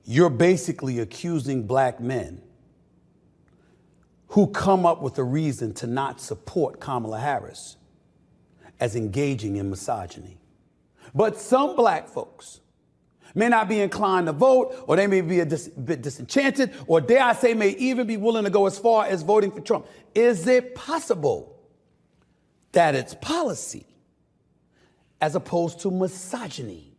You're basically accusing black men who come up with a reason to not support Kamala Harris as engaging in misogyny. But some black folks may not be inclined to vote, or they may be a bit disenchanted, or dare I say, may even be willing to go as far as voting for Trump. Is it possible that it's policy as opposed to misogyny?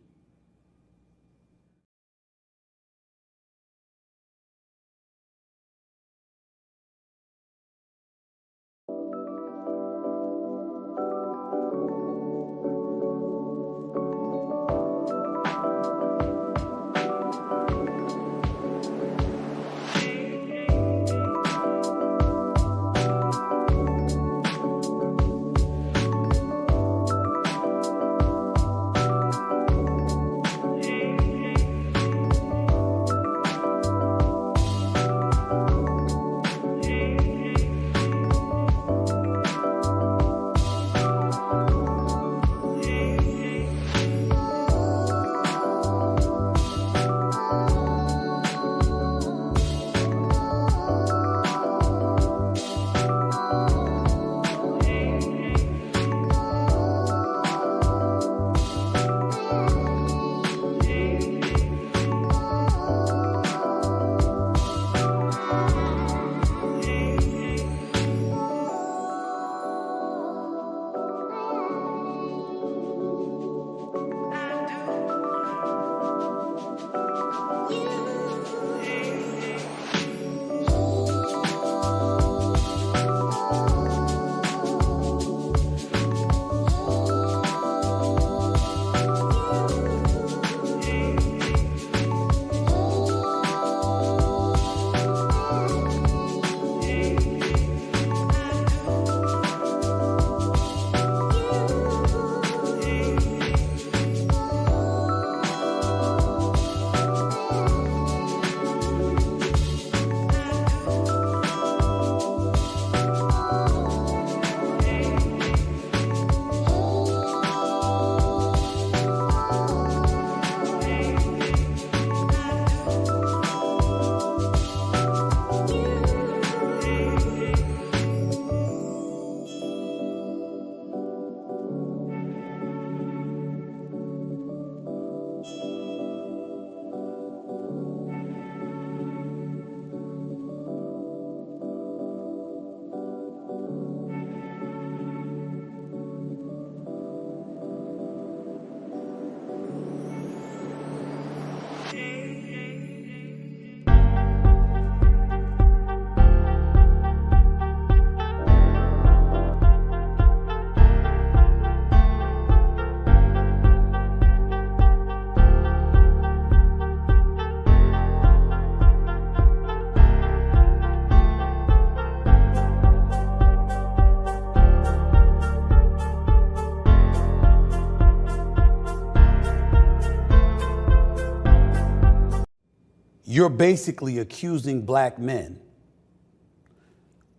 You're basically accusing black men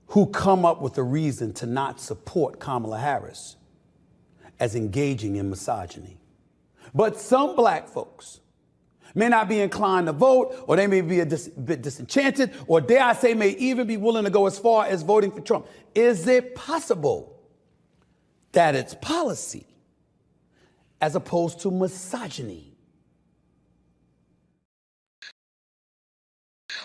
who come up with a reason to not support Kamala Harris as engaging in misogyny. But some black folks may not be inclined to vote, or they may be a bit disenchanted, or dare I say, may even be willing to go as far as voting for Trump. Is it possible that it's policy as opposed to misogyny?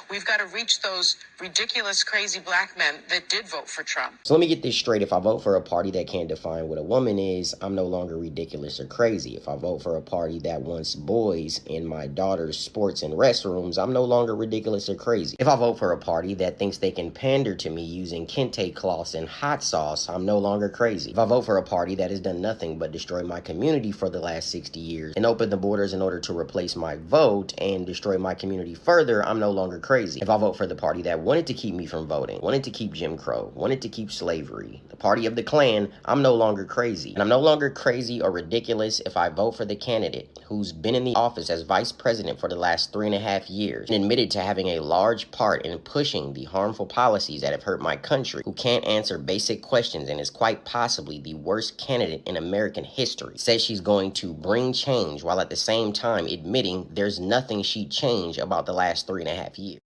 We've got to reach those ridiculous, crazy black men that did vote for Trump. So let me get this straight. If I vote for a party that can't define what a woman is, I'm no longer ridiculous or crazy. If I vote for a party that wants boys in my daughter's sports and restrooms, I'm no longer ridiculous or crazy. If I vote for a party that thinks they can pander to me using kente cloths and hot sauce, I'm no longer crazy. If I vote for a party that has done nothing but destroy my community for the last 60 years and open the borders in order to replace my vote and destroy my community further, I'm no longer crazy. crazy. If I vote for the party that wanted to keep me from voting, wanted to keep Jim Crow, wanted to keep slavery, the party of the Klan, I'm no longer crazy. And I'm no longer crazy or ridiculous if I vote for the candidate who's been in the office as vice president for the last 3.5 years and admitted to having a large part in pushing the harmful policies that have hurt my country, who can't answer basic questions and is quite possibly the worst candidate in American history, says she's going to bring change while at the same time admitting there's nothing she'd change about the last 3.5 years.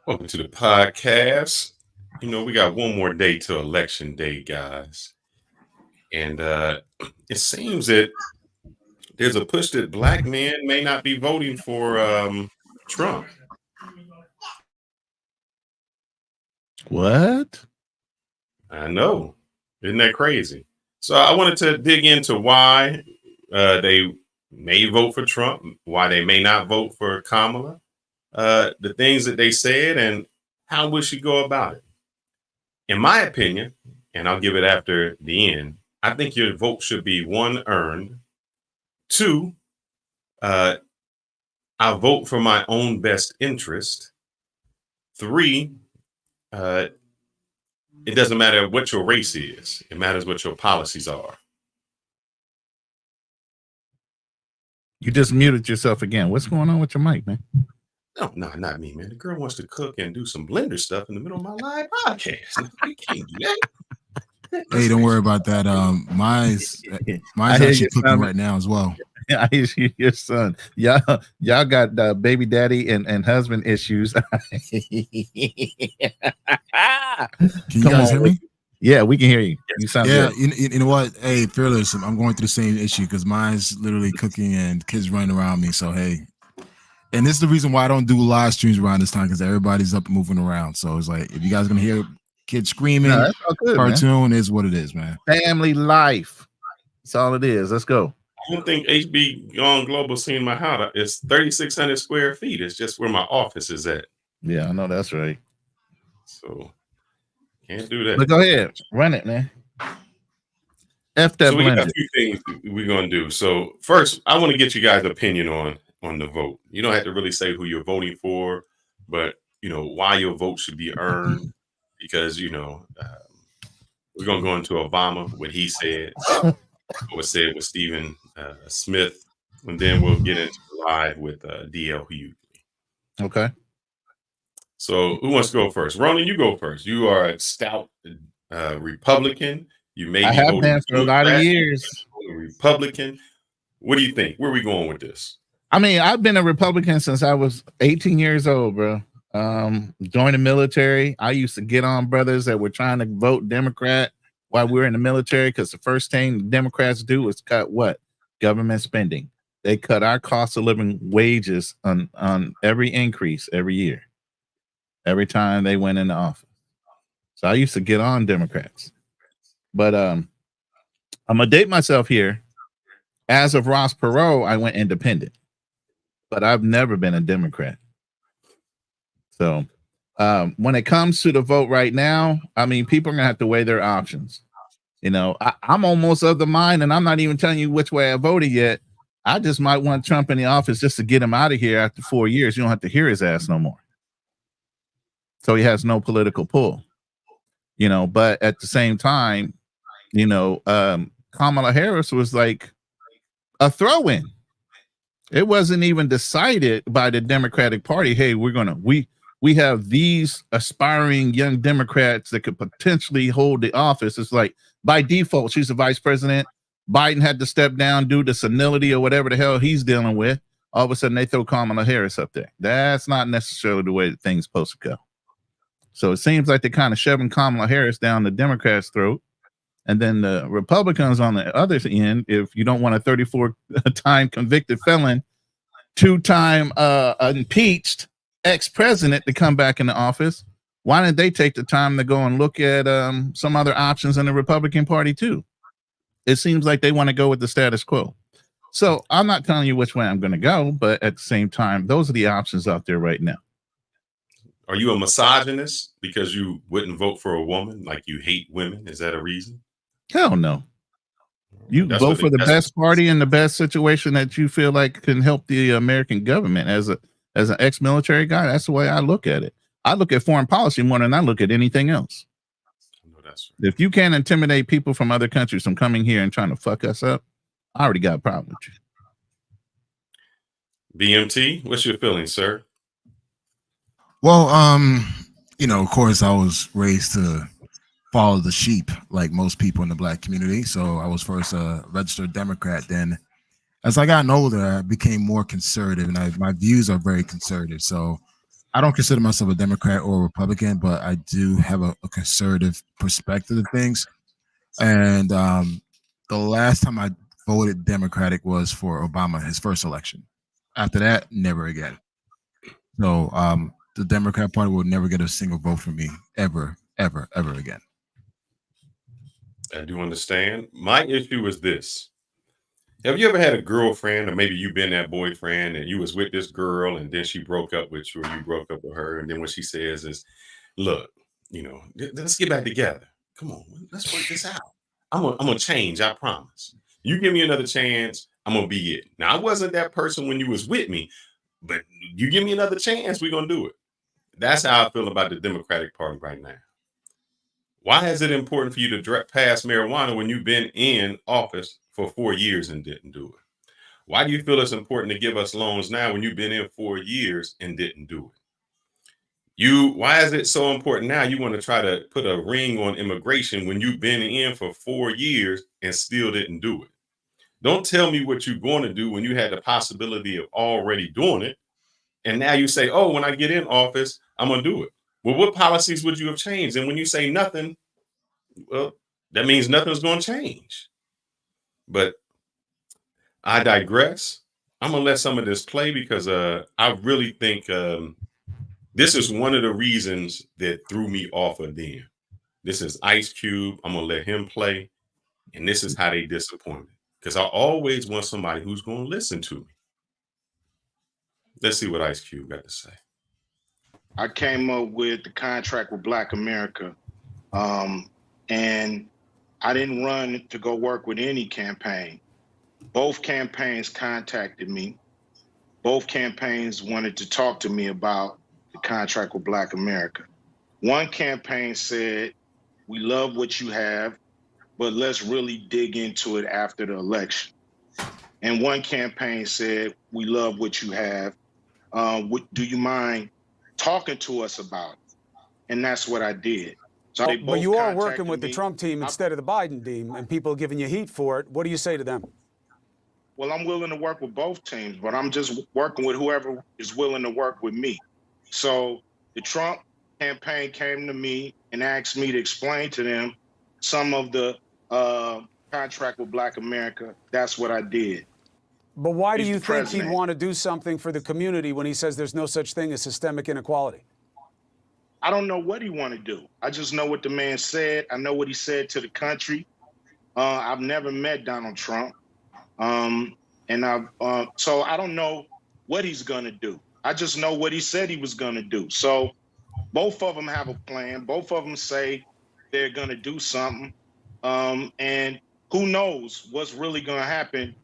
Welcome to the podcast. You know, we got one more day to election day, guys. And it seems that there's a push that black men may not be voting for Trump. What? I know. Isn't that crazy? So I wanted to dig into why they may vote for Trump, why they may not vote for Kamala, the things that they said, and how we should go about it. In my opinion, and I'll give it after the end, I think your vote should be 1, earned. 2, I vote for my own best interest. 3, it doesn't matter what your race is. It matters what your policies are. You just muted yourself again. What's going on with your mic, man? No, not me, man. The girl wants to cook and do some blender stuff in the middle of my live podcast. You can't do that. Hey, don't worry about that. Mine's actually cooking right now as well. I hear your son. Y'all got baby daddy and husband issues. Can you guys hear me? Yeah, we can hear you. You sound good. You know what? Hey, Fearless, I'm going through the same issue because mine's literally cooking and kids running around me. So hey, and this is the reason why I don't do live streams around this time because everybody's up moving around. So it's like if you guys are gonna hear kids screaming, no, that's all good, cartoon is what it is, man. Family life. That's all it is. Let's go. I don't think HB Gone Global seen my house. It's 3,600 square feet. It's just where my office is at. Yeah, I know that's right. So can't do that. But go ahead, run it, man. F that. So we got a few things we're gonna do. So first, I want to get you guys' opinion on the vote. You don't have to really say who you're voting for, but you know why your vote should be earned. Because you know we're gonna go into Obama, what he said, what was said with Stephen Smith, and then we'll get into live with DL Hughley. Okay. So who wants to go first? Ronan, you go first. You are a stout Republican. You may I be have been for a lot of years. Republican. What do you think? Where are we going with this? I mean, I've been a Republican since I was 18 years old, bro. Joined the military. I used to get on brothers that were trying to vote Democrat while we were in the military because the first thing the Democrats do is cut what? Government spending. They cut our cost of living wages on every increase every year, every time they went into office. So I used to get on Democrats. But I'm gonna date myself here. As of Ross Perot, I went independent, but I've never been a Democrat. So when it comes to the vote right now, I mean, people are gonna have to weigh their options. You know, I'm almost of the mind, and I'm not even telling you which way I voted yet. I just might want Trump in the office just to get him out of here after 4 years. You don't have to hear his ass no more. So he has no political pull. You know, but at the same time, you know, Kamala Harris was like a throw-in. It wasn't even decided by the Democratic Party. Hey, we have these aspiring young Democrats that could potentially hold the office. It's like by default, she's the vice president. Biden had to step down due to senility or whatever the hell he's dealing with. All of a sudden, they throw Kamala Harris up there. That's not necessarily the way that things supposed to go. So it seems like they're kind of shoving Kamala Harris down the Democrats' throat. And then the Republicans on the other end, if you don't want a 34-time convicted felon, 2-time impeached ex-president to come back in the office, why didn't they take the time to go and look at some other options in the Republican Party too? It seems like they want to go with the status quo. So I'm not telling you which way I'm going to go, but at the same time, those are the options out there right now. Are you a misogynist because you wouldn't vote for a woman? Like you hate women? Is that a reason? Hell no. You That's vote what for the that's best party in the best situation that you feel like can help the American government. As an ex-military guy, that's the way I look at it. I look at foreign policy more than I look at anything else. no, that's If you can't intimidate people from other countries from coming here and trying to fuck us up, I already got a problem with you. BMT. What's your feeling, sir? Well, of course, I was raised to follow the sheep like most people in the black community. So I was first a registered Democrat. Then as I got older, I became more conservative, and my views are very conservative. So I don't consider myself a Democrat or a Republican, but I do have a conservative perspective of things. And the last time I voted Democratic was for Obama, his first election. After that, never again. So the Democrat Party will never get a single vote from me ever, ever, ever again. I do understand. My issue is this. Have you ever had a girlfriend, or maybe you've been that boyfriend and you was with this girl and then she broke up with you, or you broke up with her, and then what she says is, look, let's get back together. Come on, let's work this out. I'm gonna change, I promise. You give me another chance, I'm gonna be it. Now, I wasn't that person when you was with me, but you give me another chance, we're gonna do it. That's how I feel about the Democratic Party right now. Why is it important for you to pass marijuana when you've been in office for 4 years and didn't do it? Why do you feel it's important to give us loans now when you've been in 4 years and didn't do it? Why is it so important now? You want to try to put a ring on immigration when you've been in for 4 years and still didn't do it. Don't tell me what you're going to do when you had the possibility of already doing it. And now you say, oh, when I get in office, I'm going to do it. Well, what policies would you have changed? And when you say nothing, well, that means nothing's going to change. But I digress. I'm going to let some of this play because I really think this is one of the reasons that threw me off of them. This is Ice Cube. I'm going to let him play. And this is how they disappointed. Because I always want somebody who's going to listen to me. Let's see what Ice Cube got to say. I came up with the contract with Black America. And I didn't run to go work with any campaign. Both campaigns contacted me. Both campaigns wanted to talk to me about the contract with Black America. One campaign said, we love what you have, but let's really dig into it after the election. And one campaign said, we love what you have. Do you mind talking to us about it? And that's what I did. So but you are working with the Trump team instead of the Biden team, and people are giving you heat for it. What do you say to them? Well, I'm willing to work with both teams, but I'm just working with whoever is willing to work with me. So the Trump campaign came to me and asked me to explain to them some of the contract with Black America. That's what I did. But why do you think he'd want to do something for the community when he says there's no such thing as systemic inequality? I don't know what he want to do. I just know what the man said. I know what he said to the country. I've never met Donald Trump. So I don't know what he's going to do. I just know what he said he was going to do. So both of them have a plan. Both of them say they're going to do something. And who knows what's really going to happen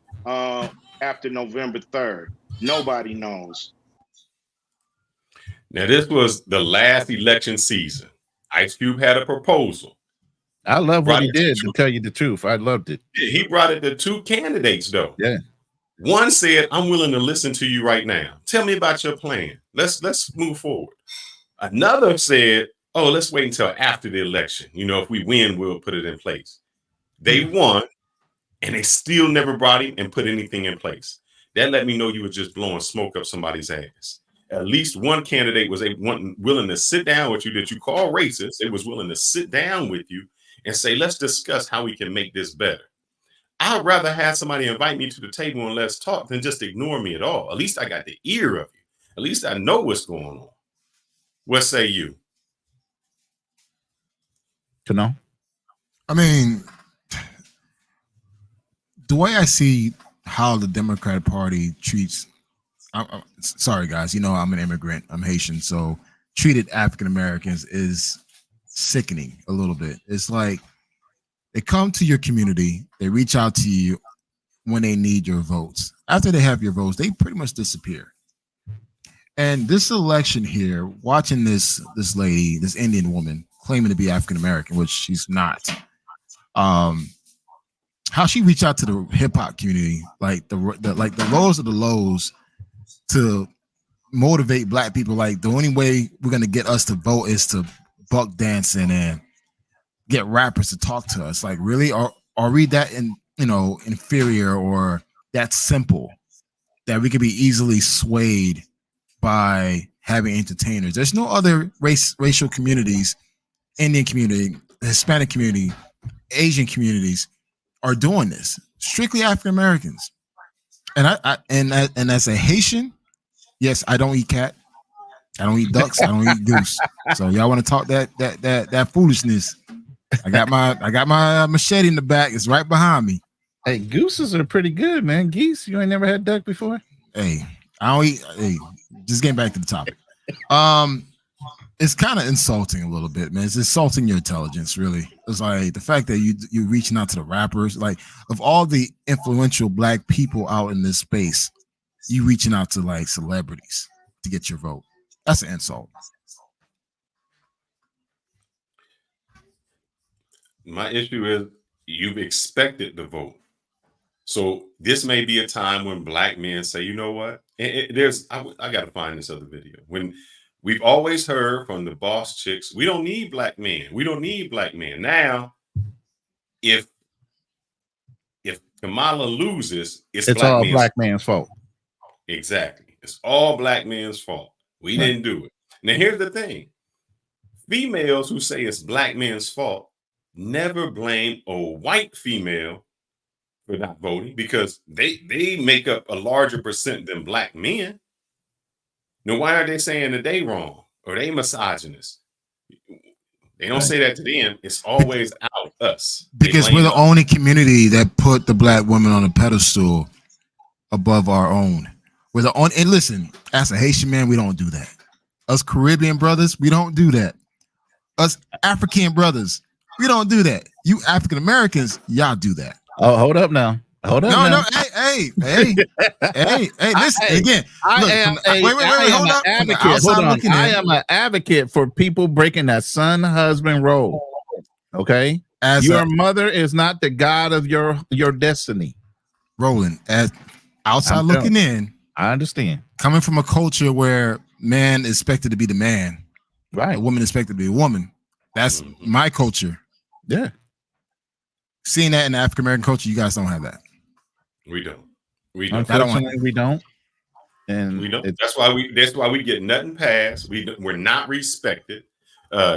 after November 3rd. Nobody knows. Now, this was the last election season. Ice Cube had a proposal. I love what he did, to tell you the truth. I loved it. He brought it to two candidates, though. Yeah. One said, I'm willing to listen to you right now. Tell me about your plan. Let's move forward. Another said, oh, let's wait until after the election. If we win, we'll put it in place. They won, and they still never brought it and put anything in place. That let me know you were just blowing smoke up somebody's ass. At least one candidate was willing to sit down with you that you call racist. It was willing to sit down with you and say, let's discuss how we can make this better. I'd rather have somebody invite me to the table and let's talk than just ignore me at all. At least I got the ear of you. At least I know what's going on. What say you? To know? I mean, the way I see how the Democratic Party treats, sorry guys, I'm an immigrant, I'm Haitian, so treated African Americans is sickening a little bit. It's like They come to your community. They reach out to you when they need your votes. After they have your votes, they pretty much disappear. And this election here, watching this lady, this Indian woman claiming to be African American, which she's not, how she reached out to the hip hop community, like the lows of the lows, to motivate black people. Like, the only way we're gonna get us to vote is to buck dancing and get rappers to talk to us. Like, really, are we that inferior or that simple that we could be easily swayed by having entertainers? There's no other racial communities, Indian community, Hispanic community, Asian communities are doing this. Strictly African Americans. And and as a Haitian, yes, I don't eat cat, I don't eat ducks, I don't eat goose. So y'all want to talk that foolishness? I got my machete in the back. It's right behind me. Hey, gooses are pretty good, man. Geese, you ain't never had duck before? Hey, I don't eat. Hey, just getting back to the topic. It's kind of insulting a little bit, man. It's insulting your intelligence, really. It's like the fact that you're reaching out to the rappers. Like, of all the influential black people out in this space, you reaching out to like celebrities to get your vote. That's an insult. My issue is you've expected the vote. So this may be a time when black men say, you know what? I got to find this other video. When we've always heard from the boss chicks, we don't need black men. We don't need black men. Now, if Kamala loses, it's all black man's fault. Exactly. It's all black man's fault. We didn't do it. Now, here's the thing. Females who say it's black man's fault never blame a white female for not voting, because they make up a larger percent than black men. Now, why are they saying that they wrong or they misogynist? They don't say that to them. It's always out us. Because we're the only community that put the black women on a pedestal above our own. We're the only, and listen, as a Haitian man, we don't do that. Us Caribbean brothers, we don't do that. Us African brothers, we don't do that. You African Americans, y'all do that. Oh, hold up now. Hold up. No, hey, listen again. I am an advocate. Hold on. I am an advocate for people breaking that son-husband role. Okay, your mother is not the god of your destiny. Roland, as outside looking in, I understand. Coming from a culture where man is expected to be the man, right? A woman is expected to be a woman. That's my culture. Yeah. Seeing that in the African American culture, you guys don't have that. We don't. We don't. Unfortunately, we don't. And we don't. That's why we get nothing passed. We're not respected,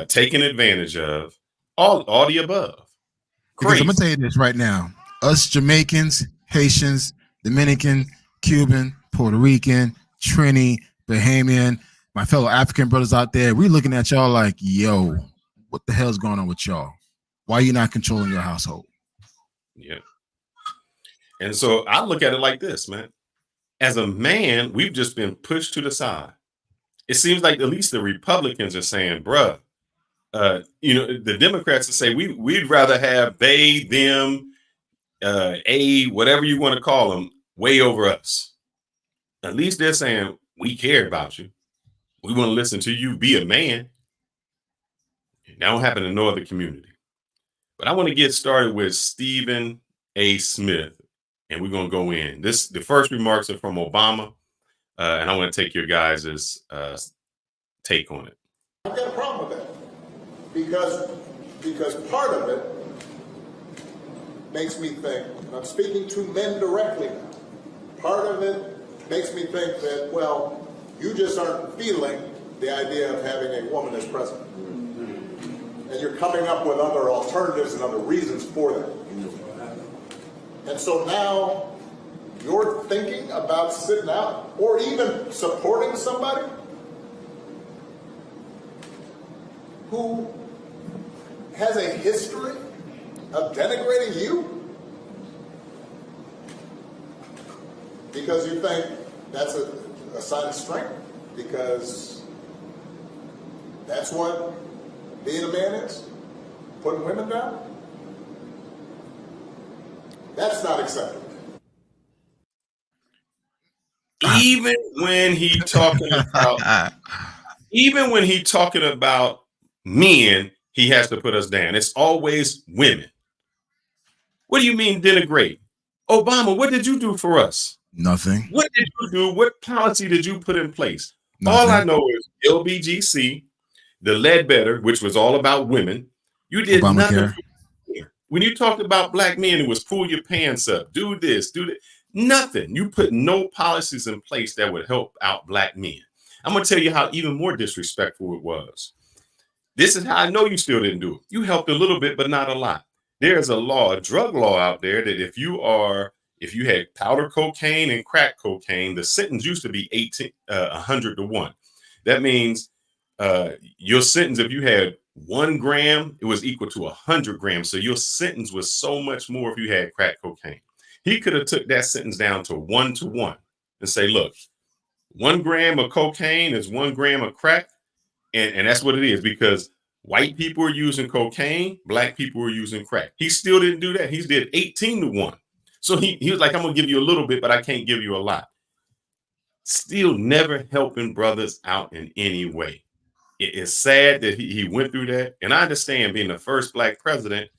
taken advantage of, all the above. Because I'm gonna tell you this right now: us Jamaicans, Haitians, Dominican, Cuban, Puerto Rican, Trini, Bahamian, my fellow African brothers out there, we're looking at y'all like, yo, what the hell's going on with y'all? Why are you not controlling your household? Yeah. And so I look at it like this, man. As a man, we've just been pushed to the side. It seems like at least the Republicans are saying, bruh, the Democrats will say we'd rather have they, them, whatever you want to call them, way over us. At least they're saying we care about you. We want to listen to you. Be a man. That don't happen in no other community. But I want to get started with Stephen A. Smith, and we're going to go in. The first remarks are from Obama, and I want to take your guys' take on it. I've got a problem with that because part of it makes me think, and I'm speaking to men directly now, part of it makes me think that, well, you just aren't feeling the idea of having a woman as president. And you're coming up with other alternatives and other reasons for that. And so now you're thinking about sitting out or even supporting somebody who has a history of denigrating you because you think that's a sign of strength, because that's what being a man is, putting women down. That's not acceptable. Even when he talking about men, he has to put us down. It's always women. What do you mean denigrate? Obama, what did you do for us? Nothing. What did you do? What policy did you put in place? Nothing. All I know is LBGC, the Ledbetter, which was all about women. You did nothing. When you talked about black men, it was pull your pants up, do this, do that. Nothing. You put no policies in place that would help out black men. I'm going to tell you how even more disrespectful it was. This is how I know you still didn't do it. You helped a little bit, but not a lot. There's a law, a drug law out there that if you had powder cocaine and crack cocaine, the sentence used to be 100 to 1. That means your sentence, if you had 1 gram, it was equal to 100 grams. So your sentence was so much more if you had crack cocaine. He could have took that sentence down to 1 to 1 and say, look, 1 gram of cocaine is 1 gram of crack. And that's what it is, because white people are using cocaine, black people are using crack. He still didn't do that. He did 18 to 1. So he was like, I'm going to give you a little bit, but I can't give you a lot. Still never helping brothers out in any way. It is sad that he went through that. And I understand being the first black president.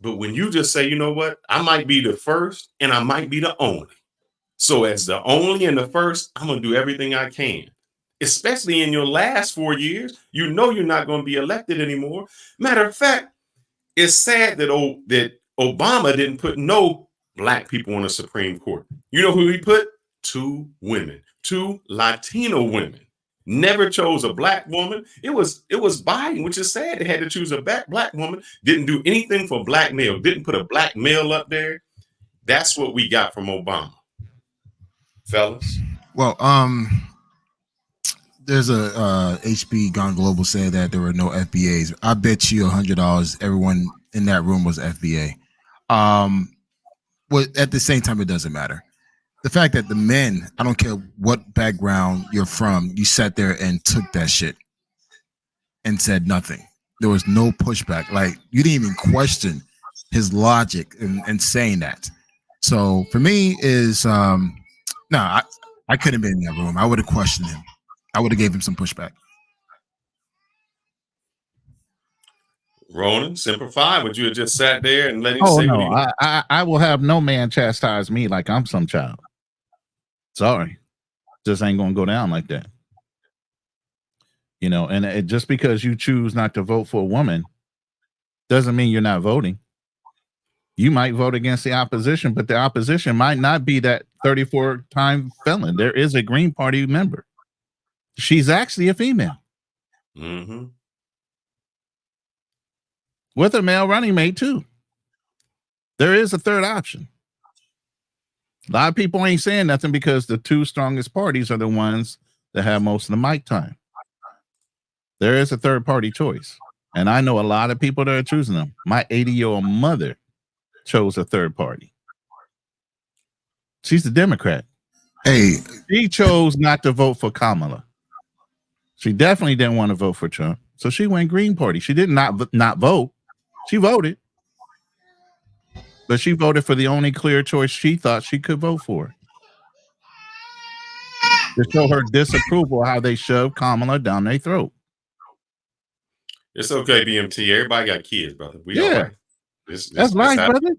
But when you just say, you know what, I might be the first and I might be the only. So as the only and the first, I'm going to do everything I can, especially in your last 4 years. You know you're not going to be elected anymore. Matter of fact, it's sad that Obama didn't put no black people on the Supreme Court. You know who he put? 2 women, 2 Latino women. Never chose a black woman. It was Biden, which is sad. They had to choose a black woman. Didn't do anything for black male. Didn't put a black male up there. That's what we got from Obama, fellas. Well, there's a HB Gone Global said that there were no FBAs. I bet you $100 everyone in that room was FBA. But at the same time, it doesn't matter. The fact that the men, I don't care what background you're from, you sat there and took that shit and said nothing. There was no pushback. Like, you didn't even question his logic in saying that. So for me is, I couldn't have been in that room. I would have questioned him. I would have gave him some pushback. Ronan, Semper Fi, would you have just sat there and let him say no, what he I will have no man chastise me like I'm some child. Sorry. Just ain't going to go down like that. You know, and just because you choose not to vote for a woman doesn't mean you're not voting. You might vote against the opposition, but the opposition might not be that 34-time felon. There is a Green Party member. She's actually a female. Mm-hmm. With a male running mate, too. There is a third option. A lot of people ain't saying nothing because the 2 strongest parties are the ones that have most of the mic time. There is a third party choice. And I know a lot of people that are choosing them. My 80-year-old mother chose a third party. She's a Democrat. Hey, she chose not to vote for Kamala. She definitely didn't want to vote for Trump. So she went Green Party. She did not vote. She voted. But she voted for the only clear choice she thought she could vote for. To show her disapproval of how they shoved Kamala down their throat. It's okay, BMT. Everybody got kids, brother. We all right. That's life, brother.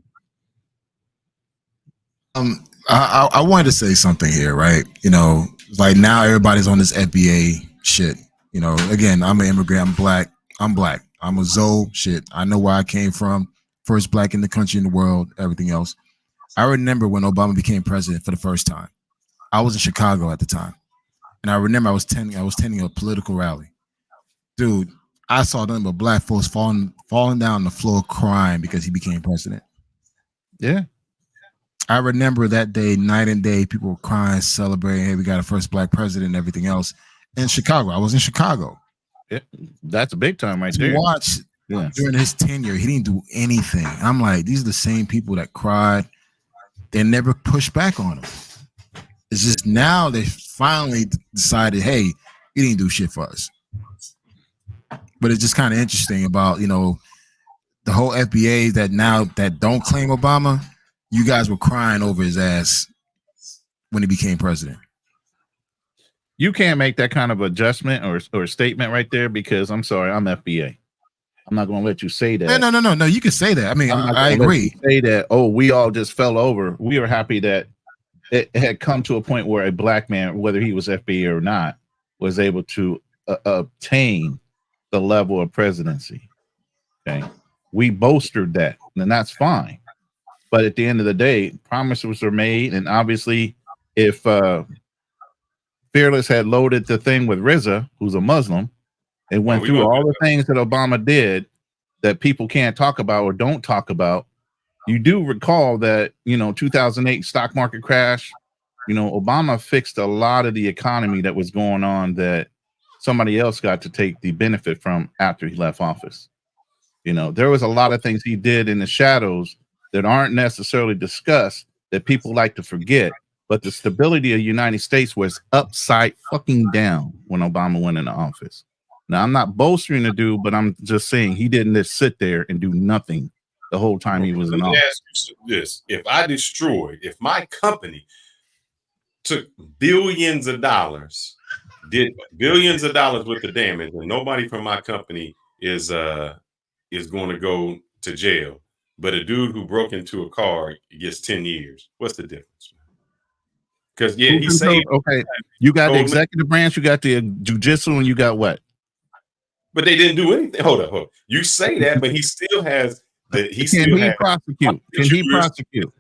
I wanted to say something here, right? You know, like now everybody's on this FBA shit. You know, again, I'm an immigrant. I'm black. I'm a Zoe shit. I know where I came from. First black in the country, in the world, everything else. I remember when Obama became president for the first time. I was in Chicago at the time. And I remember I was attending a political rally. Dude, I saw nothing but black folks falling down the floor crying because he became president. Yeah. I remember that day, night and day, people were crying, celebrating, hey, we got a first black president and everything else. In Chicago. I was in Chicago. Yeah, that's a big time right there. Watch during his tenure, he didn't do anything. I'm like, these are the same people that cried. They never pushed back on him. It's just now they finally decided, hey, he didn't do shit for us. But it's just kind of interesting about, you know, the whole FBA that now that don't claim Obama. you guys were crying over his ass when he became president. You can't make that kind of adjustment or statement right there because I'm sorry, I'm FBA. I'm not going to let you say that. No. You can say that. I mean, I agree. Say that. Oh, we all just fell over. We are happy that it had come to a point where a black man, whether he was FBA or not, was able to obtain the level of presidency. Okay, we bolstered that, and that's fine. But at the end of the day, promises were made, and obviously, if Fearless had loaded the thing with Riza, who's a Muslim, and went through all the things that Obama did that people can't talk about or don't talk about. You do recall that, 2008 stock market crash, Obama fixed a lot of the economy that was going on that somebody else got to take the benefit from after he left office. There was a lot of things he did in the shadows that aren't necessarily discussed that people like to forget. But the stability of the United States was upside fucking down when Obama went into office. Now, I'm not bolstering the dude, but I'm just saying he didn't just sit there and do nothing the whole time he was in office. Let me ask you this. If my company took billions of dollars, did billions of dollars with the damage, and nobody from my company is going to go to jail, but a dude who broke into a car gets 10 years, what's the difference? Because, yeah, he saved. Okay, you got the executive branch, you got the judicial, and you got what? But they didn't do anything. Hold up. You say that, but he still has the. Can he prosecute? Can he prosecute?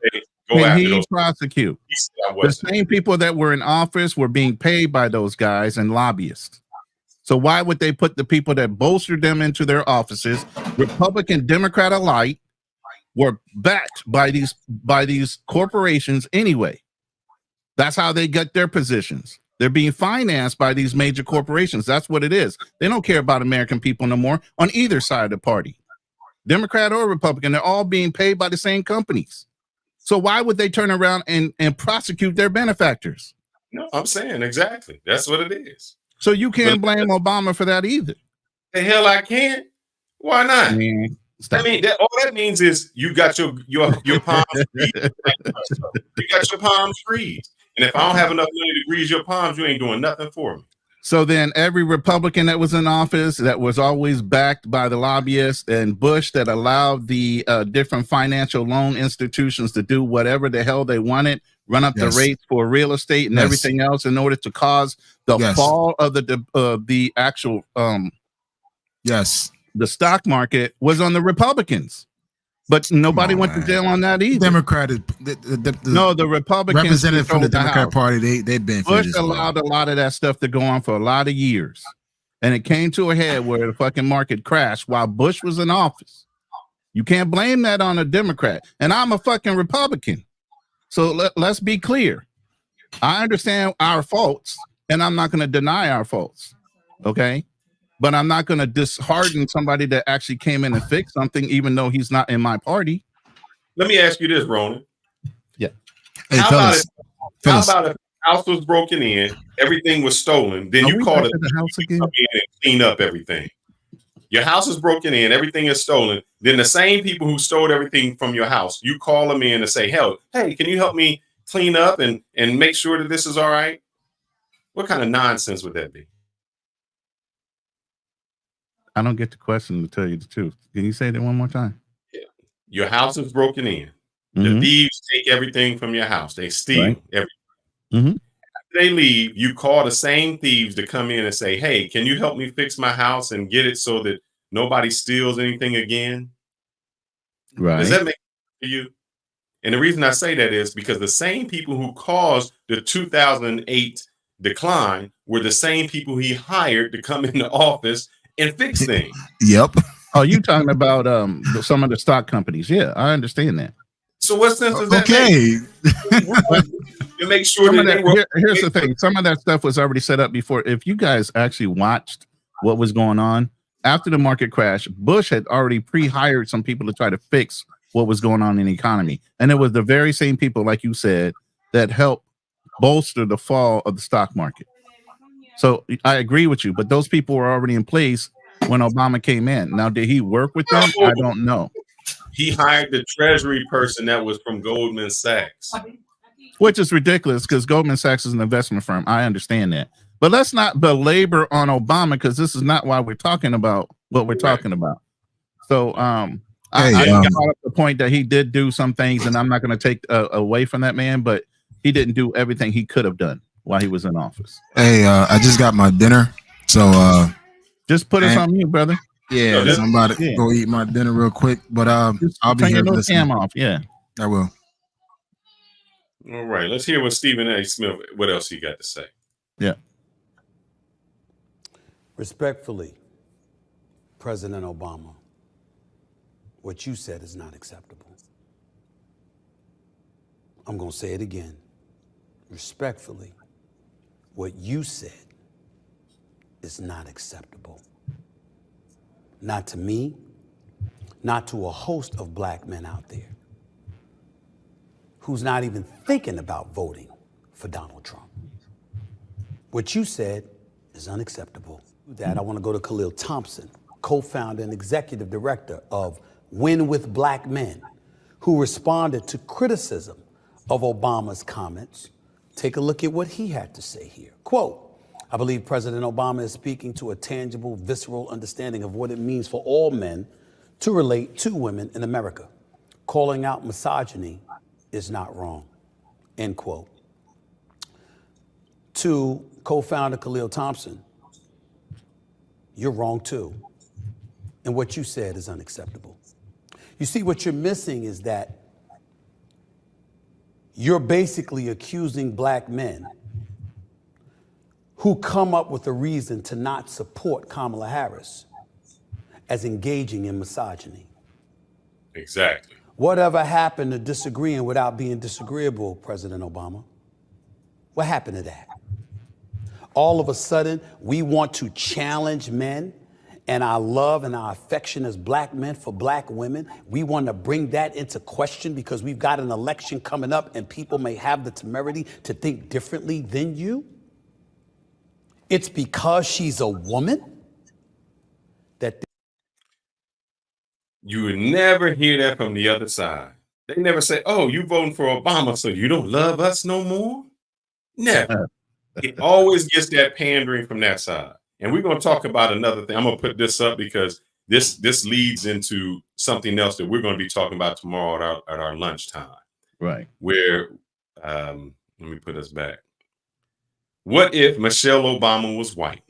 The same people that were in office were being paid by those guys and lobbyists. So why would they put the people that bolstered them into their offices, Republican, Democrat alike, were backed by these corporations anyway? That's how they get their positions. They're being financed by these major corporations. That's what it is. They don't care about American people no more on either side of the party, Democrat or Republican. They're all being paid by the same companies. So why would they turn around and prosecute their benefactors? No, I'm saying exactly. That's what it is. So you can't blame Obama for that either. The hell I can't. Why not? I mean, all that means is you got your palms freeze. You got your palms freeze. And if I don't have enough money to grease your palms, you ain't doing nothing for me. So then every Republican that was in office that was always backed by the lobbyists and Bush that allowed the different financial loan institutions to do whatever the hell they wanted, run up the rates for real estate and everything else in order to cause the fall of the actual the stock market was on the Republicans. But nobody went to jail on that either. The Republicans representative from the Democrat Party, they've been. Bush allowed a lot of that stuff to go on for a lot of years, and it came to a head where the fucking market crashed while Bush was in office. You can't blame that on a Democrat, and I'm a fucking Republican. So let's be clear. I understand our faults, and I'm not going to deny our faults. Okay. But I'm not going to dishearten somebody that actually came in and fixed something, even though he's not in my party. Let me ask you this, Ronan. Yeah. Hey, how about if the house was broken in, everything was stolen, then you call the house again and clean up everything? Your house is broken in, everything is stolen. Then the same people who stole everything from your house, you call them in and say, hey, can you help me clean up and make sure that this is all right? What kind of nonsense would that be? I don't get the question, to tell you the truth. Can you say that one more time? Yeah. Your house is broken in. The thieves take everything from your house. They steal everything. After they leave, you call the same thieves to come in and say, hey, can you help me fix my house and get it so that nobody steals anything again? Right. Does that make sense to you? And the reason I say that is because the same people who caused the 2008 decline were the same people he hired to come into office and fix things. Yep. Oh, you talking about some of the stock companies? Yeah, I understand that. So what sense does that make? To make sure here's the thing: some of that stuff was already set up before. If you guys actually watched what was going on after the market crash, Bush had already pre-hired some people to try to fix what was going on in the economy, and it was the very same people, like you said, that helped bolster the fall of the stock market. So I agree with you, but those people were already in place when Obama came in. Now, did he work with them? I don't know. He hired the treasury person that was from Goldman Sachs. Which is ridiculous because Goldman Sachs is an investment firm. I understand that. But let's not belabor on Obama because this is not why we're talking about what we're talking about. So I brought up the point that he did do some things, and I'm not going to take away from that man, but he didn't do everything he could have done while he was in office. Hey, I just got my dinner, so just put us on mute, brother. Yeah, so I'm about to go eat my dinner real quick, but I'll be here listening. Off. Yeah, I will. All right, let's hear what Stephen A. Smith, what else he got to say. Yeah. Respectfully, President Obama, what you said is not acceptable. I'm going to say it again. Respectfully, what you said is not acceptable. Not to me, not to a host of black men out there who's not even thinking about voting for Donald Trump. What you said is unacceptable. That I want to go to Khalil Thompson, co-founder and executive director of Win with Black Men, who responded to criticism of Obama's comments. Take a look at what he had to say here. Quote, I believe President Obama is speaking to a tangible, visceral understanding of what it means for all men to relate to women in America. Calling out misogyny is not wrong, end quote. To co-founder Khalil Thompson, you're wrong too. And what you said is unacceptable. You see, what you're missing is that you're basically accusing black men who come up with a reason to not support Kamala Harris as engaging in misogyny. Exactly. Whatever happened to disagreeing without being disagreeable, President Obama? What happened to that? All of a sudden, we want to challenge men and our love and our affection as black men for black women. We want to bring that into question because we've got an election coming up and people may have the temerity to think differently than you. It's because she's a woman that you would never hear that from the other side. They never say, oh, you voting for Obama, so you don't love us no more? Never. It always gets that pandering from that side. And we're going to talk about another thing. I'm going to put this up because this leads into something else that we're going to be talking about tomorrow at our lunchtime. Right. Where, let me put us back. What if Michelle Obama was white?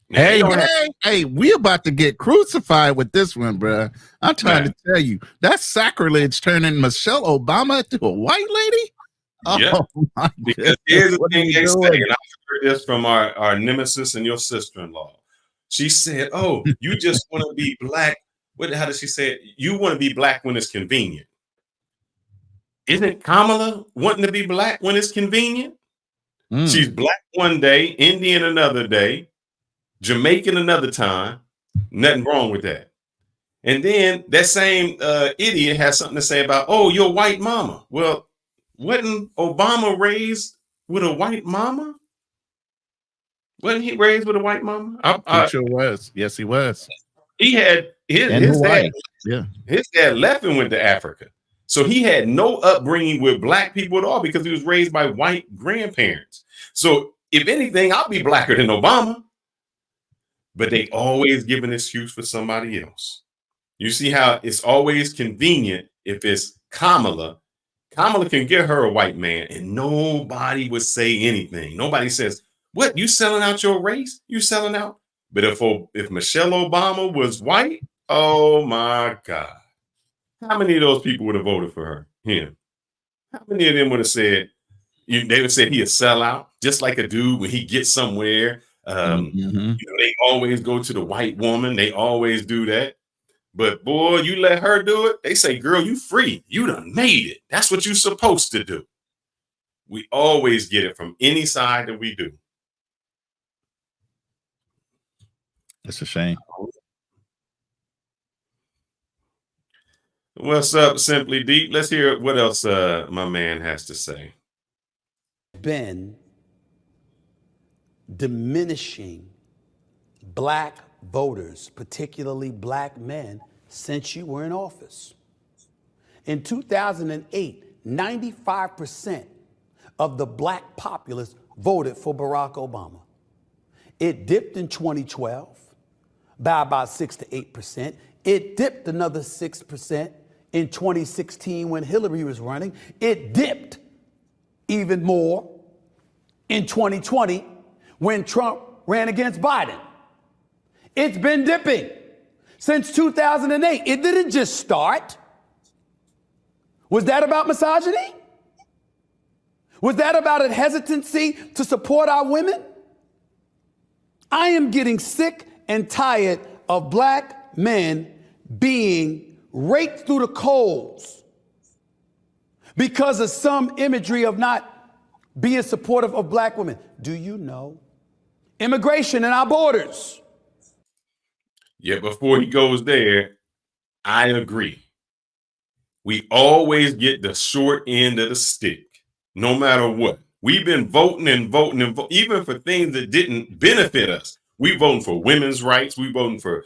Now, hey, we about to get crucified with this one, bro. I'm trying to tell you, that's sacrilege turning Michelle Obama into a white lady. Yeah, oh because here's the thing they say, and I heard this from our nemesis and your sister-in-law. She said, oh, you just want to be black. How did she say it? You want to be black when it's convenient. Isn't Kamala wanting to be black when it's convenient? She's black one day, Indian another day, Jamaican another time. Nothing wrong with that. And then that same idiot has something to say about, oh, your white mama. Well, wasn't Obama raised with a white mama? Wasn't he raised with a white mama? He sure was. Yes, he was. He had his dad. Yeah, his dad left and went to Africa. So he had no upbringing with black people at all because he was raised by white grandparents. So if anything, I'll be blacker than Obama. But they always give an excuse for somebody else. You see how it's always convenient if it's Kamala. Kamala can get her a white man and nobody would say anything. Nobody says, what, you selling out your race? You selling out? But if Michelle Obama was white, oh my God. How many of those people would have voted for him? How many of them would have said, they would have said he a sellout, just like a dude when he gets somewhere. They always go to the white woman. They always do that. But boy, you let her do it. They say, girl, you free. You done made it. That's what you're supposed to do. We always get it from any side that we do. It's a shame. What's up, Simply Deep? Let's hear what else my man has to say. Been diminishing black voters, particularly black men, since you were in office. In 2008, 95% of the black populace voted for Barack Obama. It dipped in 2012 by about 6 to 8%. It dipped another 6% in 2016 when Hillary was running. It dipped even more in 2020 when Trump ran against Biden. It's been dipping since 2008. It didn't just start. Was that about misogyny? Was that about a hesitancy to support our women? I am getting sick and tired of black men being raked through the coals because of some imagery of not being supportive of black women. Do you know immigration in our borders? Yeah, before he goes there, I agree. We always get the short end of the stick, no matter what. We've been voting and voting and voting, even for things that didn't benefit us. We voting for women's rights. We voting for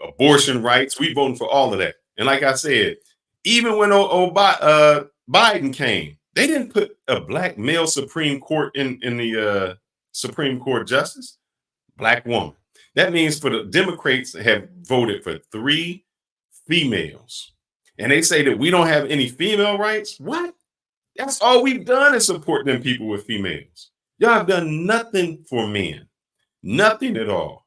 abortion rights. We voting for all of that. And like I said, even when Biden came, they didn't put a black male Supreme Court in the Supreme Court justice. Black woman. That means for the Democrats have voted for 3 females. And they say that we don't have any female rights. What? That's all we've done is support them people with females. Y'all have done nothing for men. Nothing at all.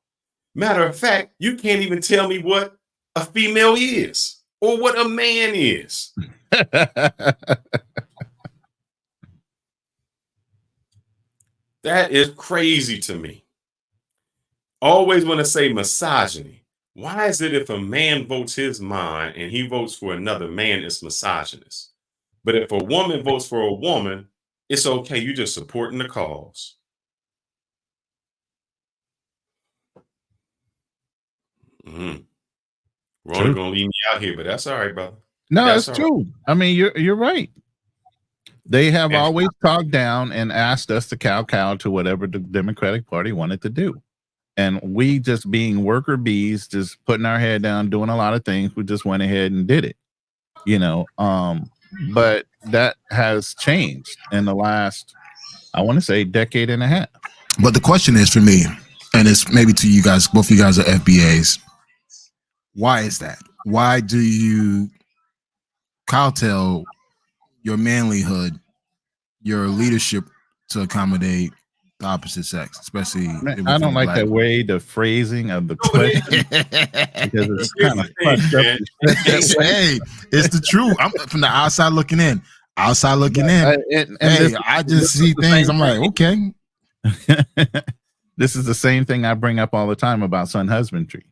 Matter of fact, you can't even tell me what a female is or what a man is. That is crazy to me. Always want to say misogyny. Why is it if a man votes his mind and he votes for another man, it's misogynist? But if a woman votes for a woman, it's okay. You're just supporting the cause. Ron's gonna leave me out here, but that's all right, brother. No, that's it's true. Right. I mean, you're right. They have always talked down and asked us to kowtow to whatever the Democratic Party wanted to do. And we just being worker bees, just putting our head down, doing a lot of things, we just went ahead and did it. But that has changed in the last, I want to say, decade and a half. But the question is for me, and it's maybe to you guys, both of you guys are FBAs. Why is that? Why do you kowtow your manlyhood, your leadership to accommodate the opposite sex, especially? I don't like that way, the phrasing of the question, because it's kind of fucked up. Hey, it's the truth. I'm from the outside looking in. I just see things. I'm like, okay. This is the same thing I bring up all the time about son husbandry.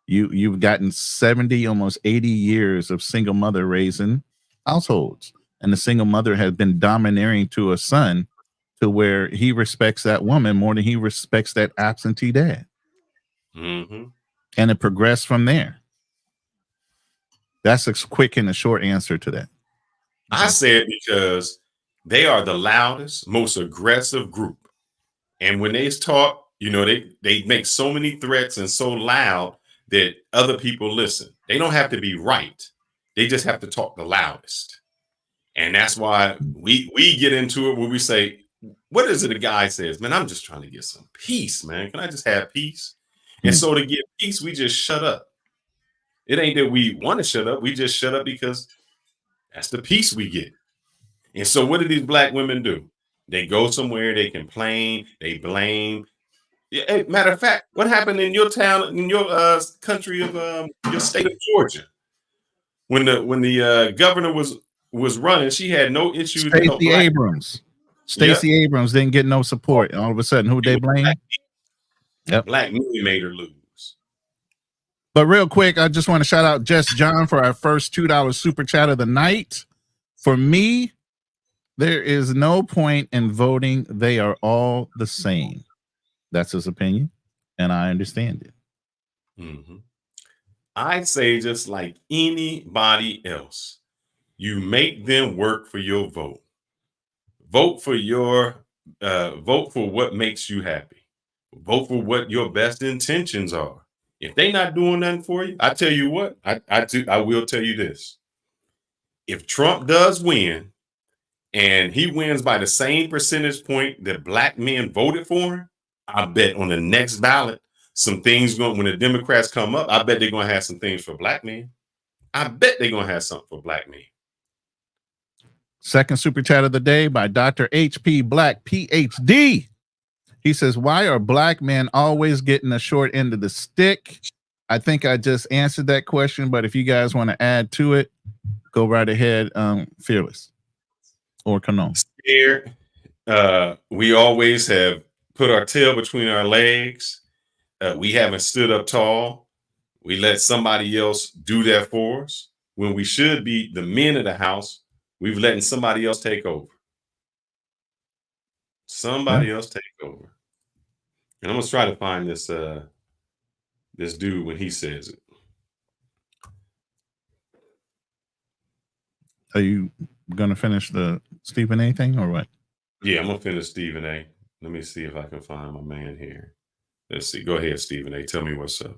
You've gotten 70, almost 80 years of single mother raising households, and the single mother has been domineering to a son to where he respects that woman more than he respects that absentee dad. Mm-hmm. And it progressed from there. That's a quick and a short answer to that. I say it because they are the loudest, most aggressive group. And when they talk, they make so many threats and so loud that other people listen. They don't have to be right. They just have to talk the loudest. And that's why we get into it where we say, what is it a guy says? Man, I'm just trying to get some peace, man. Can I just have peace? And so to get peace, we just shut up. It ain't that we want to shut up. We just shut up because that's the peace we get. And so what do these black women do? They go somewhere, they complain, they blame. Yeah, matter of fact, what happened in your town, in your country of your state of Georgia? When the governor was running, she had no issues. Stacey Abrams. Stacey Abrams didn't get no support. And all of a sudden, who they blame? Black movie made her lose. But real quick, I just want to shout out Just John for our first $2 super chat of the night. For me, there is no point in voting. They are all the same. That's his opinion, and I understand it. Mm-hmm. I say just like anybody else, you make them work for your vote. Vote for what makes you happy. Vote for what your best intentions are. If they're not doing nothing for you, I tell you what, I will tell you this. if Trump does win and he wins by the same percentage point that black men voted for him, I bet on the next ballot, some things going, when the Democrats come up, I bet they're going to have some things for black men. I bet they're going to have something for black men. Second super chat of the day by Dr. H.P. Black, PhD. He says, why are black men always getting the short end of the stick? I think I just answered that question, but if you guys want to add to it, go right ahead. Fearless or Canon. Scared. We always have put our tail between our legs. We haven't stood up tall. We let somebody else do that for us. When we should be the men of the house, we've letting somebody else take over. Somebody else take over. And I'm gonna try to find this this dude when he says it. Are you gonna finish the Stephen A thing or what? Yeah, I'm gonna finish Stephen A. Let me see if I can find my man here. Let's see. Go ahead, Stephen A. Tell me what's up.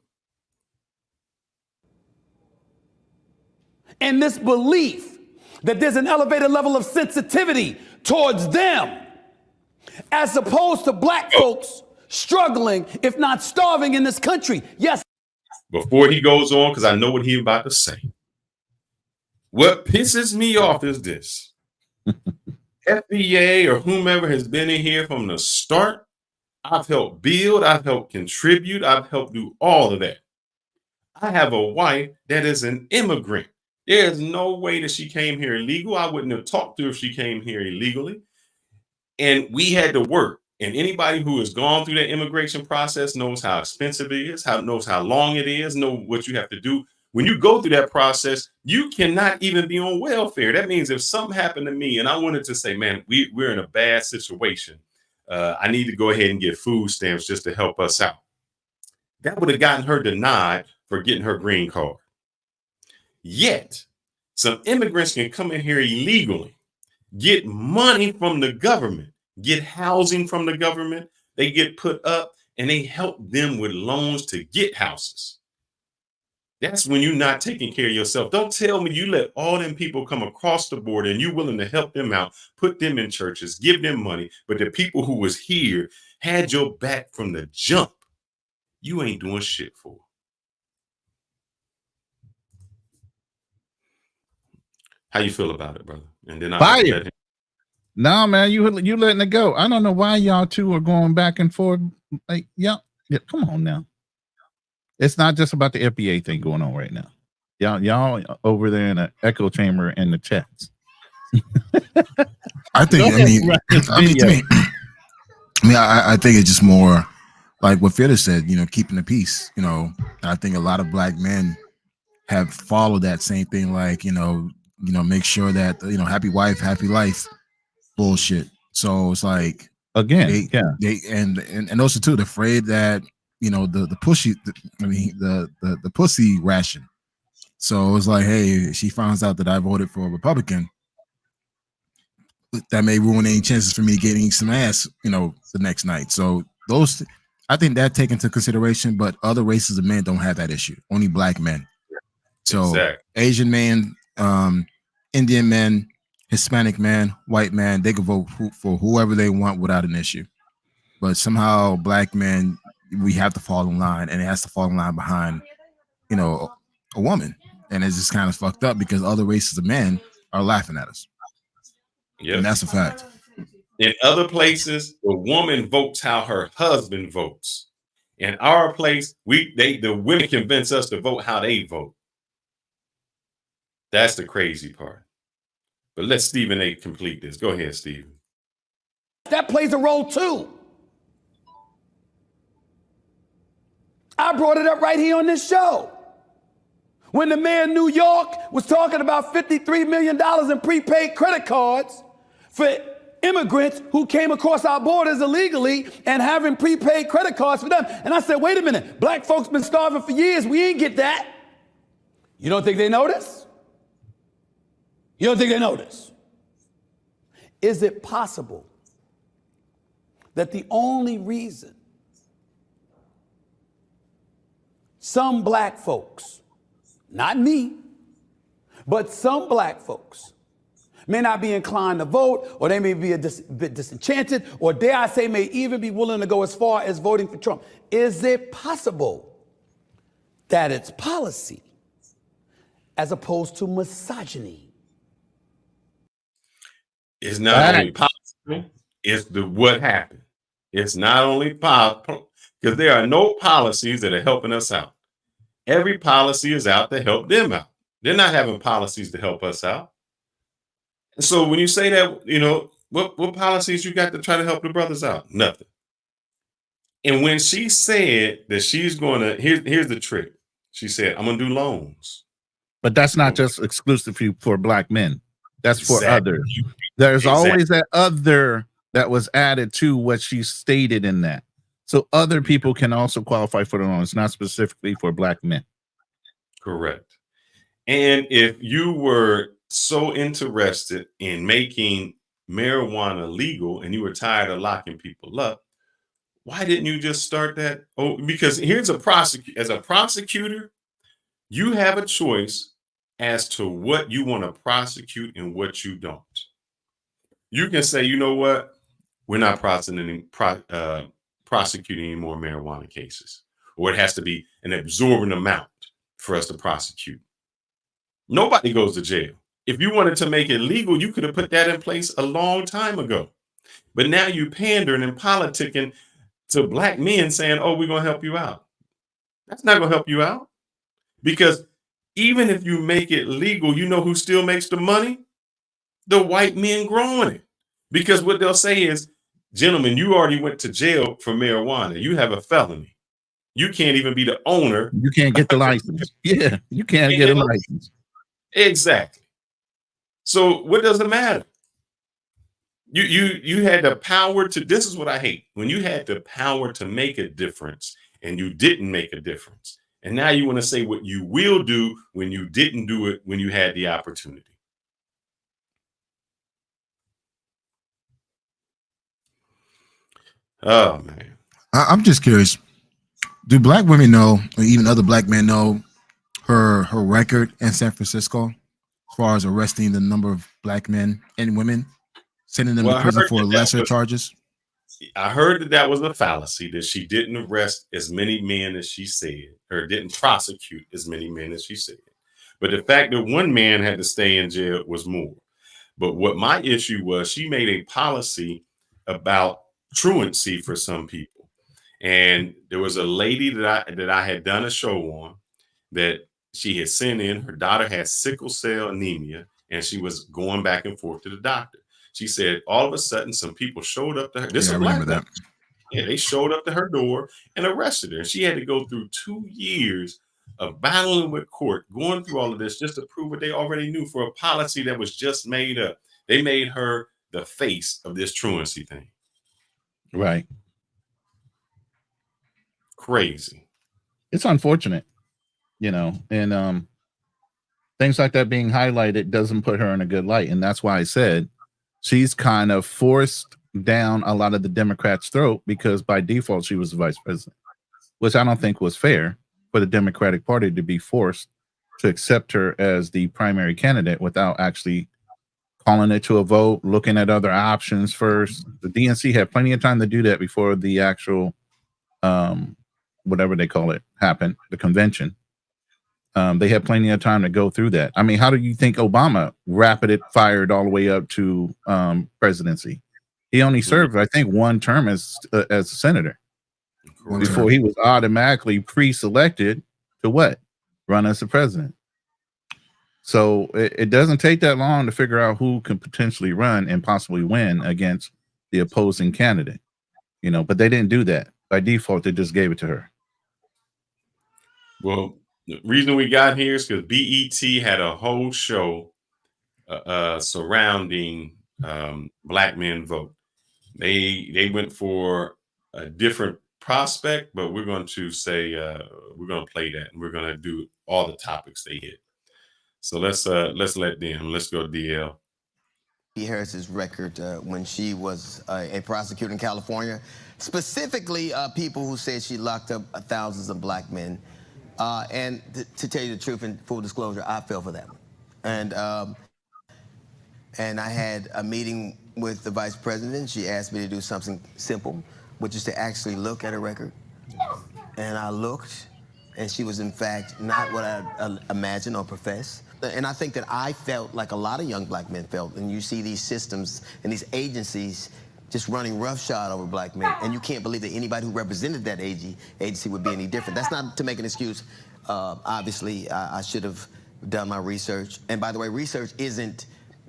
And this belief that there's an elevated level of sensitivity towards them, as opposed to black folks struggling, if not starving in this country. Yes. Before he goes on, because I know what he's about to say. What pisses me off is this. FBA or whomever has been in here from the start, I've helped build, I've helped contribute, I've helped do all of that. I have a wife that is an immigrant. There's no way that she came here illegal. I wouldn't have talked to her if she came here illegally. And we had to work. And anybody who has gone through that immigration process knows how expensive it is, knows how long it is, know what you have to do. When you go through that process, you cannot even be on welfare. That means if something happened to me and I wanted to say, man, we're in a bad situation. I need to go ahead and get food stamps just to help us out. That would have gotten her denied for getting her green card. Yet, some immigrants can come in here illegally, get money from the government, get housing from the government, they get put up, and they help them with loans to get houses. That's when you're not taking care of yourself. Don't tell me you let all them people come across the border and you're willing to help them out, put them in churches, give them money, but the people who was here had your back from the jump. You ain't doing shit for. How you feel about it, brother? And then I'll let him. No, man, you letting it go. I don't know why y'all two are going back and forth. Like, yeah, come on now. It's not just about the FBA thing going on right now. Y'all over there in an echo chamber in the chats. I think. I think it's just more like what Fearless said. Keeping the peace. I think a lot of black men have followed that same thing. Like, make sure that happy wife, happy life. Bullshit. So it's like again, and also too, they're afraid that the pussy ration. So it's like, hey, she finds out that I voted for a Republican, that may ruin any chances for me getting some ass, the next night. So those, I think that take into consideration, but other races of men don't have that issue. Only black men. So exactly. Asian men, Indian men, Hispanic man, white man, they can vote for whoever they want without an issue. But somehow black men, we have to fall in line, and it has to fall in line behind, a woman. And it's just kind of fucked up because other races of men are laughing at us. Yeah, and that's a fact. In other places, the woman votes how her husband votes. In our place, the women convince us to vote how they vote. That's the crazy part. But let Stephen A. complete this. Go ahead, Stephen. That plays a role too. I brought it up right here on this show. When the mayor of New York was talking about $53 million in prepaid credit cards for immigrants who came across our borders illegally and having prepaid credit cards for them. And I said, wait a minute, black folks been starving for years. We ain't get that. You don't think they notice? You don't think they notice? Is it possible that the only reason some black folks, not me, But some black folks may not be inclined to vote, or they may be a bit disenchanted, or dare I say, may even be willing to go as far as voting for Trump. Is it possible that it's policy as opposed to misogyny? It's not only possible, it's what happened. It's not only possible, because there are no policies that are helping us out. Every policy is out to help them out. They're not having policies to help us out. And so when you say that, what policies you got to try to help the brothers out? Nothing. And when she said that she's going to, here's the trick. She said, I'm going to do loans. But that's not just exclusively for black men. That's for Exactly. others. There's always that other that was added to what she stated in that. So other people can also qualify for the loan. It's not specifically for black men. Correct. And if you were so interested in making marijuana legal and you were tired of locking people up, why didn't you just start that? Oh, because here's as a prosecutor, you have a choice as to what you want to prosecute and what you don't. You can say, you know what? We're not prosecuting any more marijuana cases, or it has to be an absorbent amount for us to prosecute. Nobody goes to jail. If you wanted to make it legal, you could have put that in place a long time ago. But now you pandering and politicking to black men saying, oh, we're going to help you out. That's not going to help you out. Because even if you make it legal, you know who still makes the money? The white men growing it. Because what they'll say is, gentlemen, you already went to jail for marijuana. You have a felony. You can't even be the owner. You can't get the license. Yeah, you can't get a license. Exactly. So what does it matter? You had the power to, this is what I hate, when you had the power to make a difference and you didn't make a difference. And now you want to say what you will do when you didn't do it when you had the opportunity. Oh man. I'm just curious. Do black women know, or even other black men know, her record in San Francisco as far as arresting the number of black men and women, sending them to prison for lesser charges? I heard that was a fallacy, that she didn't arrest as many men as she said, or didn't prosecute as many men as she said. But the fact that one man had to stay in jail was more. But what my issue was, she made a policy about truancy for some people. And there was a lady that I had done a show on that she had sent in. Her daughter had sickle cell anemia, and she was going back and forth to the doctor. She said all of a sudden some people showed up to her. I remember that. Yeah, they showed up to her door and arrested her. And she had to go through 2 years of battling with court, going through all of this just to prove what they already knew for a policy that was just made up. They made her the face of this truancy thing. Right. Crazy. It's unfortunate, and things like that being highlighted doesn't put her in a good light. And that's why I said she's kind of forced down a lot of the Democrats' throat, because by default she was the vice president, which I don't think was fair for the Democratic Party to be forced to accept her as the primary candidate without actually calling it to a vote, looking at other options first. The DNC had plenty of time to do that before the actual whatever they call it happened, the convention. They had plenty of time to go through that. I mean, how do you think Obama rapid fired all the way up to presidency? He only served, I think, one term as a senator before he was automatically pre-selected to what? Run as the president. So it doesn't take that long to figure out who can potentially run and possibly win against the opposing candidate, but they didn't do that. By default, they just gave it to her. Well, the reason we got here is because BET had a whole show surrounding Black Men Vote. They went for a different prospect, but we're going to say we're going to play that, and we're going to do all the topics they hit. So let's let them. Let's go DL. Harris's record when she was a prosecutor in California, specifically people who said she locked up thousands of black men. And to tell you the truth, and full disclosure, I fell for that one. And I had a meeting with the vice president. She asked me to do something simple, which is to actually look at a record. And I looked, and she was in fact not what I imagined or professed. And I think that I felt like a lot of young black men felt, and you see these systems and these agencies just running roughshod over black men, and you can't believe that anybody who represented that agency would be any different. That's not to make an excuse. Obviously, I should have done my research. And by the way, research isn't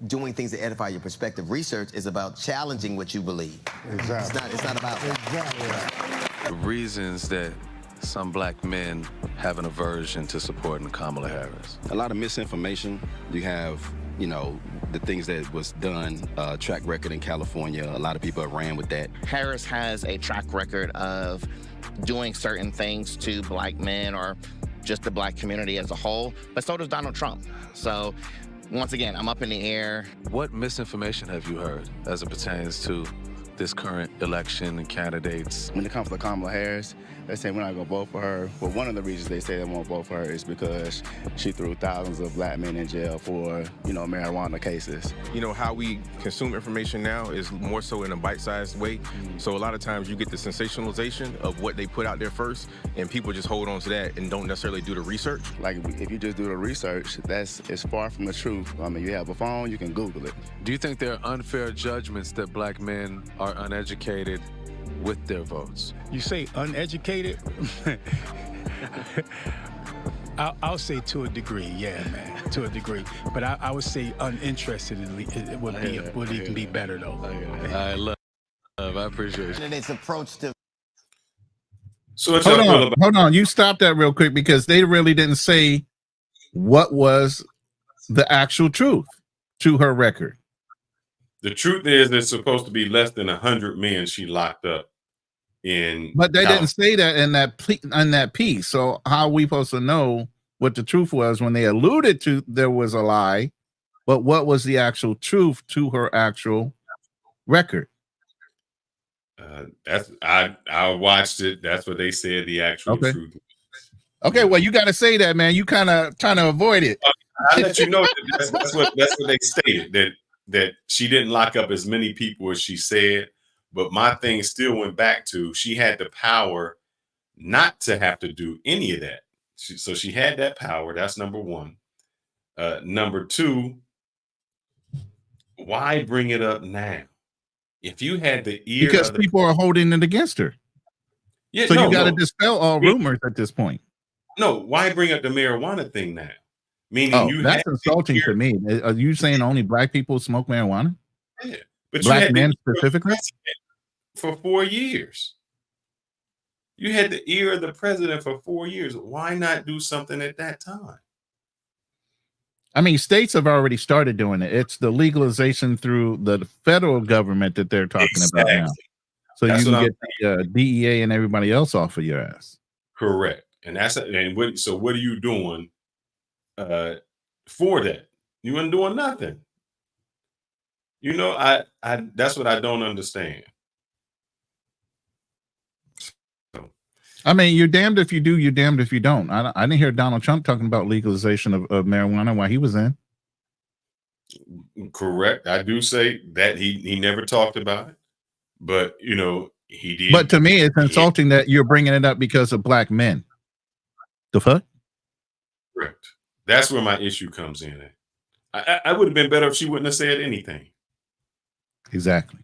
doing things to edify your perspective. Research is about challenging what you believe. Exactly. It's not about that. Exactly. The reasons that some black men have an aversion to supporting Kamala Harris. A lot of misinformation. You have, you know, the things that was done, track record in California. A lot of people ran with that. Harris has a track record of doing certain things to black men or just the black community as a whole, but so does Donald Trump. So once again, I'm up in the air. What misinformation have you heard as it pertains to this current election and candidates? When it comes to Kamala Harris, they say we're not going to vote for her. But one of the reasons they say they won't vote for her is because she threw thousands of black men in jail for, you know, marijuana cases. You know, how we consume information now is more so in a bite-sized way. So a lot of times you get the sensationalization of what they put out there first, and people just hold on to that and don't necessarily do the research. Like, if you just do the research, it's far from the truth. I mean, you have a phone, you can Google it. Do you think there are unfair judgments that black men are uneducated with their votes? You say uneducated? I'll say to a degree, yeah, man, to a degree. But I would say uninterested would even be better, though. I love, I appreciate it. And its approach to. So hold on. You stop that real quick, because they really didn't say what was the actual truth to her record. The truth is, there's supposed to be less than 100 men she locked up in. But they didn't say that in that piece. So how are we supposed to know what the truth was when they alluded to there was a lie? But what was the actual truth to her actual record? I watched it. That's what they said. The actual truth. Okay, well, you got to say that, man. You kind of trying to avoid it. I'll let you know that's what they stated, that she didn't lock up as many people as she said. But my thing still went back to, she had the power not to have to do any of that. So she had that power. That's number one. Number two, why bring it up now? If you had the ear, because people are holding it against her. Yeah, so you got to dispel all rumors at this point. No, why bring up the marijuana thing now? Meaning that's insulting to me. Are you saying only black people smoke marijuana? Yeah, but black men specifically for 4 years. You had the ear of the president for 4 years. Why not do something at that time? I mean, states have already started doing it. It's the legalization through the federal government that they're talking about now. So you can get the DEA and everybody else off of your ass. Correct. And so what are you doing for that? You weren't doing nothing. You know, I that's what I don't understand. So. I mean, you're damned if you do, you're damned if you don't. I didn't hear Donald Trump talking about legalization of marijuana while he was in. Correct. I do say that he never talked about it, but you know, he did. But to me, it's insulting that you're bringing it up because of black men. The fuck? Correct. That's where my issue comes in. I would have been better if she wouldn't have said anything. Exactly.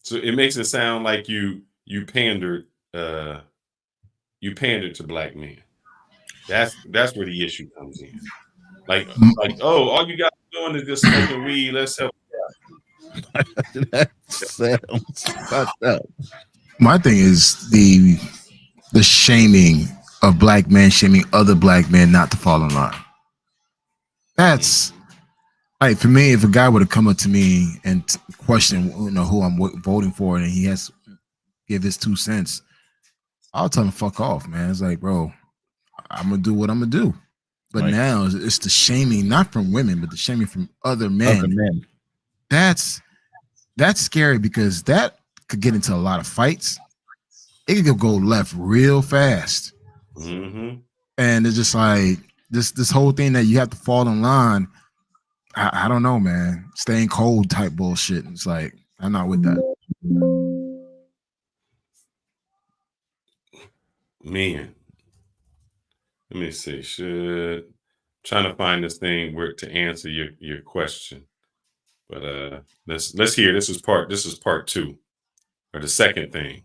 So it makes it sound like you pandered to black men. That's where the issue comes in. Like oh, all you guys doing is just smoking weed. Let's help. That sounds fucked up. My thing is the shaming of black men, shaming other black men not to fall in line. That's like, for me, if a guy were to come up to me and question, you know, who I'm voting for, and he has to give his 2 cents, I'll tell him fuck off, man. It's like, bro, I'm gonna do what I'm gonna do. But now it's the shaming, not from women, but the shaming from other men. That's scary, because that could get into a lot of fights. It could go left real fast. Mm-hmm. And it's just like, this whole thing that you have to fall in line. I don't know, man. Staying cold type bullshit. It's like I'm not with that. Man, let me see. Trying to find this thing where to answer your question. But let's hear. This is part two, or the second thing.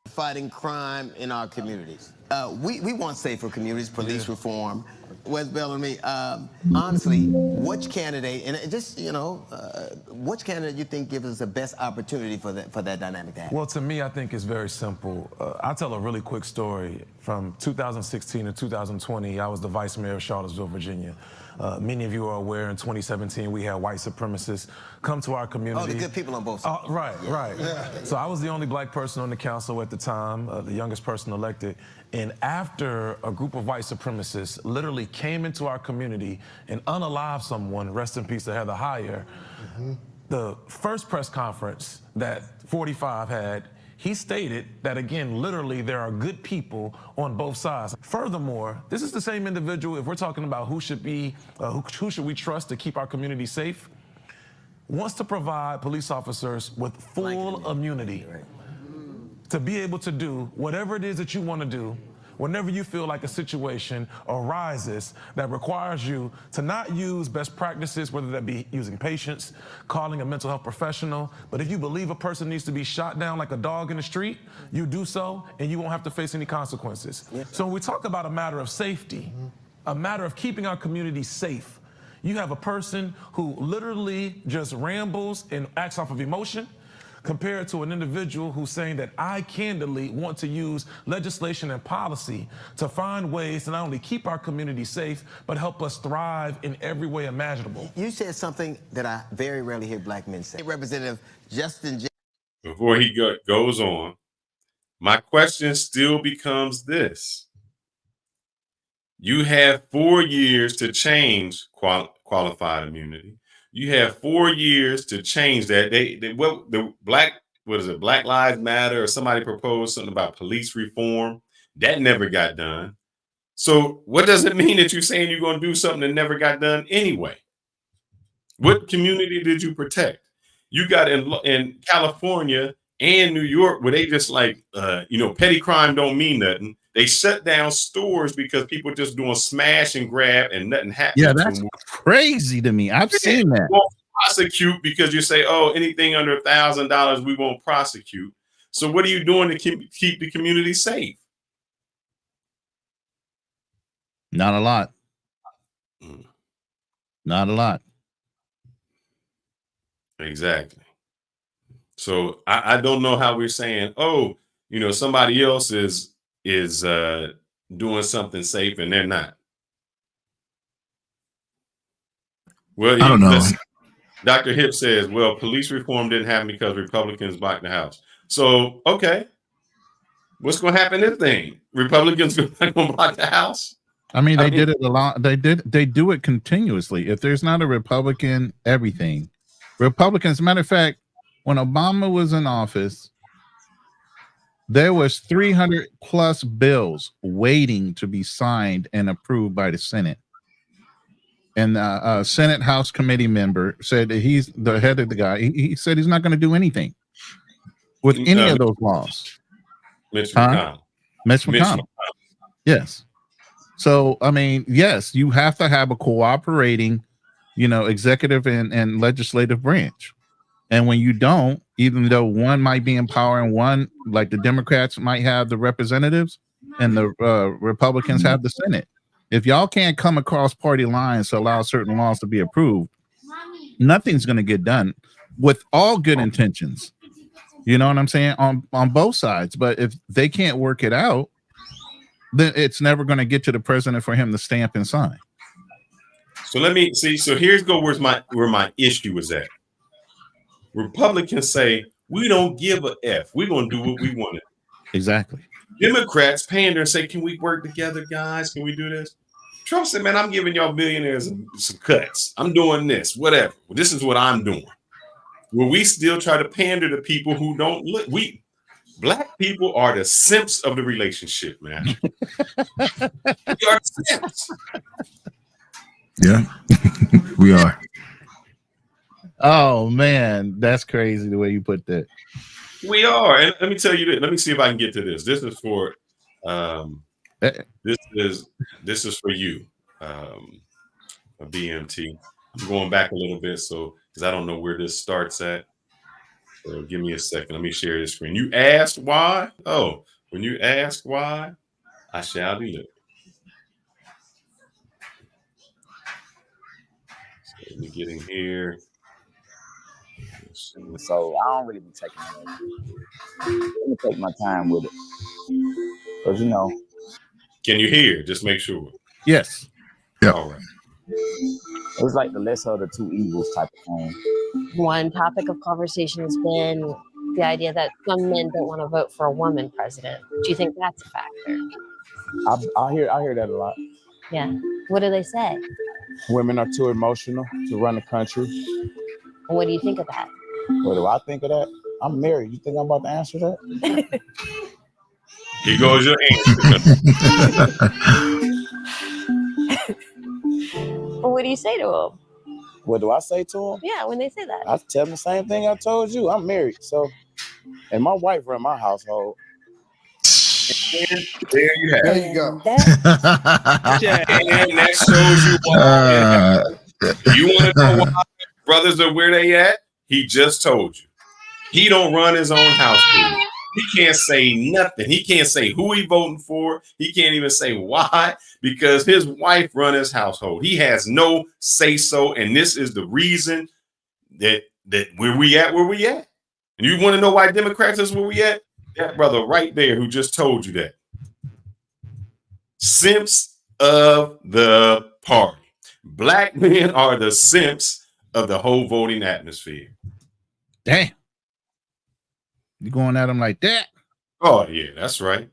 Fighting crime in our communities. We want safer communities, police reform. Wes Bellamy, honestly, which candidate, and just, which candidate you think gives us the best opportunity for that dynamic to happen? Well, to me, I think it's very simple. I'll tell a really quick story. From 2016 to 2020, I was the vice mayor of Charlottesville, Virginia. Many of you are aware in 2017 we had white supremacists come to our community. Oh, the good people on both sides. Right. Yeah. So I was the only black person on the council at the time, the youngest person elected. And after a group of white supremacists literally came into our community and unalived someone, rest in peace to Heather Heyer, the first press conference that 45 had, he stated that, again, literally, there are good people on both sides. Furthermore, this is the same individual, if we're talking about who should we trust to keep our community safe, wants to provide police officers with full immunity to be able to do whatever it is that you want to do whenever you feel like a situation arises that requires you to not use best practices, whether that be using patience, calling a mental health professional, but if you believe a person needs to be shot down like a dog in the street, you do so, and you won't have to face any consequences. So when we talk about a matter of safety, a matter of keeping our community safe, you have a person who literally just rambles and acts off of emotion, compared to an individual who's saying that I candidly want to use legislation and policy to find ways to not only keep our community safe, but help us thrive in every way imaginable. You said something that I very rarely hear black men say. Representative Justin Before he goes on, my question still becomes this. You have 4 years to change qualified immunity. You have 4 years to change that. Black Lives Matter, or somebody proposed something about police reform. That never got done. So what does it mean that you're saying you're going to do something that never got done anyway? What community did you protect? You got in California and New York where they just like, petty crime don't mean nothing. They shut down stores because people just doing smash and grab and nothing happens. Yeah, that's crazy to me. I've seen that. Won't prosecute because you say, oh, anything under $1,000 we won't prosecute. So what are you doing to keep the community safe? Not a lot. Not a lot. Exactly. So I don't know how we're saying, oh, somebody else is doing something safe and they're not. Well, I don't know. Dr. Hip says, well, police reform didn't happen because Republicans blocked the House. So, okay. What's going to happen this thing? Republicans going to block the House? I mean, they did it a lot. They do it continuously. If there's not a Republican, everything. Republicans, matter of fact, when Obama was in office, there was 300 plus bills waiting to be signed and approved by the Senate. And the Senate House committee member said that he's the head of the guy. He said he's not going to do anything with any of those laws. Mitch McConnell. Yes. So, I mean, yes, you have to have a cooperating, executive and legislative branch. And when you don't, even though one might be in power and one, like the Democrats might have the representatives and the Republicans have the Senate. If y'all can't come across party lines to allow certain laws to be approved, nothing's going to get done with all good intentions. You know what I'm saying? On both sides. But if they can't work it out, then it's never going to get to the president for him to stamp and sign. So let me see. So here's where my issue is at. Republicans say, we don't give a F. We're going to do what we want to do. Exactly. Democrats pander and say, can we work together, guys? Can we do this? Trump said, man, I'm giving y'all billionaires some cuts. I'm doing this, whatever. Well, this is what I'm doing. Will we still try to pander to people who don't look? Black people are the simps of the relationship, man. We are simps. Yeah, we are. Oh man, that's crazy the way you put that. We are. And let me tell you this. Let me see if I can get to this. This is for this is for you, a BMT. I'm going back a little bit because I don't know where this starts at. So give me a second. Let me share this screen. You asked why? Oh, when you ask why, I shall be looking. So let me get in here. So I don't really be taking it. Let me take my time with it. Because, you know. Can you hear? Just make sure. Yes. Yeah. All right. It's like the lesser of the two evils type of thing. One topic of conversation has been the idea that some men don't want to vote for a woman president. Do you think that's a factor? I hear that a lot. Yeah. What do they say? Women are too emotional to run the country. And what do you think of that? What do I think of that? I'm married. You think I'm about to answer that? Here goes your answer. Well, what do you say to them? What do I say to them? Yeah, when they say that. I tell them the same thing I told you. I'm married. So, and my wife run my household. There you have it. There you go. And that shows you why. You want to know why brothers are where they at? He just told you. He don't run his own household. He can't say nothing. He can't say who he voting for. He can't even say why, because his wife run his household. He has no say so, and this is the reason that where we at. And you want to know why Democrats is where we at? That brother right there who just told you that. Simps of the party. Black men are the simps of the whole voting atmosphere. Damn. You going at them like that? Oh, yeah, that's right.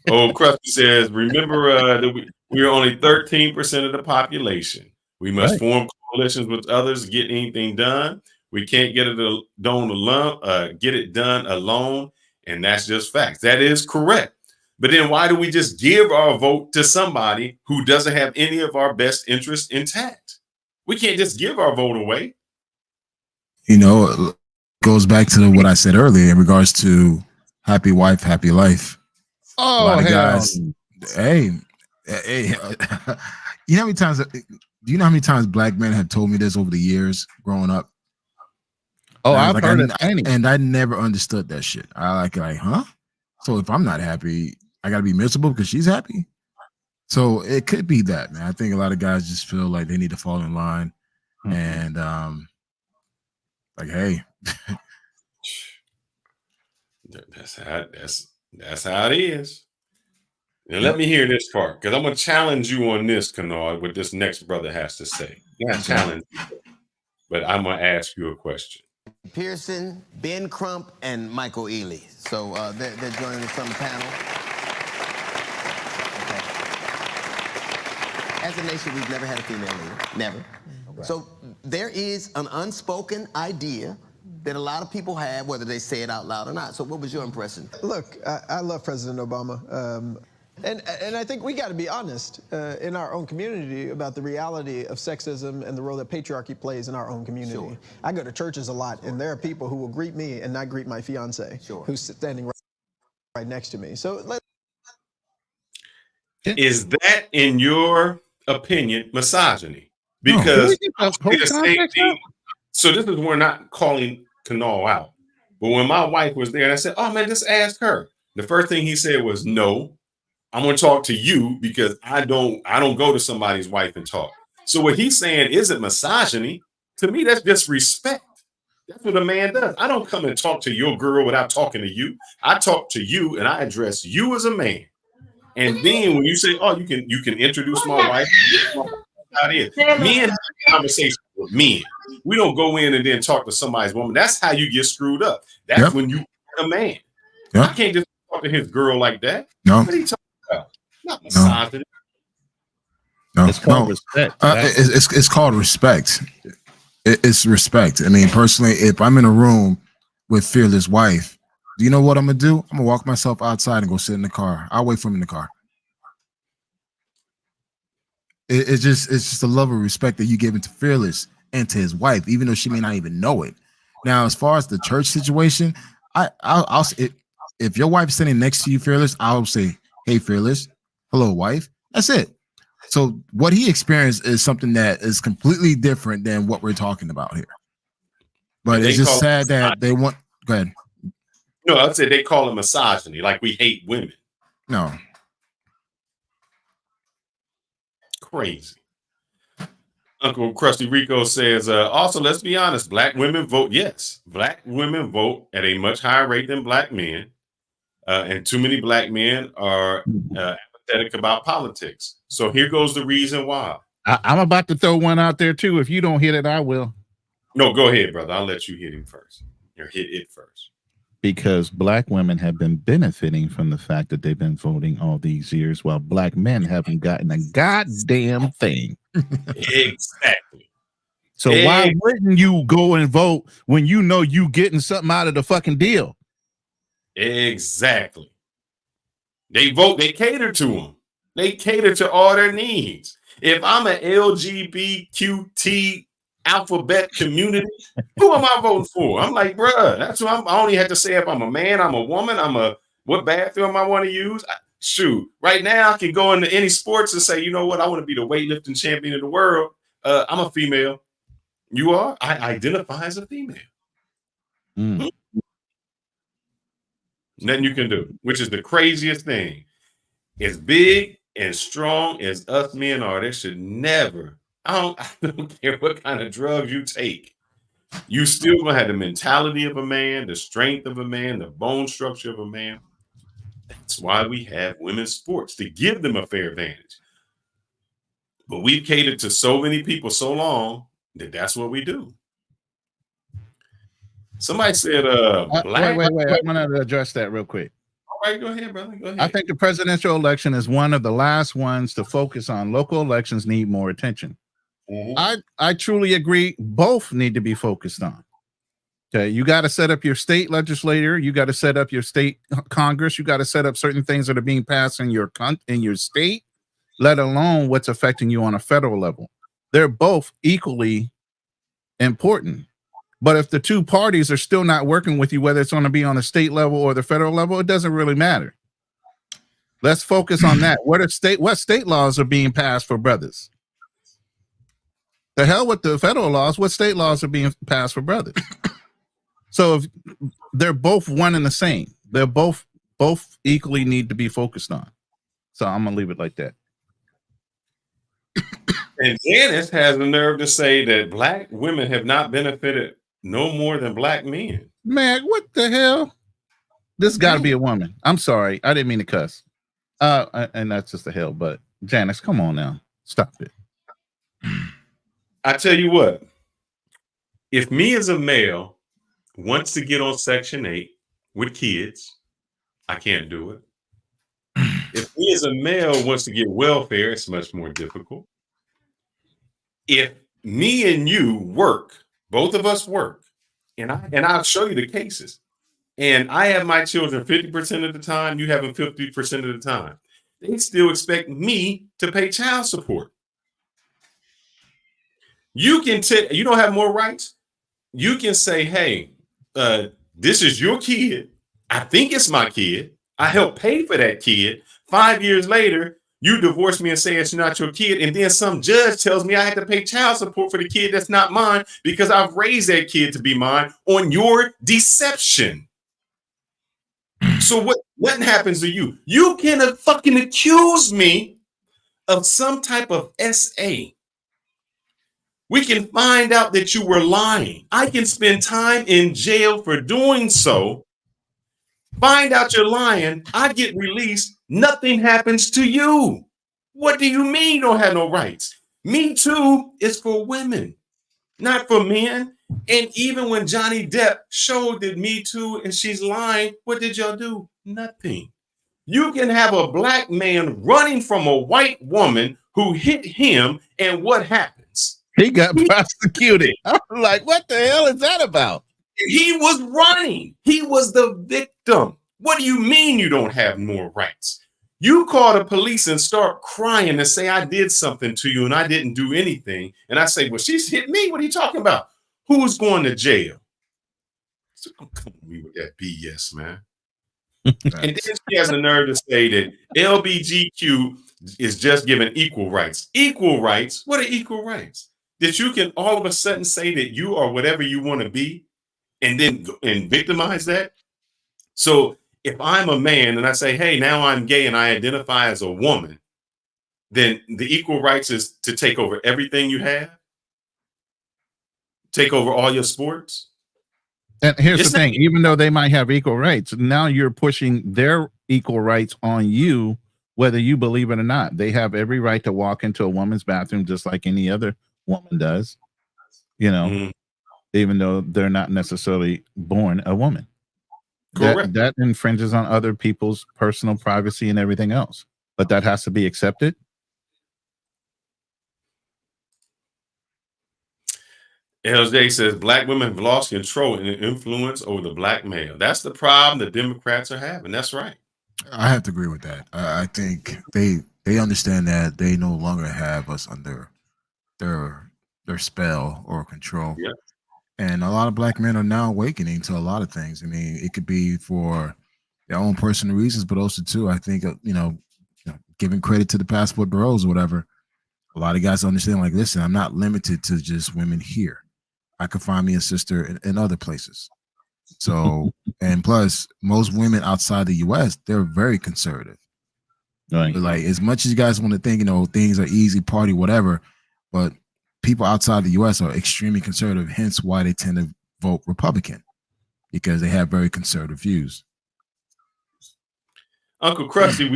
Oh, Krusty says, remember that we are only 13% of the population. We must form coalitions with others to get anything done. We can't get it done alone, and that's just facts. That is correct. But then why do we just give our vote to somebody who doesn't have any of our best interests intact? We can't just give our vote away. You know, it goes back to what I said earlier in regards to happy wife, happy life. Oh, a lot of guys. Hey, you know how many times? Do you know how many times black men have told me this over the years growing up? Oh, I've heard it. And I never understood that shit. I like, huh? So if I'm not happy, I gotta be miserable because she's happy. So it could be that, man. I think a lot of guys just feel like they need to fall in line, and like, hey, that's how it is. Now let me hear this part, because I'm gonna challenge you on this, Kennard, what this next brother has to say. Not challenge you, but I'm gonna ask you a question. Pearson, Ben Crump, and Michael Ealy. So they're joining us on the panel. Okay. As a nation, we've never had a female leader. Never. Okay. So there is an unspoken idea that a lot of people have, whether they say it out loud or not. So what was your impression? Look, I love President Obama. And I think we got to be honest in our own community about the reality of sexism and the role that patriarchy plays in our own community. Sure. I go to churches a lot, and there are people who will greet me and not greet my fiance, who's standing right next to me. So is that, in your opinion, misogyny? Because the same thing. So this is, we're not calling Kanal out, but when my wife was there, and I said, "Oh man, just ask her." The first thing he said was, "No, I'm going to talk to you because I don't go to somebody's wife and talk." So what he's saying isn't misogyny. To me, that's just respect. That's what a man does. I don't come and talk to your girl without talking to you. I talk to you and I address you as a man. And then when you say, "Oh, you can introduce my wife," how it is. Men have a conversation with men. We don't go in and then talk to somebody's woman. That's how you get screwed up. That's when you a man. I can't just talk to his girl like that. No. What are you talking about? Not misogyny. No, it's called respect. It's called respect. It's respect. I mean, personally, if I'm in a room with Fearless wife Do you know what I'm gonna do? I'm gonna walk myself outside and go sit in the car. I'll wait for him in the car. It's just a love and respect that you give into Fearless and to his wife, even though she may not even know it. Now, as far as the church situation, I'll say, if your wife's sitting next to you, Fearless, I'll say, "Hey, Fearless, hello, wife." That's it. So what he experienced is something that is completely different than what we're talking about here. But it's just sad that they want. Go ahead. No, I'd say they call it misogyny, like we hate women. No. Crazy. Uncle Krusty Rico says, also, let's be honest, black women vote. Yes, black women vote at a much higher rate than black men. And too many black men are apathetic about politics. So here goes the reason why. I'm about to throw one out there too. If you don't hit it, I will. No, go ahead, brother. I'll let you hit him first. Or hit it first. Because black women have been benefiting from the fact that they've been voting all these years, while black men haven't gotten a goddamn thing. Exactly. So why wouldn't you go and vote when you know you getting something out of the fucking deal? Exactly. They vote, they cater to them. They cater to all their needs. If I'm an LGBTQT alphabet community, who am I voting for? I'm like, bruh, that's what I only have to say if I'm a man, I'm a woman, what bathroom I want to use. Shoot, right now I can go into any sports and say, you know what, I want to be the weightlifting champion of the world. I'm a female. You are? I identify as a female. Nothing you can do, which is the craziest thing. As big and strong as us men are, there should never, I don't care what kind of drugs you take. You still gonna have the mentality of a man, the strength of a man, the bone structure of a man. That's why we have women's sports, to give them a fair advantage. But we've catered to so many people so long that that's what we do. Somebody said, wait. I'm gonna address that real quick. All right, go ahead, brother. Go ahead. I think the presidential election is one of the last ones to focus on. Local elections need more attention. I truly agree. Both need to be focused on. Okay, you got to set up your state legislature. You got to set up your state Congress. You got to set up certain things that are being passed in your state, let alone what's affecting you on a federal level. They're both equally important. But if the two parties are still not working with you, whether it's going to be on the state level or the federal level, it doesn't really matter. Let's focus on that. What state laws are being passed for brothers? The hell with the federal laws. What state laws are being passed for brothers? So if they're both one and the same, they're both equally need to be focused on. So I'm gonna leave it like that. And Janice has the nerve to say that black women have not benefited no more than black men. Man, what the hell? This got to be a woman. I'm sorry, I didn't mean to cuss. And that's just the hell. But Janice, come on now, stop it. I tell you what, if me as a male wants to get on Section 8 with kids, I can't do it. If me as a male wants to get welfare, it's much more difficult. If me and you work, both of us work, and I'll show you the cases, and I have my children 50% of the time, you have them 50% of the time, they still expect me to pay child support. You can you don't have more rights. You can say, hey, this is your kid. I think it's my kid. I helped pay for that kid. 5 years later, you divorce me and say it's not your kid. And then some judge tells me I have to pay child support for the kid that's not mine because I've raised that kid to be mine on your deception. So what happens to you? You can fucking accuse me of some type of SA. We can find out that you were lying. I can spend time in jail for doing so. Find out you're lying. I get released. Nothing happens to you. What do you mean you don't have no rights? Me Too is for women, not for men. And even when Johnny Depp showed that Me Too and she's lying, what did y'all do? Nothing. You can have a black man running from a white woman who hit him, and what happens? He got prosecuted. I'm like, what the hell is that about? He was running. He was the victim. dumb. What do you mean you don't have more rights? You call the police and start crying and say, I did something to you and I didn't do anything. And I say, well, she's hit me. What are you talking about? Who's going to jail? So don't come at me with that BS, man. And then she has the nerve to say that LBGQ is just given equal rights. Equal rights? What are equal rights? That you can all of a sudden say that you are whatever you want to be and then victimize that? So if I'm a man and I say, hey, now I'm gay and I identify as a woman, then the equal rights is to take over everything you have? Take over all your sports? And here's the thing, even though they might have equal rights, now you're pushing their equal rights on you, whether you believe it or not. They have every right to walk into a woman's bathroom just like any other woman does, you know, even though they're not necessarily born a woman. That infringes on other people's personal privacy and everything else. But that has to be accepted. LJ says black women have lost control and influence over the black male. That's the problem the Democrats are having. That's right. I have to agree with that. I think they understand that they no longer have us under their spell or control. Yeah. And a lot of black men are now awakening to a lot of things. I mean, it could be for their own personal reasons, but also too, I think giving credit to the passport bureaus or whatever. A lot of guys understand, like, listen, I'm not limited to just women here. I could find me a sister in other places. So, and plus, most women outside the U.S., they're very conservative. Right. Like, as much as you guys want to think, things are easy, party, whatever, but people outside the U.S. are extremely conservative. Hence, why they tend to vote Republican, because they have very conservative views. Uncle Krusty,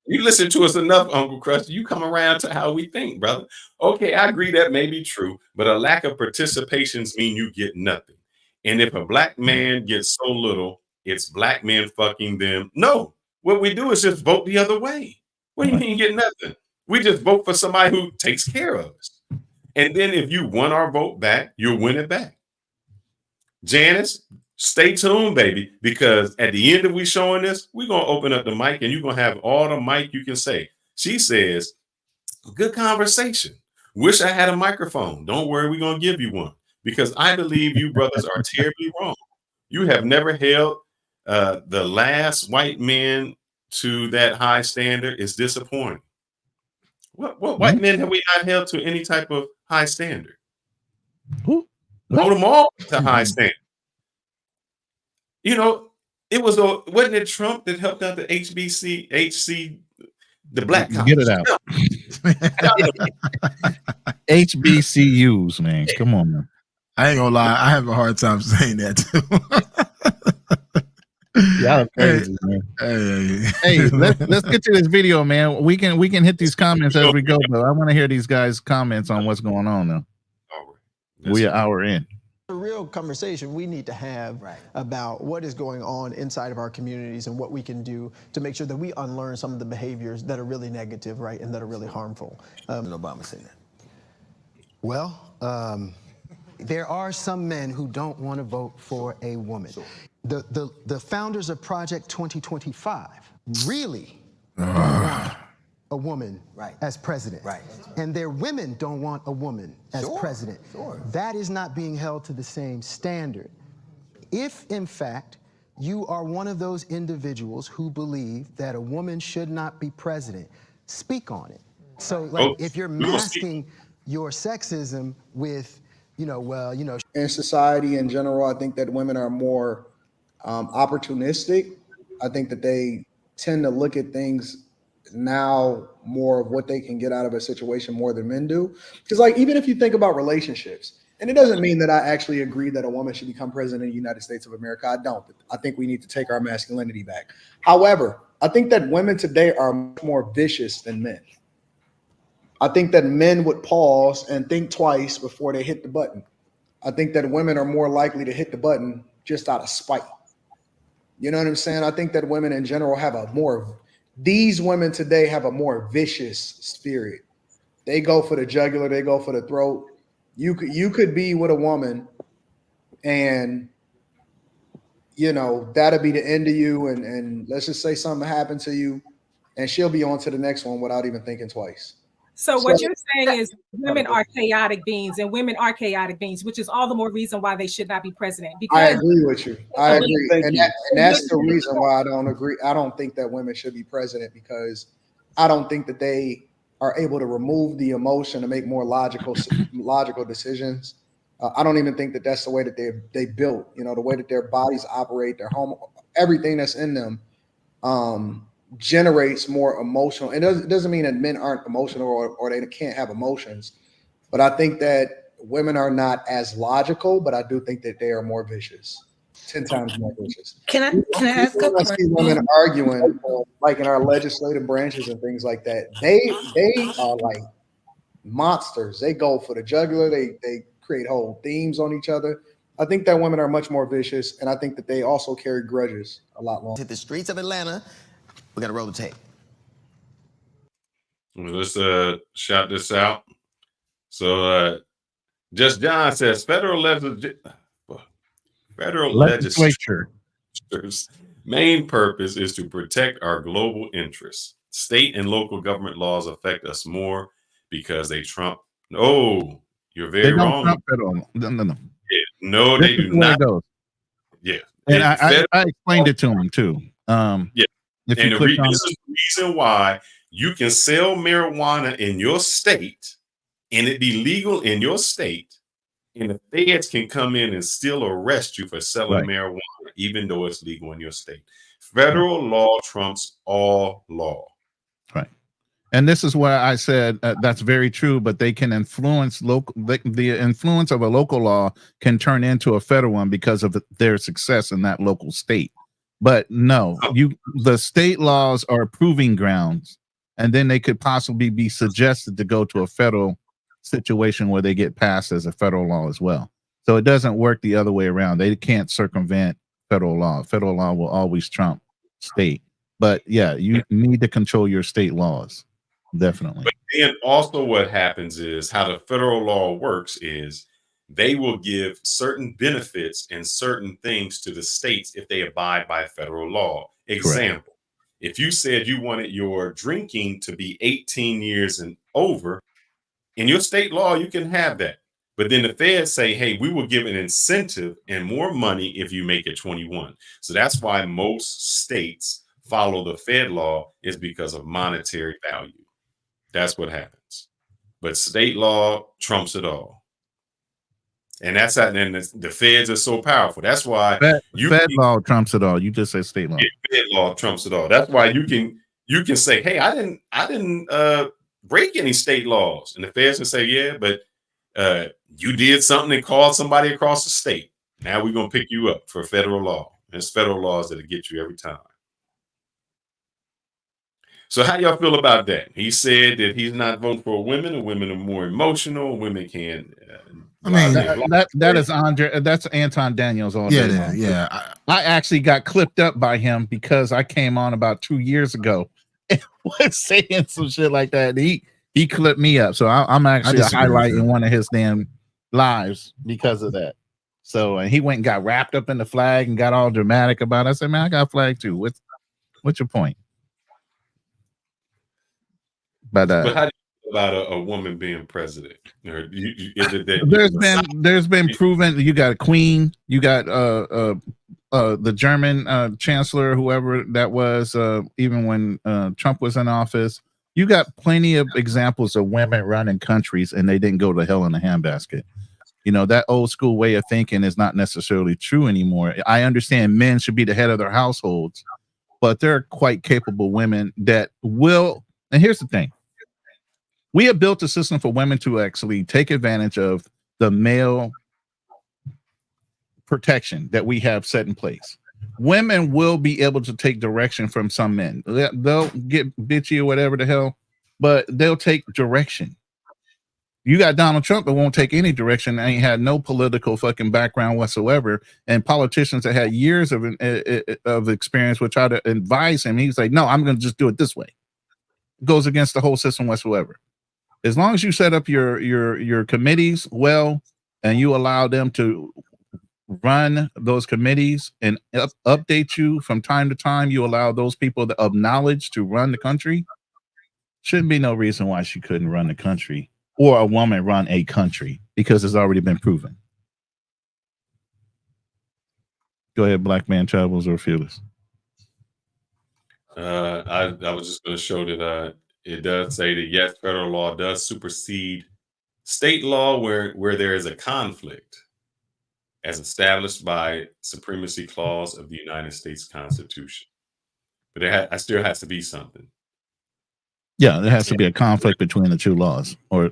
you listen to us enough, Uncle Krusty. You come around to how we think, brother. Okay, I agree that may be true, but a lack of participations mean you get nothing. And if a black man gets so little, it's black men fucking them. No, what we do is just vote the other way. What do you mean get nothing? We just vote for somebody who takes care of us. And then if you want our vote back, you'll win it back. Janice, stay tuned, baby, because at the end of we showing this, we're going to open up the mic and you're going to have all the mic you can say. She says, good conversation. Wish I had a microphone. Don't worry, we're going to give you one, because I believe you brothers are terribly wrong. You have never held the last white men to that high standard. It's disappointing. What white men have we not held to any type of high standard? Hold them all to high standard. It was wasn't it Trump that helped out the HC, the black college? Get it out. HBCUs, man. Come on, man. I ain't gonna lie, I have a hard time saying that too. Y'all crazy, man. Hey, let's get to this video, man. We can hit these comments as we go, though. I want to hear these guys' comments on what's going on now. We're an hour in. A real conversation we need to have about what is going on inside of our communities and what we can do to make sure that we unlearn some of the behaviors that are really negative, right, and that are really harmful. Obama said that. Well, there are some men who don't want to vote for a woman. The founders of Project 2025 really don't want a woman as president. And their women don't want a woman as president. That is not being held to the same standard. If, in fact, you are one of those individuals who believe that a woman should not be president, speak on it. So, if you're masking your sexism with, in society in general, I think that women are more opportunistic. I think that they tend to look at things now more of what they can get out of a situation more than men do. Because even if you think about relationships, and it doesn't mean that I actually agree that a woman should become president of the United States of America. I don't. I think we need to take our masculinity back. However, I think that women today are much more vicious than men. I think that men would pause and think twice before they hit the button. I think that women are more likely to hit the button just out of spite. You know what I'm saying? I think that women in general these women today have a more vicious spirit. They go for the jugular, they go for the throat. You could be with a woman and you know, that'll be the end of you. And let's just say something happened to you and she'll be on to the next one without even thinking twice. So what you're saying is women are chaotic beings, and women are chaotic beings, which is all the more reason why they should not be president. Because I agree with you. I agree. And that's the reason why I don't agree. I don't think that women should be president, because I don't think that they are able to remove the emotion to make more logical decisions. I don't even think that that's the way that they built, you know, the way that their bodies operate, their home, everything that's in them generates more emotional. And it doesn't mean that men aren't emotional or they can't have emotions, but I think that women are not as logical, but I do think that they are more vicious, 10 times more vicious. Can I ask a question? I see women arguing, like in our legislative branches and things like that. They are like monsters. They go for the jugular. They create whole themes on each other. I think that women are much more vicious, and I think that they also carry grudges a lot longer. Hit the streets of Atlanta. We got to roll the tape. Let's shout this out. So Just John says federal legislature's main purpose is to protect our global interests. State and local government laws affect us more because they trump. Oh, you're very wrong. Trump federal. No. Yeah, no, they do not. Yeah, and I explained it to him too. Yeah. If and you this click on is the reason why you can sell marijuana in your state and it be legal in your state, and the feds can come in and still arrest you for selling marijuana, even though it's legal in your state. Federal law trumps all law. Right. And this is where I said that's very true, but they can influence the influence of a local law can turn into a federal one because of their success in that local state. But no, the state laws are proving grounds, and then they could possibly be suggested to go to a federal situation where they get passed as a federal law as well. So it doesn't work the other way around. They can't circumvent federal law. Federal law will always trump state. But yeah, you need to control your state laws. Definitely. But then also what happens is how the federal law works is they will give certain benefits and certain things to the states if they abide by federal law. Example, if you said you wanted your drinking to be 18 years and over, in your state law, you can have that. But then the feds say, hey, we will give an incentive and more money if you make it 21. So that's why most states follow the Fed law, is because of monetary value. That's what happens. But state law trumps it all. And that's how, and the feds are so powerful. That's why Fed law trumps it all. You just say state law. Yeah, Fed law trumps it all. That's why you can say, hey, I didn't break any state laws. And the feds can say, yeah, but you did something and called somebody across the state. Now we're gonna pick you up for federal law. And it's federal laws that'll get you every time. So how y'all feel about that? He said that he's not voting for women, and women are more emotional. Women can. I mean, that is Andre. That's Anton Daniels all day long. Yeah. I actually got clipped up by him because I came on about 2 years ago and was saying some shit like that. He clipped me up, so I'm actually highlighting one of his damn lives because of that. So he went and got wrapped up in the flag and got all dramatic about it. I said, man, I got a flag too. What's your point? But how do you feel about a woman being president? There's been proven. You got a queen. You got the German chancellor, whoever that was. Even when Trump was in office, you got plenty of examples of women running countries, and they didn't go to hell in a handbasket. You know, that old school way of thinking is not necessarily true anymore. I understand men should be the head of their households, but there are quite capable women that will. And here's the thing. We have built a system for women to actually take advantage of the male protection that we have set in place. Women will be able to take direction from some men. They'll get bitchy or whatever the hell, but they'll take direction. You got Donald Trump that won't take any direction. And he had no political fucking background whatsoever. And politicians that had years of experience would try to advise him. He's like, no, I'm going to just do it this way. It goes against the whole system whatsoever. As long as you set up your committees well, and you allow them to run those committees and update you from time to time, you allow those people of knowledge to run the country, shouldn't be no reason why she couldn't run the country or a woman run a country, because it's already been proven. Go ahead, Black Man Travels or Fearless. I was just going to show that it does say that yes, federal law does supersede state law where there is a conflict as established by Supremacy Clause of the United States Constitution. But there still has to be something. Yeah, there has to be a conflict between the two laws or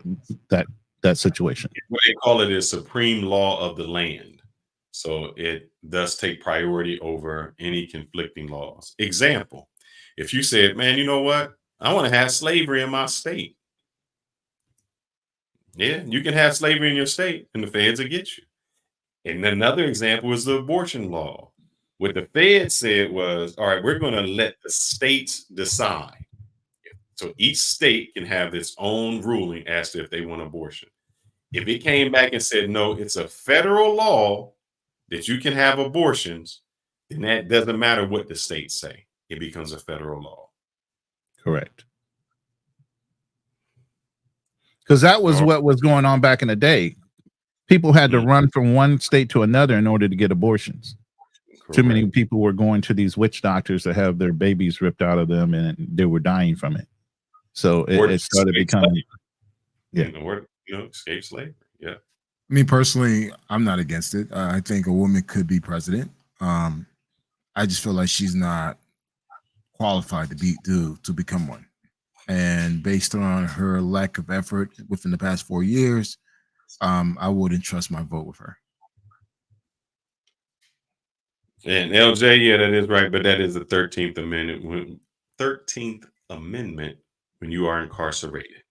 that situation. What they call it is supreme law of the land. So it does take priority over any conflicting laws. Example, if you said, man, you know what? I want to have slavery in my state. Yeah, you can have slavery in your state and the feds will get you. And another example is the abortion law. What the feds said was, all right, we're going to let the states decide. So each state can have its own ruling as to if they want abortion. If it came back and said, no, it's a federal law that you can have abortions, then that doesn't matter what the states say. It becomes a federal law. Correct. Because that was what was going on back in the day. People had to run from one state to another in order to get abortions. Correct. Too many people were going to these witch doctors to have their babies ripped out of them, and they were dying from it. So it started becoming, escape slavery. Yeah. Me personally, I'm not against it. I think a woman could be president. I just feel like she's not qualified to become one. And based on her lack of effort within the past 4 years, I wouldn't trust my vote with her. And LJ, yeah, that is right, but that is the 13th Amendment. 13th Amendment when you are incarcerated.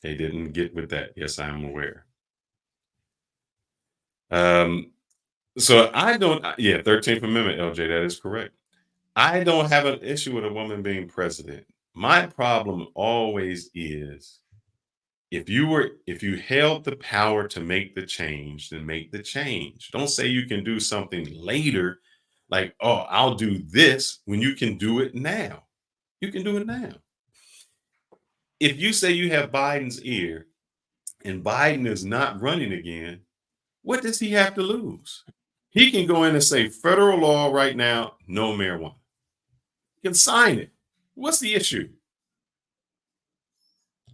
They didn't get with that. Yes, I am aware. So I don't, 13th Amendment, LJ, that is correct. I don't have an issue with a woman being president. My problem always is if you held the power to make the change, then make the change. Don't say you can do something later, like, oh, I'll do this when you can do it now. You can do it now. If you say you have Biden's ear and Biden is not running again, what does he have to lose? He can go in and say federal law right now, no marijuana. He can sign it. What's the issue?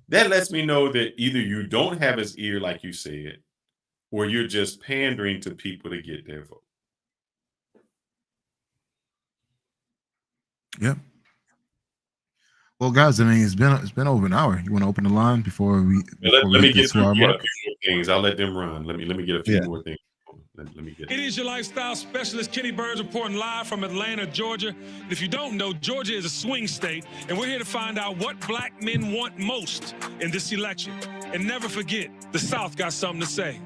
That lets me know that either you don't have his ear, like you said, or you're just pandering to people to get their vote. Yep. Well, guys, I mean, it's been over an hour. You want to open the line before we let me get to our a few mark? more things. I'll let them run. Let me get a few more things. Let me get It is your lifestyle specialist, Kenny Burns, reporting live from Atlanta, Georgia. And if you don't know, Georgia is a swing state, and we're here to find out what black men want most in this election. And never forget, the South got something to say.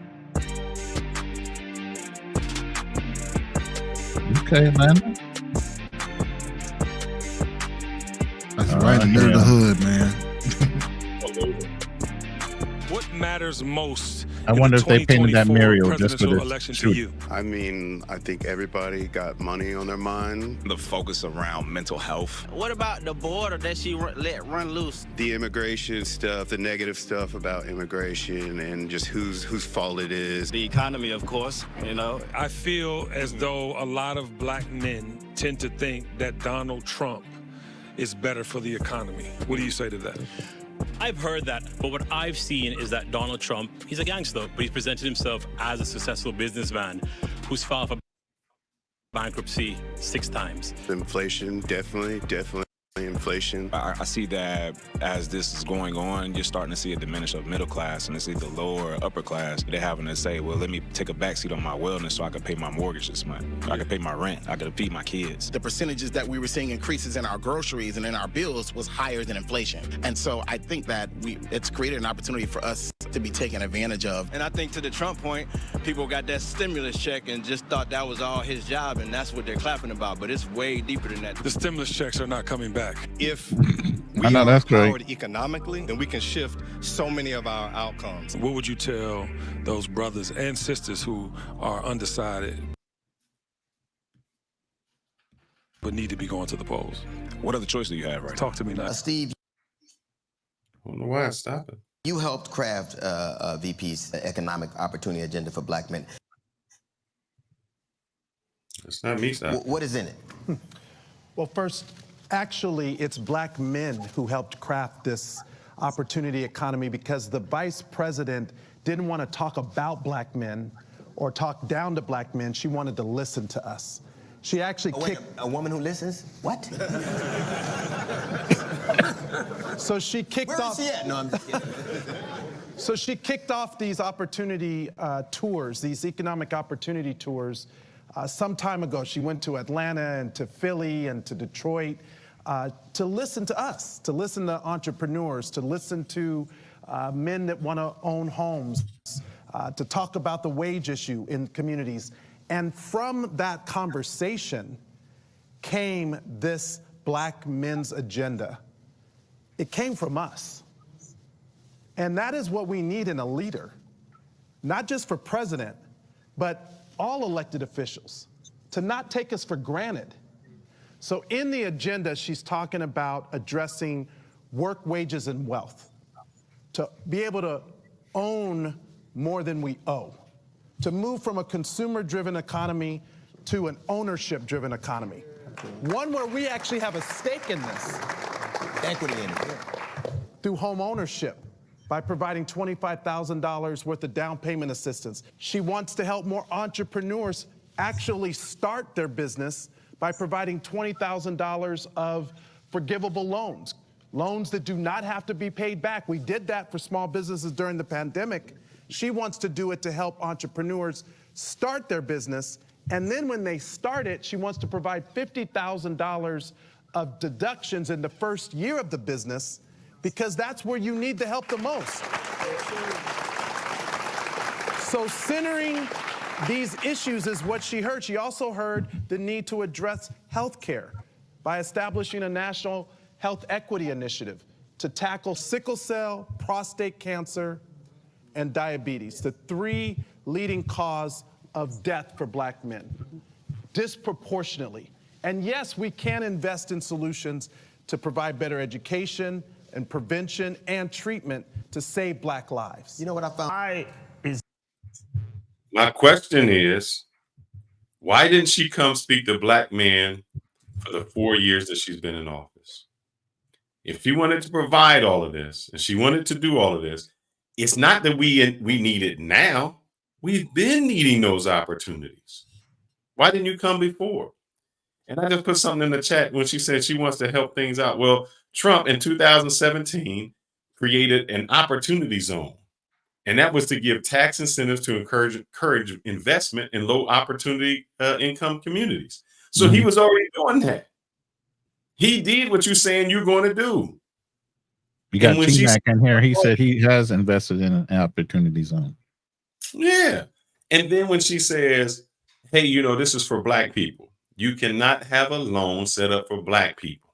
Okay, Atlanta. That's right in the middle of the hood, man. What matters most? I wonder if they painted that Mario just for election to you. I mean, I think everybody got money on their mind. The focus around mental health. What about the border that she let run loose? The immigration stuff, the negative stuff about immigration and just whose fault it is. The economy, of course, you know. I feel as though a lot of black men tend to think that Donald Trump is better for the economy. What do you say to that? I've heard that, but what I've seen is that Donald Trump, he's a gangster, but he's presented himself as a successful businessman who's filed for bankruptcy 6 times. Inflation, definitely inflation. I see that as this is going on, you're starting to see a diminish of middle class, and it's either lower or upper class. They're having to say, well, let me take a backseat on my wellness so I can pay my mortgage this month. I can pay my rent. I can feed my kids. The percentages that we were seeing increases in our groceries and in our bills was higher than inflation. And so I think that it's created an opportunity for us to be taken advantage of. And I think to the Trump point, people got that stimulus check and just thought that was all his job, and that's what they're clapping about, but it's way deeper than that. The stimulus checks are not coming back. If we are empowered economically, then we can shift so many of our outcomes. What would you tell those brothers and sisters who are undecided? but need to be going to the polls. What other choice do you have right now? Talk to me now. Steve, I don't know why I stopped it. you helped craft VP's economic opportunity agenda for Black men. It's not me stopping. What is in it? Well, first, actually, it's Black men who helped craft this opportunity economy because the vice president didn't want to talk about Black men or talk down to Black men. She wanted to listen to us. She actually kicked... A woman who listens? What? So she kicked off... Where is she at? No, I'm just kidding. So she kicked off these opportunity tours, these economic opportunity tours, some time ago. She went to Atlanta and to Philly and to Detroit to listen to us, to listen to entrepreneurs, to listen to men that want to own homes, to talk about the wage issue in communities. And from that conversation came this Black men's agenda. It came from us. And that is what we need in a leader, not just for president, but all elected officials, to not take us for granted. So in the agenda, she's talking about addressing work, wages, and wealth, to be able to own more than we owe, to move from a consumer-driven economy to an ownership-driven economy, one where we actually have a stake in this. Equity in it. Through home ownership, by providing $25,000 worth of down payment assistance. She wants to help more entrepreneurs actually start their business by providing $20,000 of forgivable loans, loans that do not have to be paid back. We did that for small businesses during the pandemic. She wants to do it to help entrepreneurs start their business. And then when they start it, she wants to provide $50,000 of deductions in the first year of the business, because that's where you need the help the most. So centering these issues is what she heard. She also heard the need to address health care by establishing a national health equity initiative to tackle sickle cell, prostate cancer, and diabetes, the three leading cause of death for Black men, disproportionately. And yes, we can invest in solutions to provide better education and prevention and treatment to save Black lives. You know what I found? My question is, why didn't she come speak to Black men for the 4 years that she's been in office? If she wanted to provide all of this and she wanted to do all of this, it's not that we need it now. We've been needing those opportunities. Why didn't you come before? And I just put something in the chat when she said she wants to help things out. Well, Trump in 2017 created an opportunity zone. And that was to give tax incentives to encourage investment in low opportunity income communities. So he was already doing that. He did what you're saying you're going to do. You got T-Mac in here. He said he has invested in an opportunity zone. Yeah. And then when she says, hey, you know, this is for Black people. You cannot have a loan set up for Black people.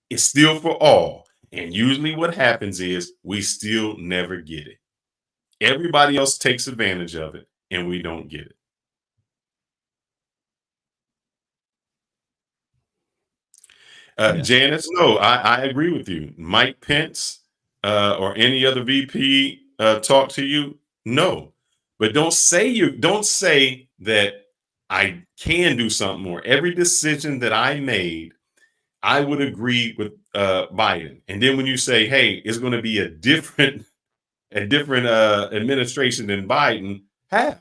It's still for all. And usually what happens is we still never get it. Everybody else takes advantage of it and we don't get it. Janice, no, I agree with you. Mike Pence or any other VP talk to you? No. But don't say that I can do something more. Every decision that I made, I would agree with Biden. And then when you say, hey, it's going to be a different administration than Biden, how?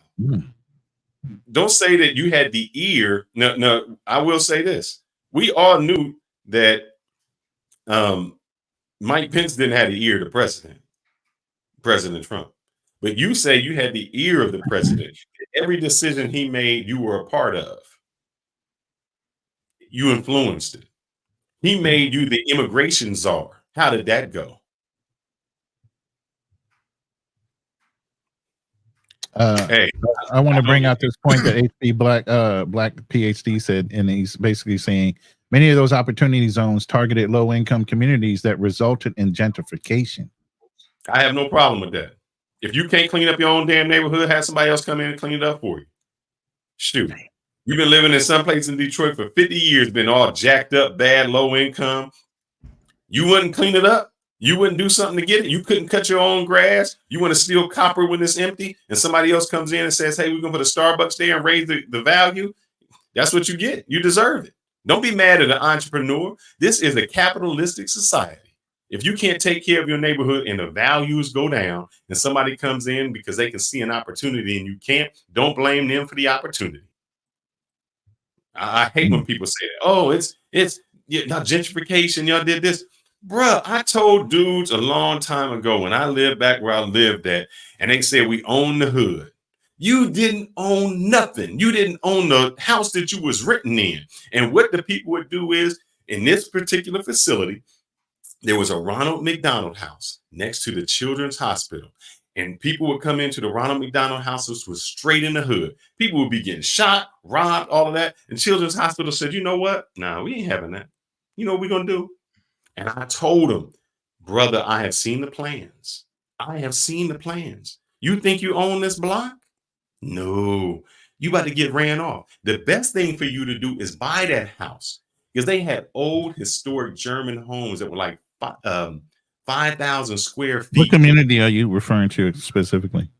Don't say that you had the ear. No, I will say this. We all knew that Mike Pence didn't have the ear of the President Trump. But you say you had the ear of the president. Every decision he made, you were a part of. You influenced it. He made you the immigration czar. How did that go? Hey, I want to bring out this point that HB Black PhD said, and he's basically saying many of those opportunity zones targeted low-income communities that resulted in gentrification. I have no problem with that. If you can't clean up your own damn neighborhood, have somebody else come in and clean it up for you. Shoot. You've been living in some place in Detroit for 50 years, been all jacked up, bad, low income. You wouldn't clean it up. You wouldn't do something to get it. You couldn't cut your own grass. You want to steal copper when it's empty, and somebody else comes in and says, hey, we're going to put a Starbucks there and raise the value. That's what you get. You deserve it. Don't be mad at an entrepreneur. This is a capitalistic society. If you can't take care of your neighborhood and the values go down and somebody comes in because they can see an opportunity and you can't, don't blame them for the opportunity. I hate when people say that. Oh, it's not gentrification. Y'all did this. Bruh, I told dudes a long time ago when I lived back where I lived at, and they said we own the hood. You didn't own nothing. You didn't own the house that you was written in. And what the people would do is, in this particular facility, there was a Ronald McDonald House next to the Children's Hospital. And people would come into the Ronald McDonald House, which was straight in the hood. People would be getting shot, robbed, all of that. And Children's Hospital said, you know what? Nah, we ain't having that. You know what we're going to do? And I told him, brother, I have seen the plans. I have seen the plans. You think you own this block? No, you about to get ran off. The best thing for you to do is buy that house, because they had old historic German homes that were like 5,000 square feet. What community are you referring to specifically?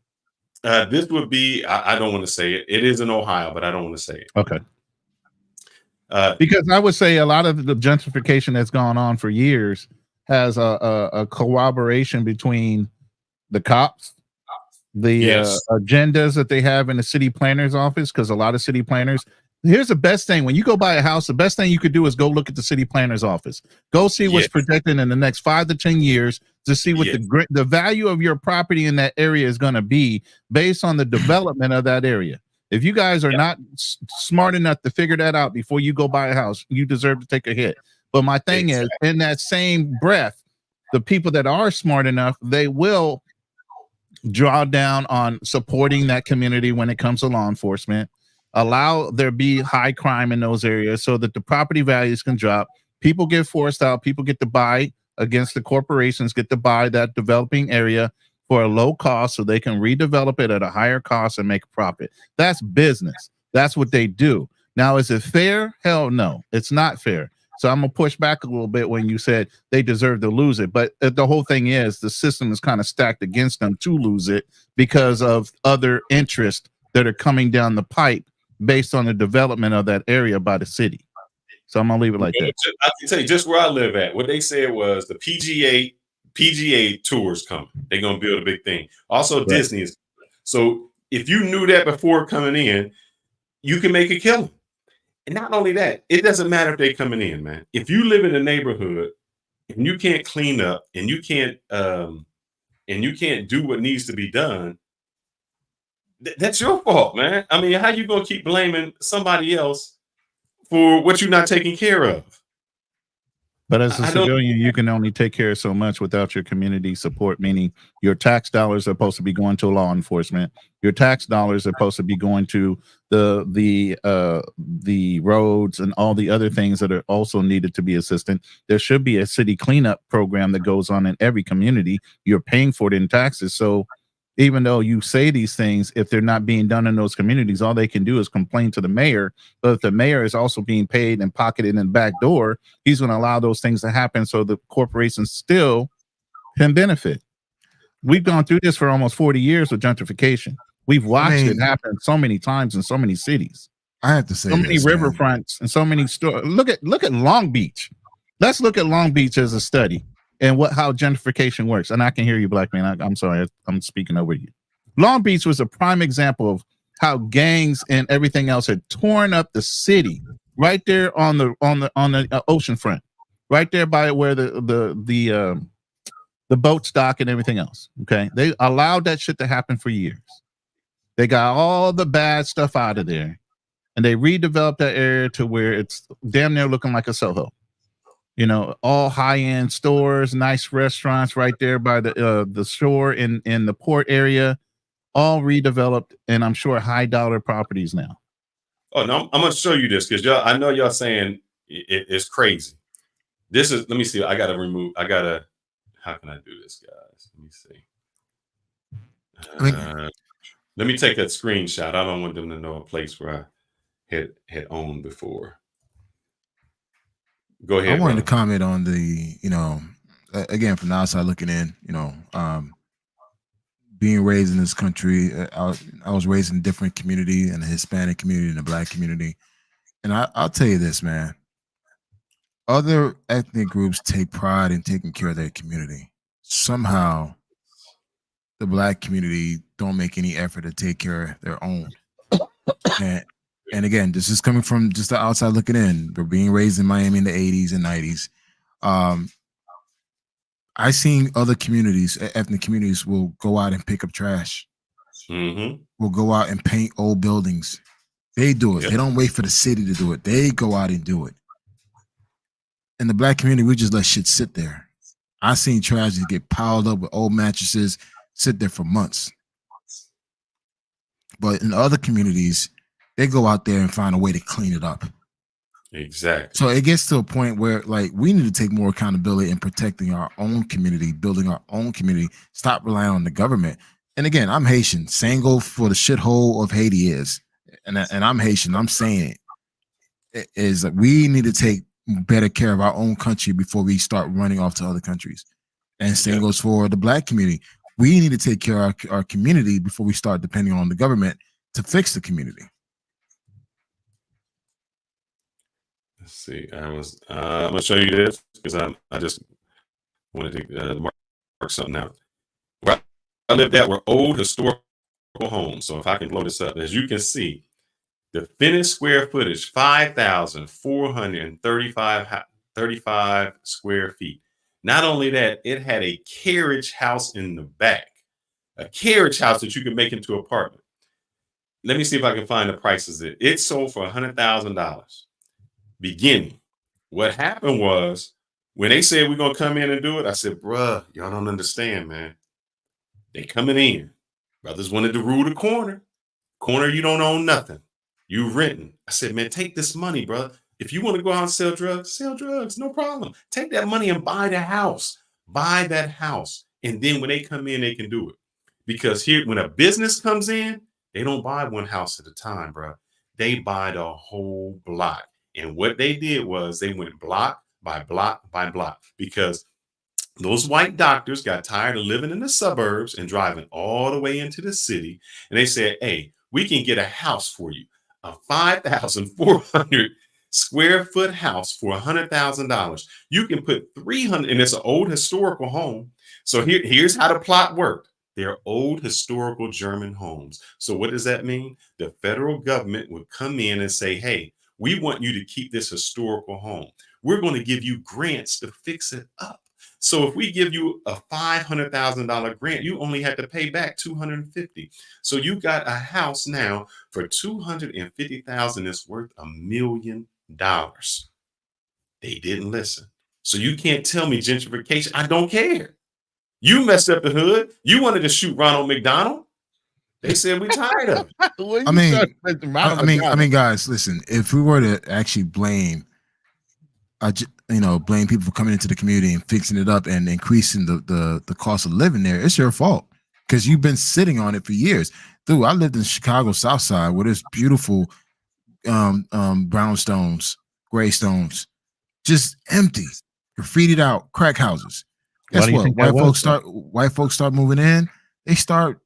This would be, I don't want to say it. It is in Ohio, but I don't want to say it. Okay. Because I would say a lot of the gentrification that's gone on for years has a cooperation between the cops, the agendas that they have in the city planner's office, because a lot of city planners, here's the best thing. When you go buy a house, the best thing you could do is go look at the city planner's office. Go see what's projected in the next 5 to 10 years to see what the value of your property in that area is going to be based on the development of that area. If you guys are not smart enough to figure that out before you go buy a house, you deserve to take a hit. But my thing is, in that same breath, the people that are smart enough, they will draw down on supporting that community when it comes to law enforcement, allow there be high crime in those areas so that the property values can drop. People get forced out. People get to buy against the corporations, get to buy that developing area for a low cost so they can redevelop it at a higher cost and make a profit. That's business. That's what they do. Now, is it fair? Hell no, it's not fair. So I'm going to push back a little bit when you said they deserve to lose it. But the whole thing is the system is kind of stacked against them to lose it because of other interests that are coming down the pipe based on the development of that area by the city. So I'm going to leave it like that. I can tell you just where I live at. What they said was the PGA tours coming. They're going to build a big thing. Also, Disney is. So if you knew that before coming in, you can make a killing. And not only that, it doesn't matter if they're coming in, man. If you live in a neighborhood and you can't clean up and you can't do what needs to be done, that's your fault, man. I mean, how you gonna keep blaming somebody else for what you're not taking care of? But as a civilian, you can only take care of so much without your community support, meaning your tax dollars are supposed to be going to law enforcement. Your tax dollars are supposed to be going to the roads and all the other things that are also needed to be assisted. There should be a city cleanup program that goes on in every community. You're paying for it in taxes. So even though you say these things, if they're not being done in those communities, all they can do is complain to the mayor. But if the mayor is also being paid and pocketed in the back door, he's going to allow those things to happen so the corporations still can benefit. We've gone through this for almost 40 years with gentrification. We've watched it happen so many times in so many cities. I have to say, so many riverfronts and so many stores. Look at Long Beach. Let's look at Long Beach as a study and how gentrification works. And I can hear you, black man. I'm sorry, I'm speaking over you. Long Beach was a prime example of how gangs and everything else had torn up the city right there on the ocean front, right there by where the boat dock and everything else. Okay, they allowed that shit to happen for years. They got all the bad stuff out of there, and they redeveloped that area to where it's damn near looking like a Soho. You know, all high-end stores, nice restaurants right there by the shore in the port area, all redeveloped, and I'm sure high-dollar properties now. Oh no, I'm gonna show you this because I know y'all saying it's crazy. This is. Let me see. How can I do this, guys? Let me see. Let me take that screenshot. I don't want them to know a place where had owned before. Go ahead. I wanted to Brother. comment on the, again, from the outside looking in, being raised in this country. I was raised in a different community, in the Hispanic community and the Black community. And I'll tell you this, man. Other ethnic groups take pride in taking care of their community. Somehow, the Black community don't make any effort to take care of their own. And again, this is coming from just the outside looking in. We're being raised in Miami in the 80s and 90s. I seen other communities, ethnic communities, will go out and pick up trash. Will go out and paint old buildings. They do it. They don't wait for the city to do it. They go out and do it. In the Black community, we just let shit sit there. I seen trash just get piled up with old mattresses, sit there for months. But in other communities, they go out there and find a way to clean it up. Exactly. So it gets to a point where, like, we need to take more accountability in protecting our own community, building our own community, stop relying on the government. And again, I'm Haitian. Same go for the shithole of Haiti is. And I'm Haitian. I'm saying it is that we need to take better care of our own country before we start running off to other countries. And same goes for the Black community. We need to take care of our community before we start depending on the government to fix the community. Let's see. I'm gonna show you this because I just wanted to mark something out. Where I lived at were old historical homes. So if I can blow this up, as you can see, the finished square footage 5,435 square feet. Not only that, it had a carriage house in the back, a carriage house that you can make into an apartment. Let me see if I can find the prices. It sold for $100,000. Beginning. What happened was when they said we're gonna come in and do it, I said, bruh, y'all don't understand, man. They coming in. Brothers wanted to rule the corner. Corner, you don't own nothing. You renting. I said, man, take this money, brother. If you want to go out and sell drugs, no problem. Take that money and buy the house. Buy that house. And then when they come in, they can do it. Because here, when a business comes in, they don't buy one house at a time, bro. They buy the whole block. And what they did was they went block by block by block because those white doctors got tired of living in the suburbs and driving all the way into the city. And they said, hey, we can get a house for you, a 5,400 square foot house for $100,000. You can put 300, and it's an old historical home. So here's how the plot worked. They're old historical German homes. So what does that mean? The federal government would come in and say, hey, we want you to keep this historical home. We're going to give you grants to fix it up. So if we give you a $500,000 grant, you only had to pay back $250,000. So you got a house now for $250,000 that's worth $1 million. They didn't listen. So you can't tell me gentrification. I don't care. You messed up the hood. You wanted to shoot Ronald McDonald. They said we're tired of it. I mean, guys, listen. If we were to actually blame, blame people for coming into the community and fixing it up and increasing the cost of living there, it's your fault because you've been sitting on it for years. Dude, I lived in Chicago South Side where there's beautiful brownstones, gray stones, just empty, graffitied out, crack houses. Guess what? White folks start moving in. They start.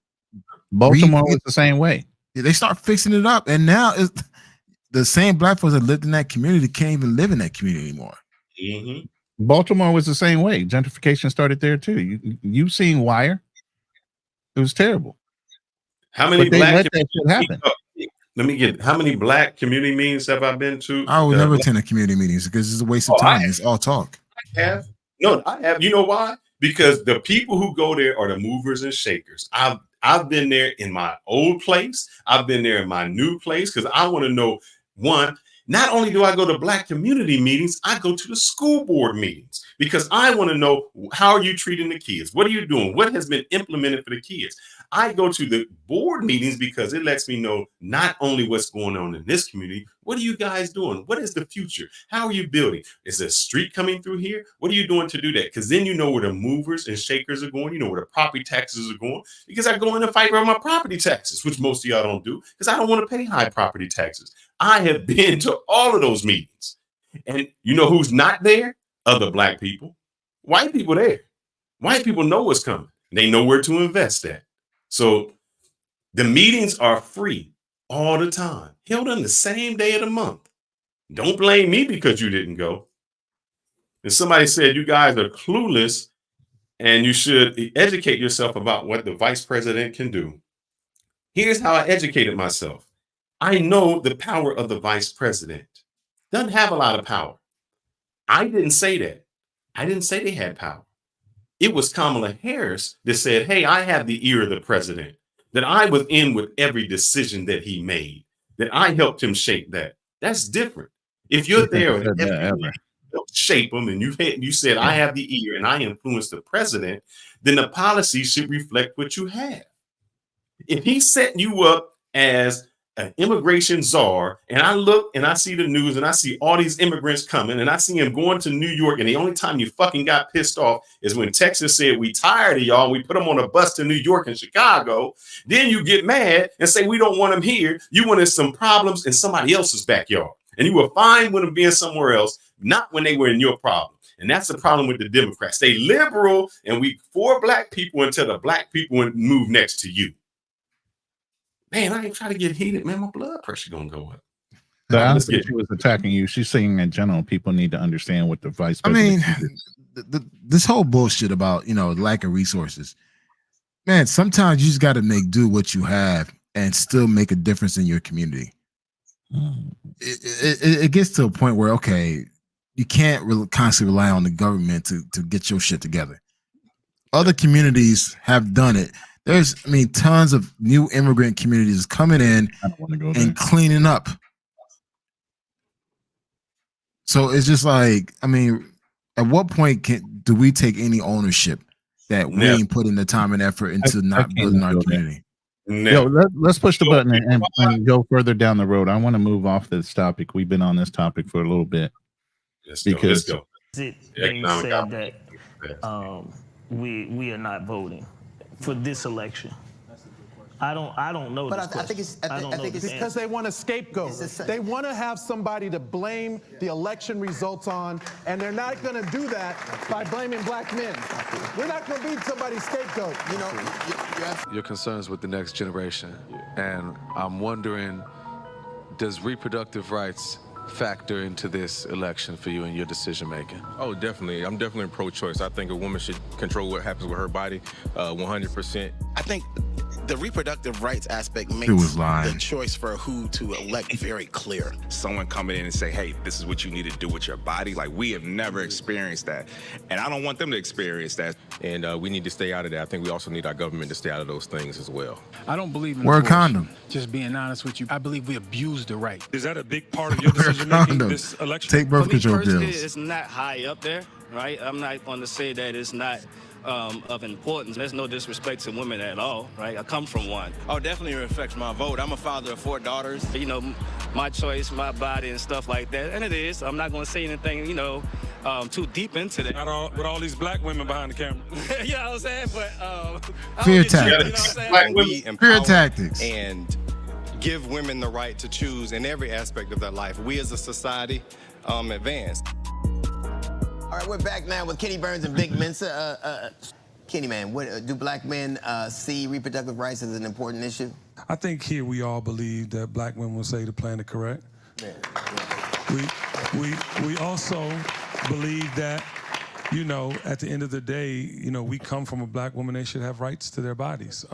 Baltimore was the same way. They start fixing it up, and now it's the same Black folks that lived in that community can't even live in that community anymore. Baltimore was the same way. Gentrification started there too. You've seen Wire. It was terrible. How many black that shit happen? How many black community meetings have I been to? I will never attend a community meetings because it's a waste of time. It's all talk. I have. You know why? Because the people who go there are the movers and shakers. I've been there in my old place. I've been there in my new place because I want to know, one, not only do I go to black community meetings, I go to the school board meetings because I want to know, how are you treating the kids? What are you doing? What has been implemented for the kids? I go to the board meetings because it lets me know not only what's going on in this community, what are you guys doing? What is the future? How are you building? Is there a street coming through here? What are you doing to do that? Because then you know where the movers and shakers are going. You know where the property taxes are going. Because I go in and fight for my property taxes, which most of y'all don't do because I don't want to pay high property taxes. I have been to all of those meetings. And you know who's not there? Other Black people. White people there. White people know what's coming. They know where to invest at. So the meetings are free all the time, held on the same day of the month. Don't blame me because you didn't go. And somebody said you guys are clueless and you should educate yourself about what the vice president can do. Here's how I educated myself. I know the power of the vice president. Doesn't have a lot of power. I didn't say that. I didn't say they had power. It was Kamala Harris that said, hey, I have the ear of the president, that I was in with every decision that he made, that I helped him shape that. That's different. If you're there and helped shape him and you said, I have the ear and I influenced the president, then the policy should reflect what you have. If he's setting you up as an immigration czar, and I look and I see the news and I see all these immigrants coming and I see him going to New York, and the only time you fucking got pissed off is when Texas said we tired of y'all, we put them on a bus to New York and Chicago. Then you get mad and say we don't want them here. You wanted some problems in somebody else's backyard, and you were fine with them being somewhere else, not when they were in your problem. And that's the problem with the Democrats. They liberal and we for Black people until the Black people move next to you. Man, I ain't trying to get heated, man. My blood pressure gonna go up. I don't think she was attacking you. She's saying in general, people need to understand what the vice president this whole bullshit about, lack of resources. Man, sometimes you just got to make do what you have and still make a difference in your community. It gets to a point where, okay, you can't really constantly rely on the government to get your shit together. Other communities have done it. There's, tons of new immigrant communities coming in and cleaning up. So it's just like, at what point do we take any ownership that we ain't putting the time and effort into not building our community? Yo, let's push the button and go further down the road. I want to move off this topic. We've been on this topic for a little bit. Let's go. They said that we are not voting for this election. I don't know. But I think it's because they want a scapegoat. They want to have somebody to blame the election results on, and they're not going to do that by blaming Black men. We're not going to be somebody's scapegoat. Your concerns with the next generation, and I'm wondering, does reproductive rights factor into this election for you and your decision making? Oh, definitely. I'm definitely pro-choice. I think a woman should control what happens with her body 100%. I think the reproductive rights aspect makes the choice for who to elect very clear. Someone coming in and say, hey, this is what you need to do with your body. Like, we have never experienced that. And I don't want them to experience that. And we need to stay out of that. I think we also need our government to stay out of those things as well. I don't believe in wear a condom. Just being honest with you, I believe we abuse the right. Is that a big part of your decision making this election? Take birth control pills. It's not high up there, right? I'm not going to say that it's not of importance. There's no disrespect to women at all, right? I come from one. Oh, definitely affects my vote. I'm a father of 4 daughters. My choice, my body, and stuff like that. And it is. I'm not going to say anything, too deep into that. Not with all these Black women behind the camera. You know what I'm saying? But fear tactics. Fear tactics. And give women the right to choose in every aspect of their life. We as a society advance. All right, we're back now with Kenny Burns and Vic Mensa. Kenny, man, do Black men see reproductive rights as an important issue? I think here we all believe that Black women will say the planet correct. Yeah. We also believe that, at the end of the day, we come from a Black woman, they should have rights to their bodies.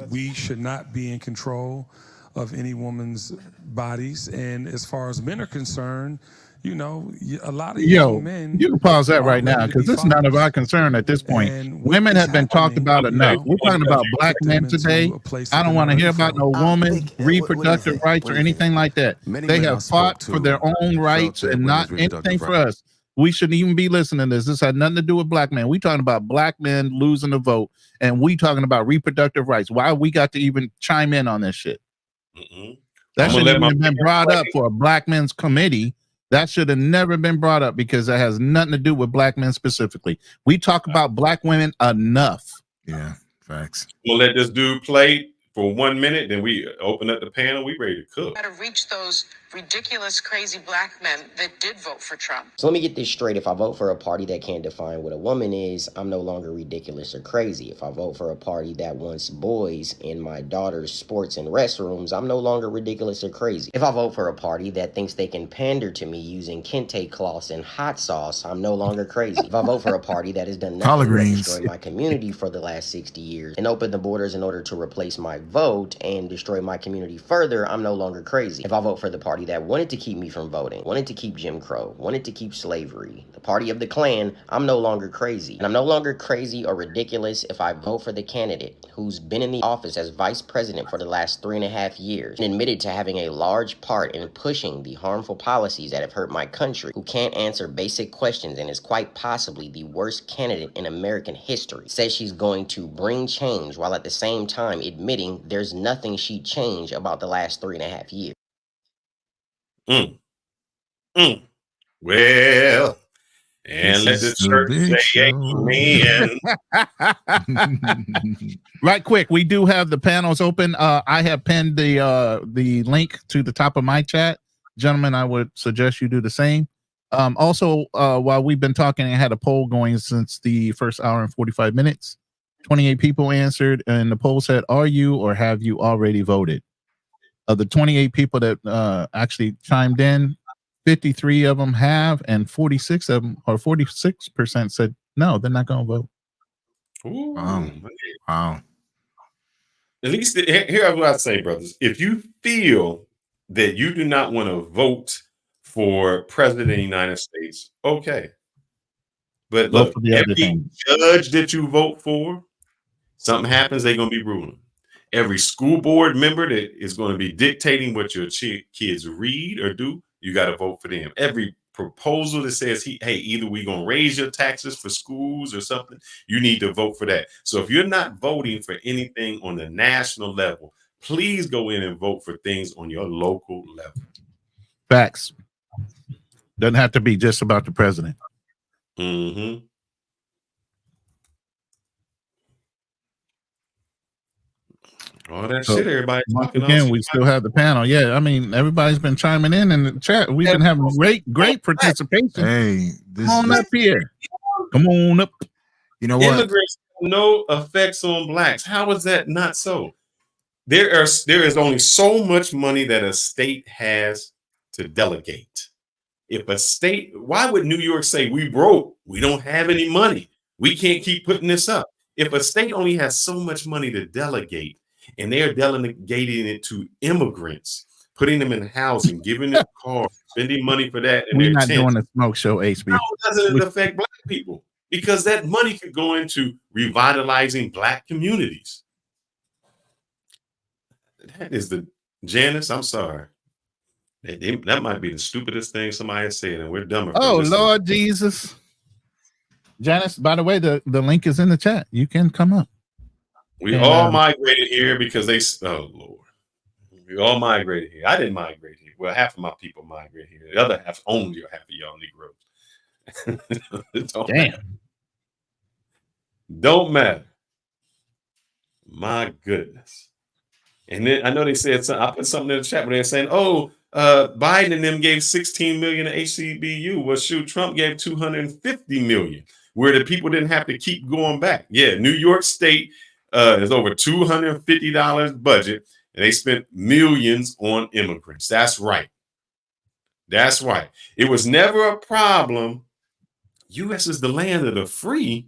We should not be in control of any woman's bodies. And as far as men are concerned, a lot of young men. You can pause that right now because it's none of our concern at this point. Women have been talked about enough. We're talking about Black men today. I don't want to hear about no woman, reproductive rights or anything like that. They have fought for their own rights and not anything for us. we shouldn't even be listening to this. This had nothing to do with black men. We talking about black men losing the vote, and we talking about reproductive rights. Why we got to even chime in on this shit? That shouldn't even have been brought up for a black men's committee. That should have never been brought up because that has nothing to do with black men specifically. We talk about black women enough. Yeah, facts. We'll let this dude play for 1 minute, then we open up the panel. We ready to cook. Got to reach those ridiculous, crazy black men that did vote for Trump. So let me get this straight. If I vote for a party that can't define what a woman is, I'm no longer ridiculous or crazy. If I vote for a party that wants boys in my daughter's sports and restrooms, I'm no longer ridiculous or crazy. If I vote for a party that thinks they can pander to me using kente cloths and hot sauce, I'm no longer crazy. If I vote for a party that has done nothing but destroy my community for the last 60 years and open the borders in order to replace my vote and destroy my community further, I'm no longer crazy. If I vote for the party that wanted to keep me from voting, wanted to keep Jim Crow, wanted to keep slavery, the party of the Klan, I'm no longer crazy. And I'm no longer crazy or ridiculous if I vote for the candidate who's been in the office as vice president for the last 3.5 years and admitted to having a large part in pushing the harmful policies that have hurt my country, who can't answer basic questions and is quite possibly the worst candidate in American history, says she's going to bring change while at the same time admitting there's nothing she'd change about the last 3.5 years. Well, and let the church say amen. Right quick, we do have the panels open. I have pinned the link to the top of my chat. Gentlemen, I would suggest you do the same. Also, while we've been talking, I had a poll going since the first hour and 45 minutes. 28 people answered, and the poll said, are you or have you already voted? Of the 28 people that actually chimed in, 53 of them have, and 46 of them, or 46% said no, they're not going to vote. Ooh, wow. At least here's what I say, brothers. If you feel that you do not want to vote for president of the United States, okay. But look, every judge that you vote for, something happens, they're going to be ruling. Every school board member that is going to be dictating what your kids read or do, you got to vote for them. Every proposal that says, hey, either we're going to raise your taxes for schools or something, you need to vote for that. So if you're not voting for anything on the national level, please go in and vote for things on your local level. Facts. Doesn't have to be just about the president. Mm-hmm. All that shit, everybody talking again, we still have the panel. Yeah, I mean, everybody's been chiming in the chat. We've been having great participation. Hey, come on up here. Come on up. You know what? Immigrants have no effects on blacks. How is that not so? There is only so much money that a state has to delegate. If a state, why would New York say we broke? We don't have any money. We can't keep putting this up. If a state only has so much money to delegate, and they're delegating it to immigrants, putting them in housing, giving them cars, spending money for that. And we're not doing a smoke show, HB. How doesn't it affect black people? Because that money could go into revitalizing black communities. That is Janice, I'm sorry. That might be the stupidest thing somebody has said, and we're dumber. Oh, Lord Jesus. Janice, by the way, the link is in the chat. You can come up. We all migrated here because oh Lord. We all migrated here. I didn't migrate here. Well, half of my people migrated here. The other half, only half of y'all Negroes. Don't matter. My goodness. And then I know they said something. I put something in the chat where they're saying, Biden and them gave 16 million to HBCU. Well, shoot, Trump gave 250 million, where the people didn't have to keep going back. Yeah, New York State is over $250 budget, and they spent millions on immigrants. That's right. That's right. It was never a problem. U.S. is the land of the free.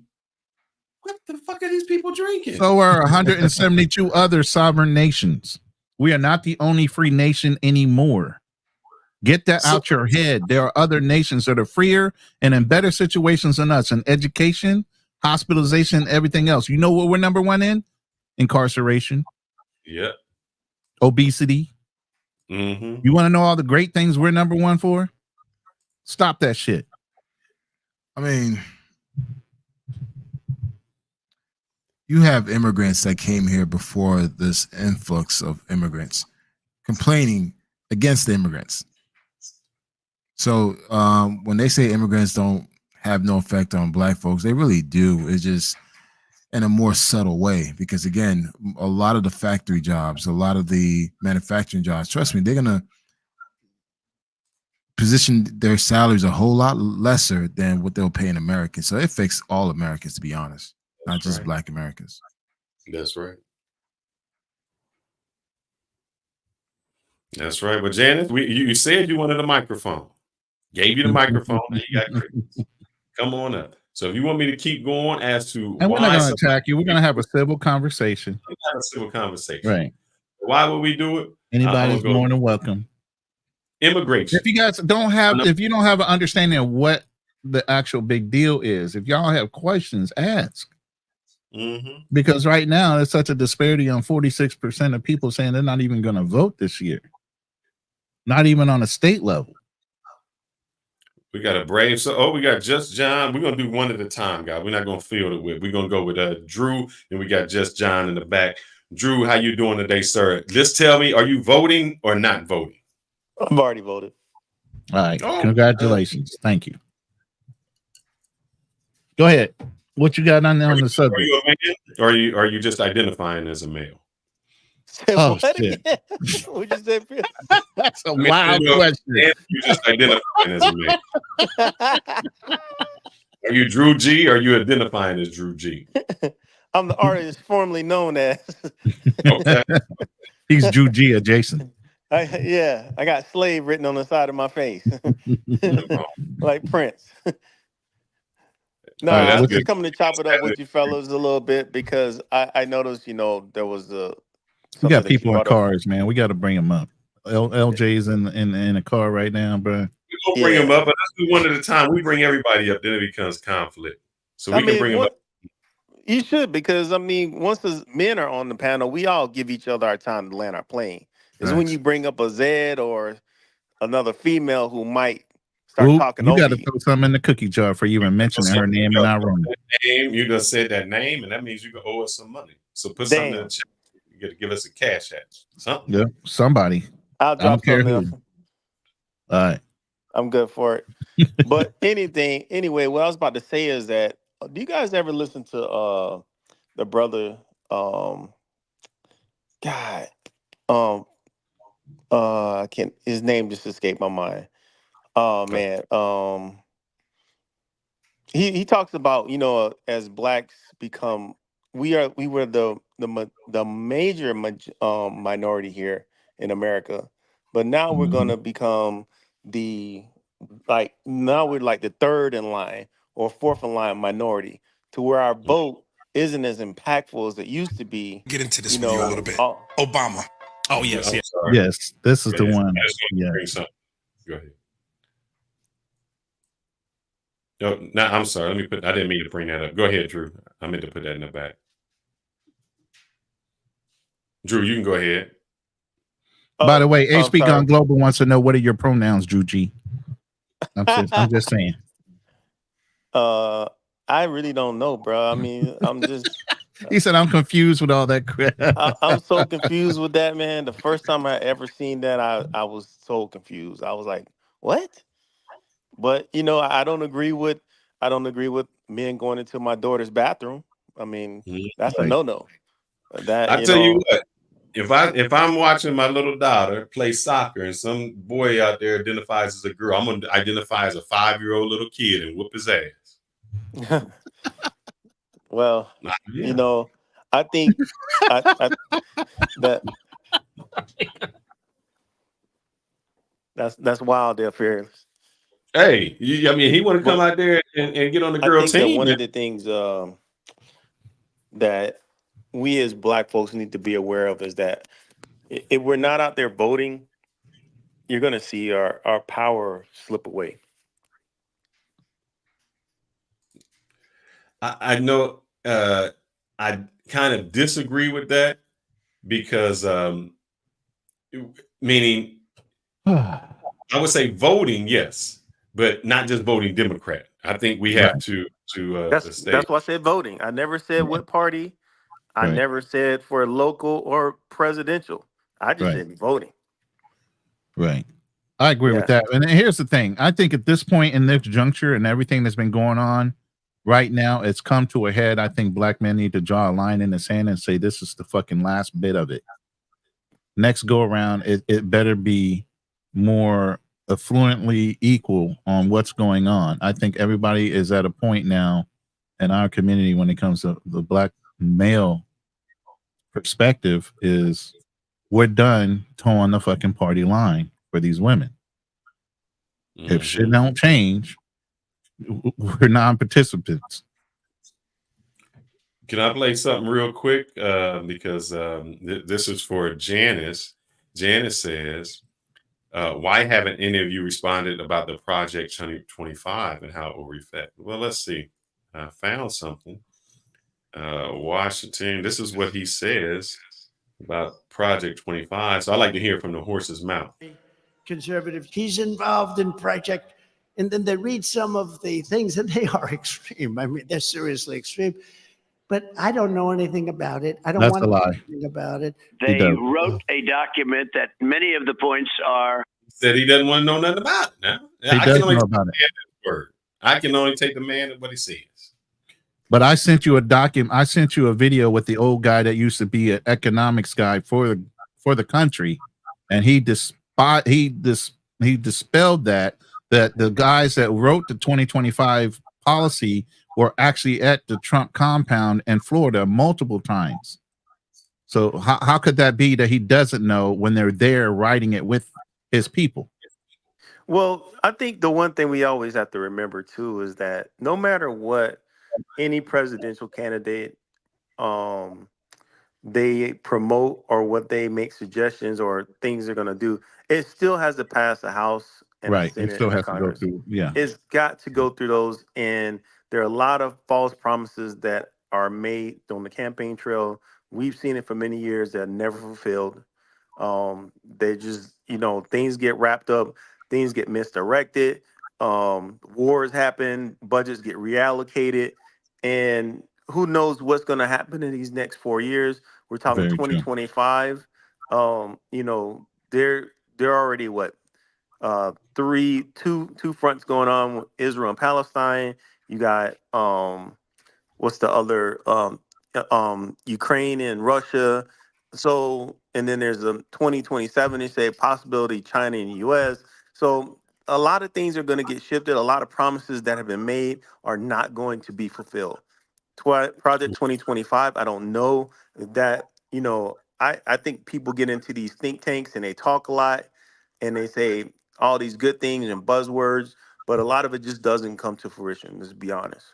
What the fuck are these people drinking? So are 172 other sovereign nations. We are not the only free nation anymore. Get that out your head. There are other nations that are freer and in better situations than us in education, hospitalization, everything else. You know what we're number one in? Incarceration. Yeah. Obesity. Mm-hmm. You want to know all the great things we're number one for? Stop that shit. I mean, you have immigrants that came here before this influx of immigrants complaining against the immigrants. So when they say immigrants don't have no effect on black folks, they really do. It's just in a more subtle way, because again, a lot of the factory jobs, a lot of the manufacturing jobs, trust me, they're gonna position their salaries a whole lot lesser than what they'll pay in Americans. So it affects all Americans, to be honest, not just right. black Americans. That's right. That's right. But Janice, you said you wanted a microphone. Gave you the microphone. And you got crickets. Come on up. So if you want me to keep going as to And why, we're not going to attack you. We're going to have a civil conversation. Have a civil conversation. Right. Why would we do it? Anybody's more than welcome. Immigration. If you guys don't have, if you don't have an understanding of what the actual big deal is, if y'all have questions, ask. Mm-hmm. Because right now there's such a disparity on 46% of people saying they're not even going to vote this year. Not even on a state level. We got a brave. So, we got Just John. We're going to do one at a time, guys. We're not going to field it with. We're going to go with Drew, and we got Just John in the back. Drew, how you doing today, sir? Just tell me, are you voting or not voting? I've already voted. All right. Congratulations. Thank you. Go ahead. What you got on the subject? Are you a man, or are you just identifying as a male? Oh, shit. What you say? That's a wild question. You just identifying as a male. Are you Drew G? Or are you identifying as Drew G? I'm the artist formerly known as. Okay. He's Drew G adjacent. I got slave written on the side of my face. Like Prince. No, I'm just coming to chop it up with you fellas a little bit because I noticed, there was we got people in cars, man. We got to bring them up. LJ's in a car right now, bro. We're gonna bring them up, but let's do one at a time. We bring everybody up, then it becomes conflict. So we can bring them up. You should, because once the men are on the panel, we all give each other our time to land our plane. It's when you bring up a Zed or another female who might start talking over you. You got to throw something in the cookie jar for you even mentioning her name in our room. You just said that name, and that means you can owe us some money. So put something in the chat. You got to give us a cash app. Something. Yeah, somebody. I'll drop something else. All right. I'm good for it. But anyway, what I was about to say is that, do you guys ever listen to the brother, I can't, his name just escaped my mind. Oh man. He talks about, as blacks become, we were the major minority here in America, but now we're gonna become now we're like the third in line or fourth in line minority, to where our vote isn't as impactful as it used to be. Get into this with you a little bit. Obama. Oh yes, yes. Yes, this is the one. Yeah. Go ahead. No, I'm sorry. I didn't mean to bring that up. Go ahead, Drew. I meant to put that in the back. Drew, you can go ahead. By the way, HB Gun Global wants to know, what are your pronouns, Drew G? I'm just saying. I really don't know, bro. I'm just. He said, I'm confused with all that crap. I'm so confused with that, man. The first time I ever seen that, I was so confused. I was like, what? But I don't agree with men going into my daughter's bathroom. That's a no-no. I tell you what, if I'm watching my little daughter play soccer and some boy out there identifies as a girl, I'm gonna identify as a 5-year-old little kid and whoop his ass. Well, I think that's wild there, Fearless. Hey, he want to come out there and get on the girl team. One of the things that we as black folks need to be aware of is that if we're not out there voting, you're going to see our power slip away. I know I kind of disagree with that because meaning I would say voting, yes, but not just voting Democrat. I think we have to stay. That's why I said voting. I never said what party. I Right. never said for local or presidential. I just Right. said voting. Right. I agree with Yeah. that. And here's the thing. I think at this point in this juncture and everything that's been going on right now, it's come to a head. I think black men need to draw a line in the sand and say, this is the fucking last bit of it. Next go around, it better be more affluently equal on what's going on. I think everybody is at a point now in our community when it comes to the black male perspective is we're done towing the fucking party line for these women. If shit don't change, we're non-participants. Can I play something real quick? Because this is for Janice. Janice says, why haven't any of you responded about the Project 2025 and how it will reflect? Well, let's see. I found something. Washington, this is what he says about Project 25. So I like to hear from the horse's mouth. Conservative, he's involved in Project, and then they read some of the things, and they are extreme. I mean, they're seriously extreme. But I don't know anything about it. I don't want to know anything about it. They wrote a document that many of the points are. Said he doesn't want to know nothing about it. Now. He does know about it. Word. I can only take the man at what he says. But I sent you a document. I sent you a video with the old guy that used to be an economics guy for the country, and he dispelled that the guys that wrote the 2025 policy were actually at the Trump compound in Florida multiple times. So how could that be that he doesn't know when they're there writing it with his people? Well, I think the one thing we always have to remember too is that no matter what any presidential candidate they promote or what they make suggestions or things they're going to do, it still has to pass the House and the Senate It still and has Congress. to go through. Yeah. It's got to go through those, and there are a lot of false promises that are made on the campaign trail. We've seen it for many years that are never fulfilled. They just, things get wrapped up, things get misdirected, wars happen, budgets get reallocated, and who knows what's going to happen in these next 4 years. We're talking Very true. 2025. They're already two fronts going on with Israel and Palestine. You got what's the other Ukraine and Russia. So, and then there's a 2027, they say possibility China and the US. So a lot of things are going to get shifted. A lot of promises that have been made are not going to be fulfilled. Project 2025, I don't know that, I think people get into these think tanks and they talk a lot and they say all these good things and buzzwords, but a lot of it just doesn't come to fruition, let's be honest.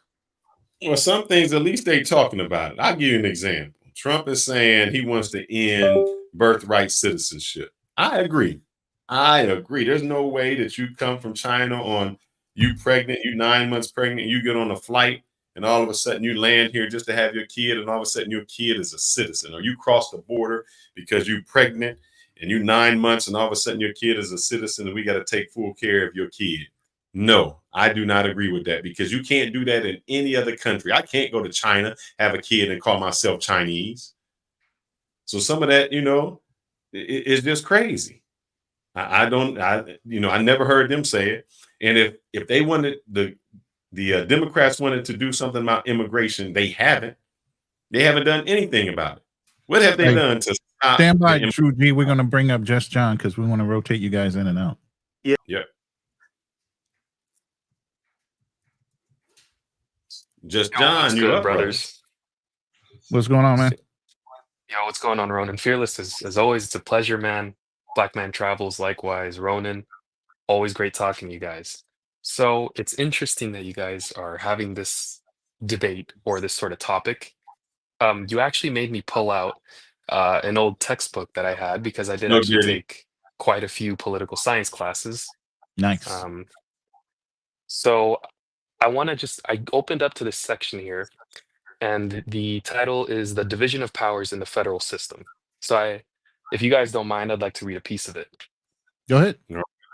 Well, some things, at least they talking about it. I'll give you an example. Trump is saying he wants to end birthright citizenship. I agree. There's no way that you come from China on you pregnant, you 9 months pregnant, you get on a flight and all of a sudden you land here just to have your kid, and all of a sudden your kid is a citizen, or you cross the border because you're pregnant and you 9 months and all of a sudden your kid is a citizen and we got to take full care of your kid. No, I do not agree with that, because you can't do that in any other country. I can't go to China, have a kid, and call myself Chinese. So some of that, is just crazy. I never heard them say it. And if they wanted the Democrats wanted to do something about immigration, they haven't done anything about it. What have they done to stop? Stand by, True G. We're going to bring up Just John because we want to rotate you guys in and out. Yeah. Yep. Just John, what's you good, up, brothers? What's going on, man? Yo, what's going on, Ronan? Fearless, as always, it's a pleasure, man. Black Man Travels, likewise. Ronan, always great talking to you guys. So it's interesting that you guys are having this debate or this sort of topic. You actually made me pull out an old textbook that I had, because I did actually take quite a few political science classes. Nice. So I opened up to this section here, and the title is The Division of Powers in the Federal System. So if you guys don't mind, I'd like to read a piece of it. Go ahead.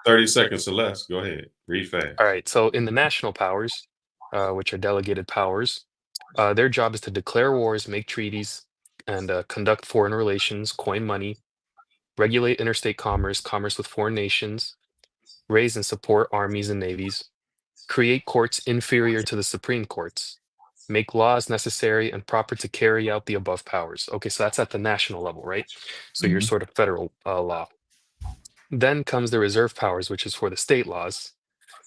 30 seconds or less. Go ahead. Read fast. All right. So in the national powers, which are delegated powers. Their job is to declare wars, make treaties, and conduct foreign relations, coin money, regulate interstate commerce, commerce with foreign nations, raise and support armies and navies, create courts inferior to the Supreme Courts, make laws necessary and proper to carry out the above powers. Okay, so that's at the national level, right? So your Mhm. sort of federal law. Then comes the reserve powers, which is for the state laws.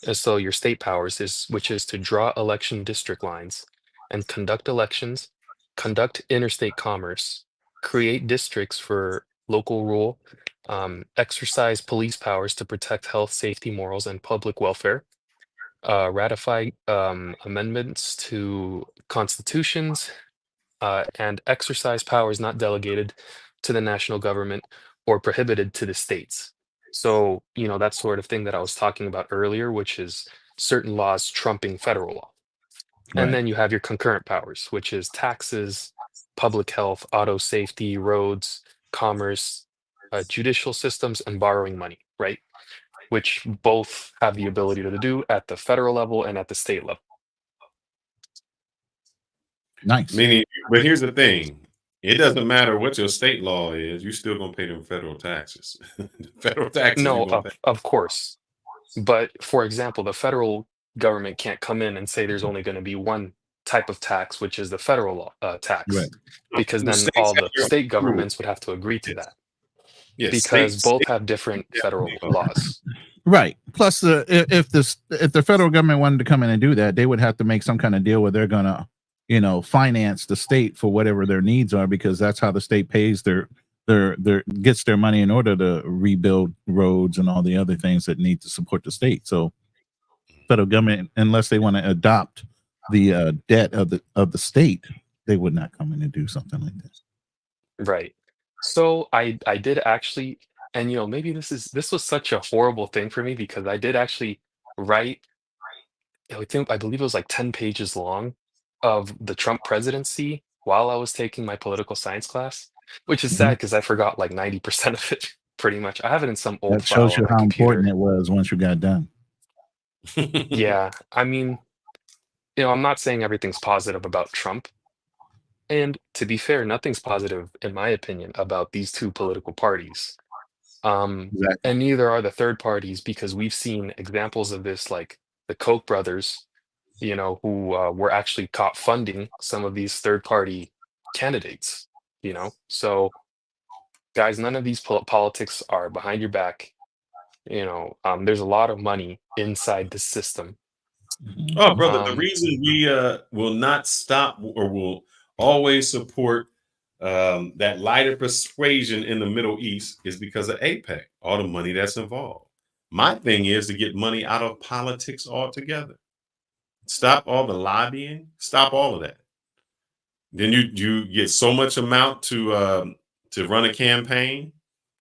And so your state powers is which is to draw election district lines and conduct elections, conduct interstate commerce, create districts for local rule, exercise police powers to protect health, safety, morals, and public welfare, ratify amendments to constitutions, and exercise powers not delegated to the national government or prohibited to the states. So, that sort of thing that I was talking about earlier, which is certain laws trumping federal law. And Right. then you have your concurrent powers, which is taxes, public health, auto safety, roads, commerce, judicial systems, and borrowing money, right? Which both have the ability to do at the federal level and at the state level. Nice. Meaning, but here's the thing. It doesn't matter what your state law is, you're still gonna pay them federal taxes. Federal taxes you're No, gonna pay. of course. But for example, the federal government can't come in and say there's only going to be one type of tax, which is the federal law, tax, Right. because The then states all have the their own state rules. governments would have to agree to Yes. that Yes, because both states have different federal definitely are. laws. Right. Plus, if the federal government wanted to come in and do that, they would have to make some kind of deal where they're gonna, finance the state for whatever their needs are, because that's how the state pays their gets their money in order to rebuild roads and all the other things that need to support the state. So, federal government, unless they want to adopt the debt of the state, they would not come in and do something like that. Right. So I did actually, and maybe this was such a horrible thing for me because I did actually write, I believe it was like 10 pages long of the Trump presidency while I was taking my political science class, which is sad Mhm. because I forgot like 90% of it pretty much. I have it in some old That file shows on you my how important computer. it was once you got done. Yeah, I mean, I'm not saying everything's positive about Trump. And to be fair, nothing's positive, in my opinion, about these two political parties. Exactly. And neither are the third parties because we've seen examples of this, like the Koch brothers, who were actually caught funding some of these third party candidates. So guys, none of these politics are behind your back. There's a lot of money inside the system. Oh, brother, the Um, reason we will not stop or will always support that lighter persuasion in the Middle East is because of APEC, all the money that's involved. My thing is to get money out of politics altogether. Stop all the lobbying, stop all of that. Then you get so much amount to run a campaign.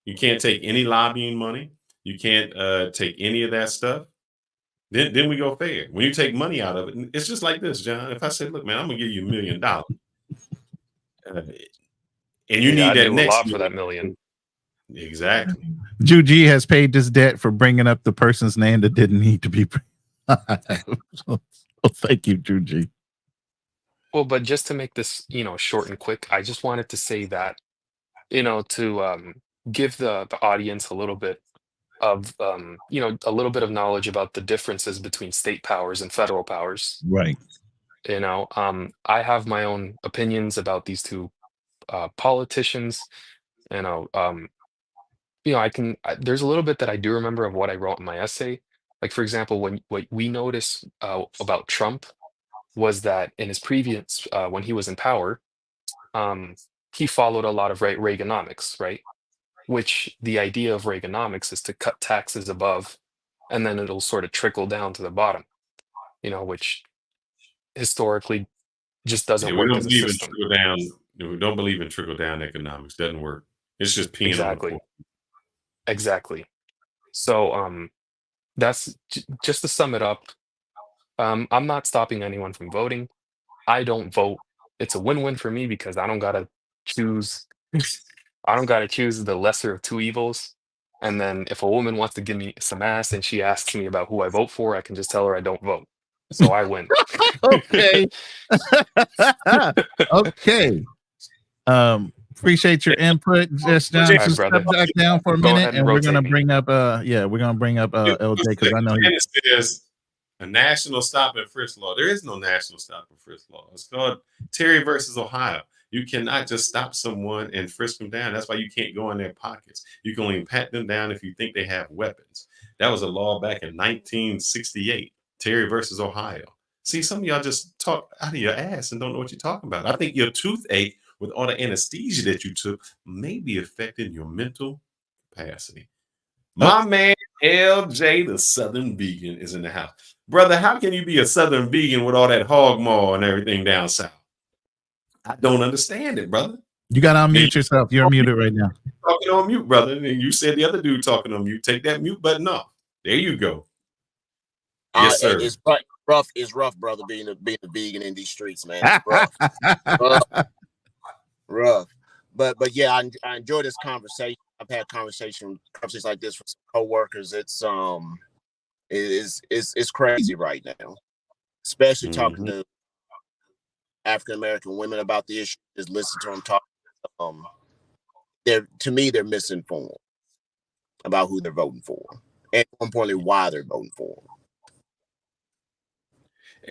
You can't take any lobbying money. You can't take any of that stuff. Then we go fair. When you take money out of it, it's just like this, John. If I say, look, man, I'm gonna give you $1 million, and you yeah, need I'd that do a next lot for that million. million. Exactly. Juji has paid this debt for bringing up the person's name that didn't need to be. So thank you, Juji. Well, but just to make this, short and quick, I just wanted to say that, to give the audience a little bit of, a little bit of knowledge about the differences between state powers and federal powers. Right. I have my own opinions about these two politicians. You know, um, there's a little bit that I do remember of what I wrote in my essay. Like, for example, when what we notice about Trump was that in his previous, when he was in power, um, he followed a lot of Reaganomics, right? Which the idea of Reaganomics is to cut taxes above, and then it'll sort of trickle down to the bottom, which historically just Yeah, doesn't we work don't as a believe in system. trickle down. We don't believe in trickle down economics. Doesn't work. It's just peeing on the Exactly. poor. Exactly. So that's just to sum it up. I'm not stopping anyone from voting. I don't vote. It's a win-win for me because I don't gotta choose. I don't gotta choose the lesser of two evils. And then if a woman wants to give me some ass and she asks me about who I vote for, I can just tell her I don't vote. So I win. Okay. Okay. Appreciate your input. Just All right, step brother. back down for a Go minute, ahead and and we're gonna rotate me. bring up LJ because I know it says a national stop and frisk law. There is no national stop and frisk law. It's called Terry versus Ohio. You cannot just stop someone and frisk them down. That's why you can't go in their pockets. You can only pat them down if you think they have weapons. That was a law back in 1968. Terry versus Ohio. See, some of y'all just talk out of your ass and don't know what you're talking about. I think your toothache with all the anesthesia that you took may be affecting your mental capacity. My man LJ, the Southern vegan, is in the house. Brother, how can you be a Southern vegan with all that hog maw and everything down south? I don't understand it, brother. You got to unmute yourself. You're muted right now. Talking on mute, brother. And you said the other dude talking on mute. Take that mute button off. There you go. Yes, sir. It's rough. It's rough, brother, being a vegan in these streets, man. It's rough. rough. But yeah, I enjoy this conversation. I've had conversations like this with some coworkers. It's crazy right now, especially talking to African American women about the issue. Just listen to them talk. They're misinformed about who they're voting for, and more importantly, why they're voting for.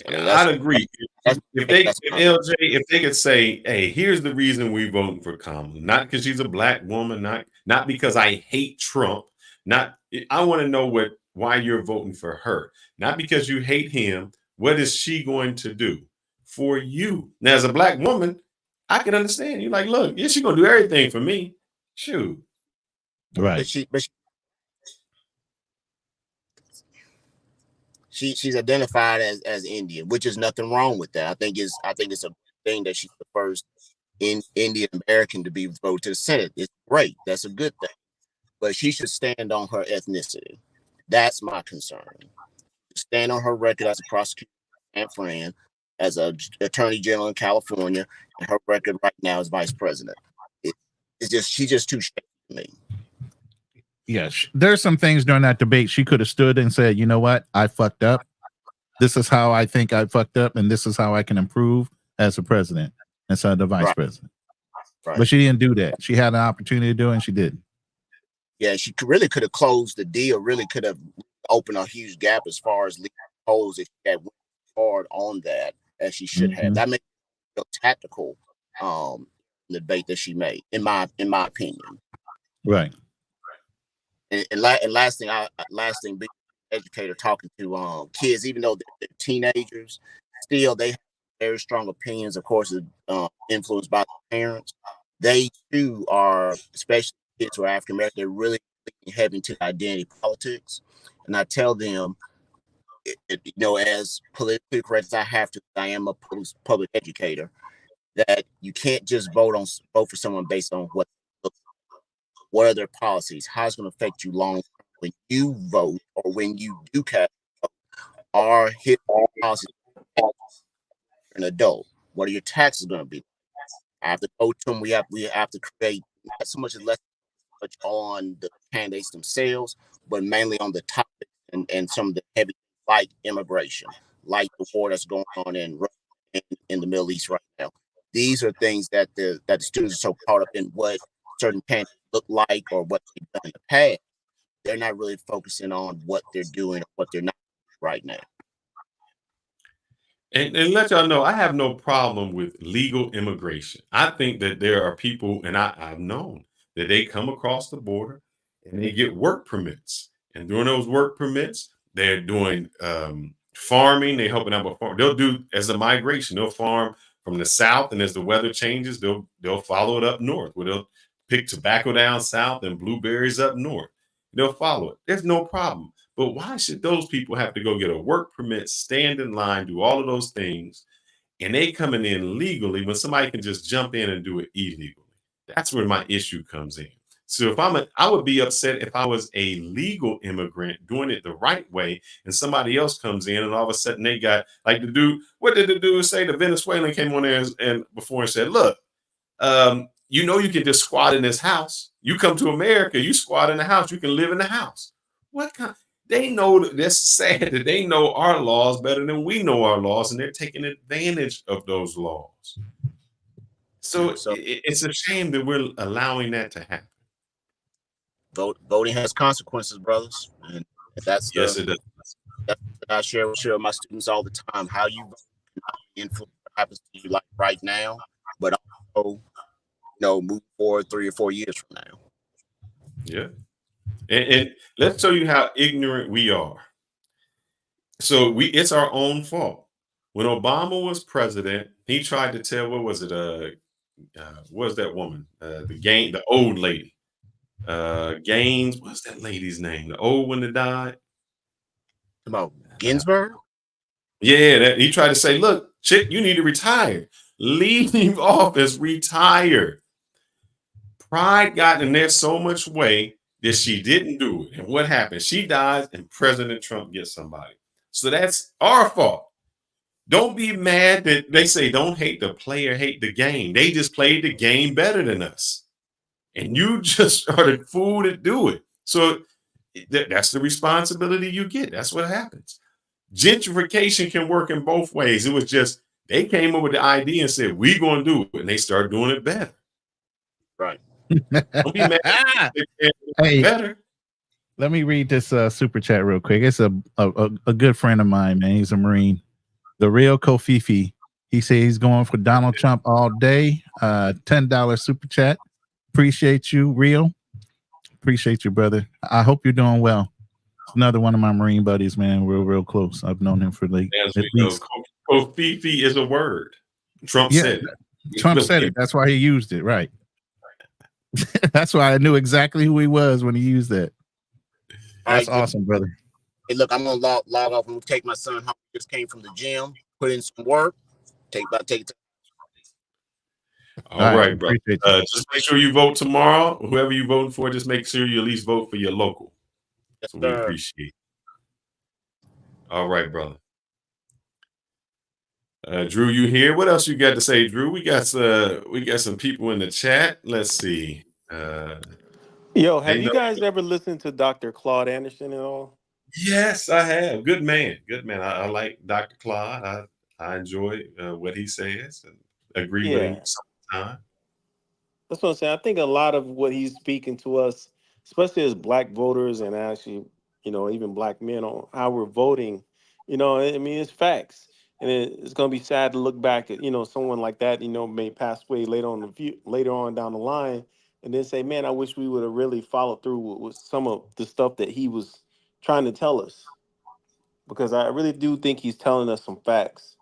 I'd agree. If they could say, "Hey, here's the reason we're voting for Kamala, not because she's a black woman, not because I hate Trump, I want to know why you're voting for her, not because you hate him. What is she going to do for you?" Now, as a black woman, I can understand. You're like, look, yeah, she's gonna do everything for me. Shoot, right. She's identified as Indian, which is nothing wrong with that. I think it's a thing that she's the first Indian American to be voted to the Senate. It's great. That's a good thing. But she should stand on her ethnicity. That's my concern. Stand on her record as a prosecutor and friend, as an attorney general in California, and her record right now as vice president. She's just too shady to me. Yes, there's some things during that debate she could have stood and said, you know what, I fucked up. This is how I think I fucked up, and this is how I can improve as a president instead of the vice president. Right. But she didn't do that. She had an opportunity to do it, and she didn't. Yeah, she really could have closed the deal, really could have opened a huge gap as far as legal polls if she had went hard on that as she should have. That makes it a tactical debate that she made, in my opinion. Right. And last thing, being an educator talking to kids, even though they're teenagers, still they have very strong opinions. Of course, influenced by the parents. They too are, especially kids who are African American, they're really heavy into identity politics. And I tell them, as politically correct as I have to, I am a public educator, that you can't just vote for someone based on what are their policies, how it's going to affect you long when you vote or when you do cast a vote, are his policies an adult. What are your taxes going to be? I have to go to them. We have to create not so much on the candidates themselves, but mainly on the topic and some of the heavy, like immigration, like the war that's going on in the Middle East right now. These are things that the students are so caught up in what certain candidates look like or what they've done in the past. They're not really focusing on what they're doing or what they're not right now. And let y'all know, I have no problem with legal immigration. I think that there are people, and I've known that they come across the border and they get work permits. And during those work permits, they're doing farming. They're helping out with farm. They'll do as a migration. They'll farm from the south, and as the weather changes, they'll follow it up north, where they'll pick tobacco down south and blueberries up north. They'll follow it. There's no problem. But why should those people have to go get a work permit, stand in line, do all of those things, and they coming in legally when somebody can just jump in and do it illegally? That's where my issue comes in. So I would be upset if I was a legal immigrant doing it the right way, and somebody else comes in and all of a sudden they got, like the dude, what did the dude say? The Venezuelan came on there and before and said, look, you can just squat in this house. You come to America, you squat in the house, you can live in the house. What kind? They know that's sad that they know our laws better than we know our laws, and they're taking advantage of those laws. So it's a shame that we're allowing that to happen. Voting has consequences, brothers, and that's yes, it does. That's what I share with my students all the time. How you vote can not only influence what happens to you like right now, but also, move forward 3 or 4 years from now. Yeah, and let's show you how ignorant we are. So it's our own fault. When Obama was president, he tried to tell, what was it? What was that woman? The old lady. Gaines, what's that lady's name? The old one that died? About Ginsburg? Yeah, he tried to say, look, chick, you need to retire. Leave office, retire. Pride got in there so much way that she didn't do it. And what happened? She dies and President Trump gets somebody. So that's our fault. Don't be mad that they say don't hate the player, hate the game. They just played the game better than us. And you just are the fool to do it. So that's the responsibility you get. That's what happens. Gentrification can work in both ways. It was just they came up with the idea and said, we're going to do it. And they started doing it better. Right. Don't be mad. Hey, better. Let me read this super chat real quick. It's a good friend of mine, man. He's a Marine. The real Kofifi. He says he's going for Donald Trump all day. $10 super chat. Appreciate you, Real. Appreciate you, brother. I hope you're doing well. It's another one of my Marine buddies, man. We're real close. I've known him for like at least. Kofifi is a word. Trump said it. Trump said it. That's why he used it, right? That's why I knew exactly who he was when he used that. That's awesome, brother. Hey, look, I'm gonna log off and take my son home. He just came from the gym, put in some work. Take it. All right, bro. Just make sure you vote tomorrow. Whoever you're voting for, just make sure you at least vote for your local. Yes, so we appreciate it. All right, brother. Drew, you here? What else you got to say, Drew? We got some people in the chat. Let's see. Yo, have you guys ever listened to Dr. Claude Anderson at all? Yes, I have. Good man. Good man. I like Dr. Claude. I enjoy what he says and agree with him sometimes. That's what I'm saying. I think a lot of what he's speaking to us, especially as black voters and actually, even black men on how we're voting, I mean, it's facts. And it's going to be sad to look back at, someone like that, may pass away later on down the line and then say, man, I wish we would have really followed through with some of the stuff that he was trying to tell us. Because I really do think he's telling us some facts.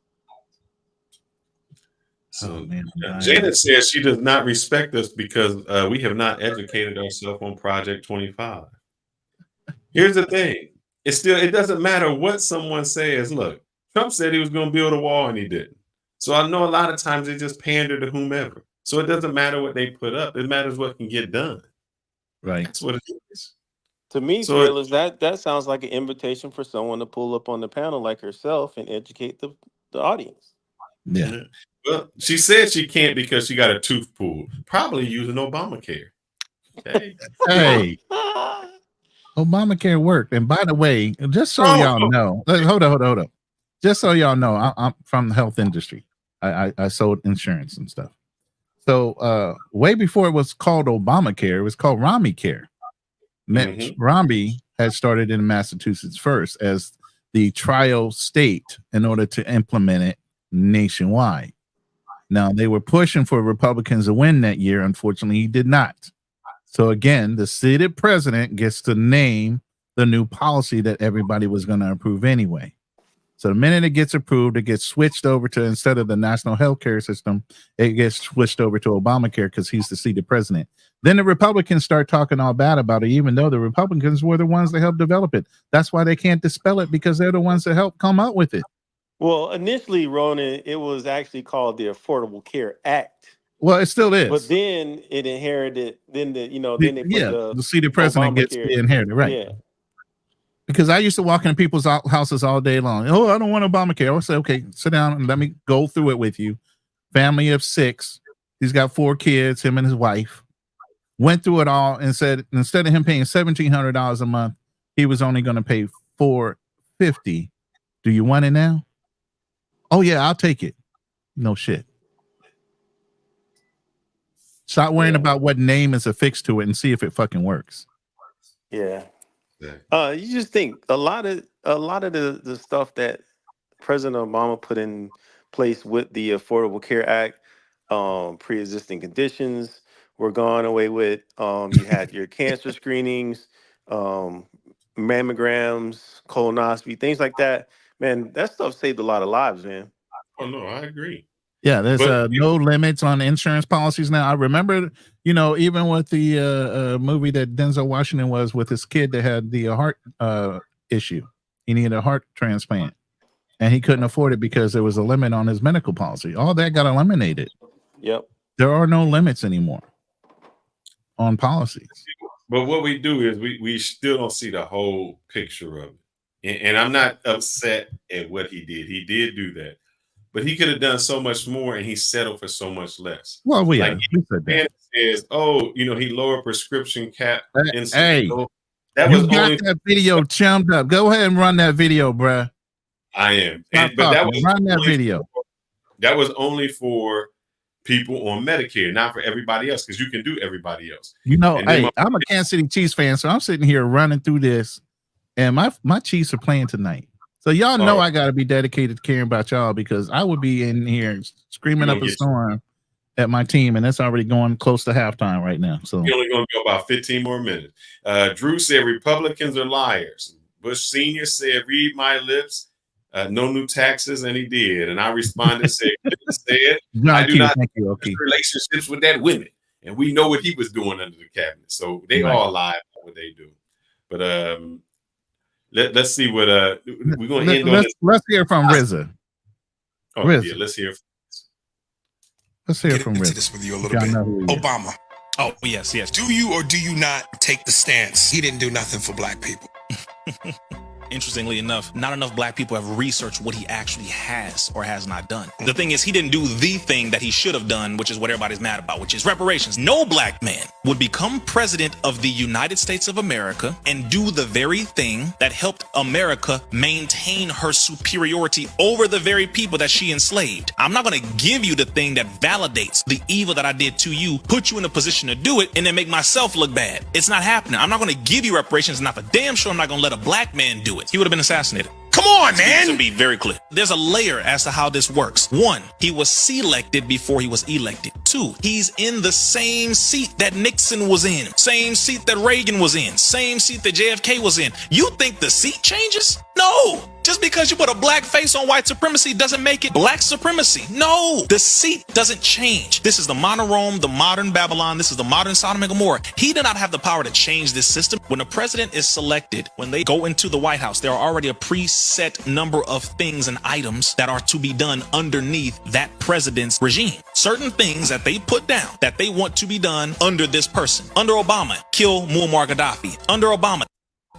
So Janet says she does not respect us because we have not educated ourselves on Project 25. Here's the thing. It doesn't matter what someone says. Look, Trump said he was going to build a wall and he didn't. So I know a lot of times they just pander to whomever. So it doesn't matter what they put up. It matters what can get done. Right. That's what it is. To me, Fearless, that sounds like an invitation for someone to pull up on the panel like herself and educate the audience. Yeah. Well, she said she can't because she got a tooth pulled. Probably using Obamacare. Okay. Hey. Obamacare worked. And by the way, just so y'all know, hold up. Just so y'all know, I'm from the health industry. I sold insurance and stuff. So way before it was called Obamacare, it was called Romney Care. Romney had started in Massachusetts first as the trial state in order to implement it nationwide. Now, they were pushing for Republicans to win that year. Unfortunately, he did not. So again, the seated president gets to name the new policy that everybody was going to approve anyway. So the minute it gets approved, it gets switched over to, instead of the national health care system, it gets switched over to Obamacare because he's the seated president. Then the Republicans start talking all bad about it, even though the Republicans were the ones that helped develop it. That's why they can't dispel it, because they're the ones that helped come up with it. Well, initially, Ronan, it was actually called the Affordable Care Act. Well, it still is. But then it inherited, then they put the seated president gets to inherit, right? Yeah. Because I used to walk into people's houses all day long. Oh, I don't want Obamacare. I say, okay, sit down and let me go through it with you. Family of 6. He's got 4 kids, him and his wife. Went through it all and said, instead of him paying $1,700 a month, he was only going to pay $450. Do you want it now? Oh yeah, I'll take it. No shit. Stop worrying about what name is affixed to it and see if it fucking works. Yeah. You just think a lot of the stuff that President Obama put in place with the Affordable Care Act, pre-existing conditions were gone away with. You had your cancer screenings, mammograms, colonoscopy, things like that. Man, that stuff saved a lot of lives, man. Oh no, I agree. Yeah, there's no limits on insurance policies now. I remember, even with the movie that Denzel Washington was with his kid that had the heart issue. He needed a heart transplant, and he couldn't afford it because there was a limit on his medical policy. All that got eliminated. Yep. There are no limits anymore on policies. But what we do is we still don't see the whole picture of it. And I'm not upset at what he did. He did do that. But he could have done so much more, and he settled for so much less. Well, we like said that. Says, he lowered prescription cap. Hey, that you was got only that video chummed up. Go ahead and run that video, bruh. I am. But that was run that video. That was only for people on Medicare, not for everybody else, because you can do everybody else. Hey, I'm a Kansas City Chiefs fan, so I'm sitting here running through this, and my Chiefs are playing tonight. So y'all know I got to be dedicated to caring about y'all, because I would be in here screaming up a storm at my team, and it's already going close to halftime right now. So you're only going to go about 15 more minutes. Drew said Republicans are liars. Bush Sr. said, read my lips. No new taxes, and he did. And I responded, said, I do not have relationships with that women. And we know what he was doing under the cabinet. So they all lie about what they do. But let's see what we're going to end on. Let's hear from RZA. Oh, RZA. Yeah, let's hear. Let's hear from RZA. This with you a little bit. Obama. Oh, yes. Do you or do you not take the stance? He didn't do nothing for black people. Interestingly enough, not enough black people have researched what he actually has or has not done. The thing is, he didn't do the thing that he should have done, which is what everybody's mad about, which is reparations. No black man would become president of the United States of America and do the very thing that helped America maintain her superiority over the very people that she enslaved. I'm not going to give you the thing that validates the evil that I did to you, put you in a position to do it, and then make myself look bad. It's not happening. I'm not going to give you reparations, and I'm for damn sure I'm not going to let a black man do it. He would have been assassinated. Come on, man. To be very clear, there's a layer as to how this works. 1, he was selected before he was elected. 2, he's in the same seat that Nixon was in, same seat that Reagan was in, same seat that JFK was in. You think the seat changes? No. Just because you put a black face on white supremacy doesn't make it black supremacy. No, the seat doesn't change. This is the modern Rome, the modern Babylon. This is the modern Sodom and Gomorrah. He did not have the power to change this system. When a president is selected, when they go into the White House, there are already a preset number of things and items that are to be done underneath that president's regime. Certain things that they put down that they want to be done under this person. Under Obama, kill Muammar Gaddafi. Under Obama,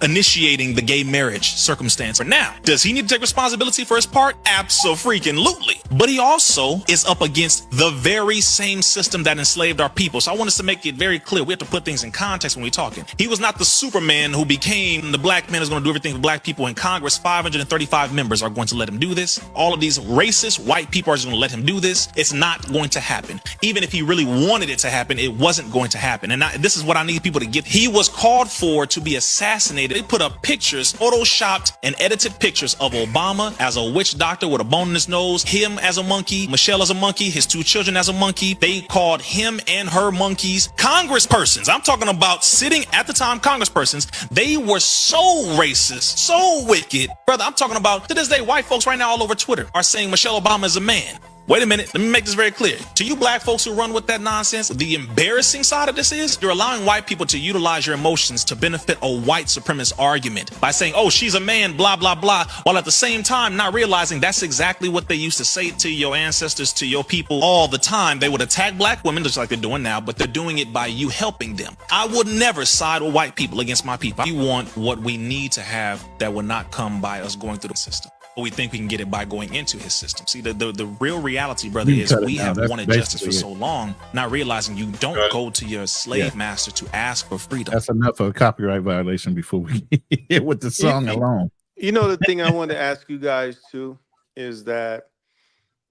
initiating the gay marriage circumstance. For now, does he need to take responsibility for his part? Abso-freaking-lutely. But he also is up against the very same system that enslaved our people. So I want us to make it very clear. We have to put things in context when we're talking. He was not the Superman who became the black man who's going to do everything for black people. In Congress, 535 members are going to let him do this. All of these racist white people are just going to let him do this. It's not going to happen. Even if he really wanted it to happen, it wasn't going to happen. And this is what I need people to get. He was called for to be assassinated. They put up pictures, photoshopped and edited pictures of Obama as a witch doctor with a bone in his nose, him as a monkey, Michelle as a monkey, his 2 children as a monkey. They called him and her monkeys congresspersons. I'm talking about sitting at the time congresspersons. They were so racist, so wicked. Brother, I'm talking about to this day, white folks right now all over Twitter are saying Michelle Obama is a man. Wait a minute, let me make this very clear. To you black folks who run with that nonsense, the embarrassing side of this is you're allowing white people to utilize your emotions to benefit a white supremacist argument by saying, oh, she's a man, blah, blah, blah, while at the same time not realizing that's exactly what they used to say to your ancestors, to your people all the time. They would attack black women just like they're doing now, but they're doing it by you helping them. I would never side with white people against my people. We want what we need to have that will not come by us going through the system. we think we can get it by going into his system. See, the real reality, brother, is we have wanted justice for so long, not realizing you don't go to your slave master to ask for freedom. That's enough of a copyright violation before we get with the song alone. You know, the thing I wanted to ask you guys too is that,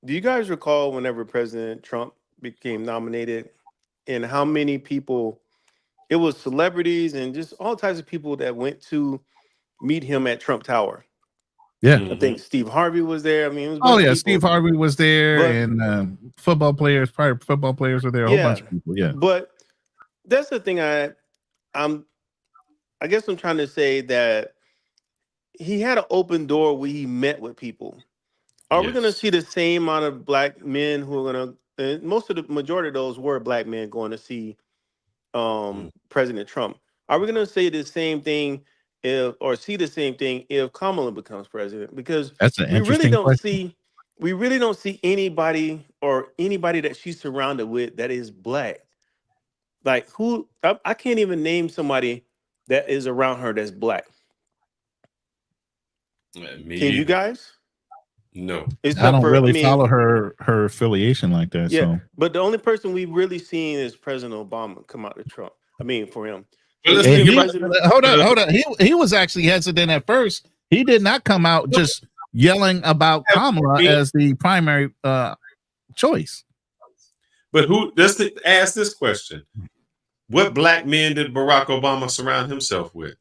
do you guys recall whenever President Trump became nominated and how many people, it was celebrities and just all types of people that went to meet him at Trump Tower? Yeah. I think Steve Harvey was there. I mean, it was a Oh bunch of yeah, people. Steve Harvey was there, But- and football players, prior football players were there. A whole bunch of people. Yeah. But that's the thing I guess I'm trying to say, that he had an open door where he met with people. Are we going to see the same amount of black men who are going to, most of the majority of those were black men going to see President Trump. Are we going to say the same thing see the same thing if Kamala becomes president? Because That's an we really interesting don't question. see anybody that she's surrounded with that is black. Like who? I can't even name somebody that is around her that's black. Can you guys? No, I don't really follow her affiliation like that. Yeah, So but the only person we really seen is President Obama come out to Trump. I mean, for him. hold on. He was actually hesitant at first. He did not come out just yelling about Kamala as the primary choice. But let's ask this question: what black men did Barack Obama surround himself with?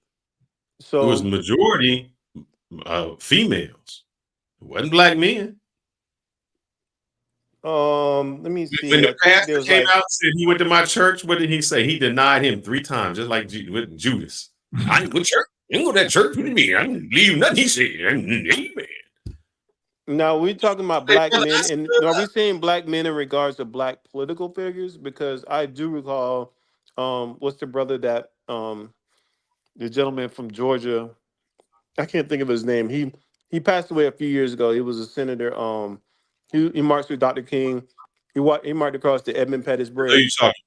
So it was majority females. It wasn't black men. Let me see. When the pastor came out and said he went to my church, what did he say? He denied him 3 times, just like with Judas. I ain't go to church. I ain't go to that church with me. I didn't leave nothing. He said, amen. Now we're talking about black men, and are we saying black men in regards to black political figures? Because I do recall, what's the brother that the gentleman from Georgia? I can't think of his name. He passed away a few years ago. He was a senator. He marched with Dr. King. He marched across the Edmund Pettus Bridge. So you talking,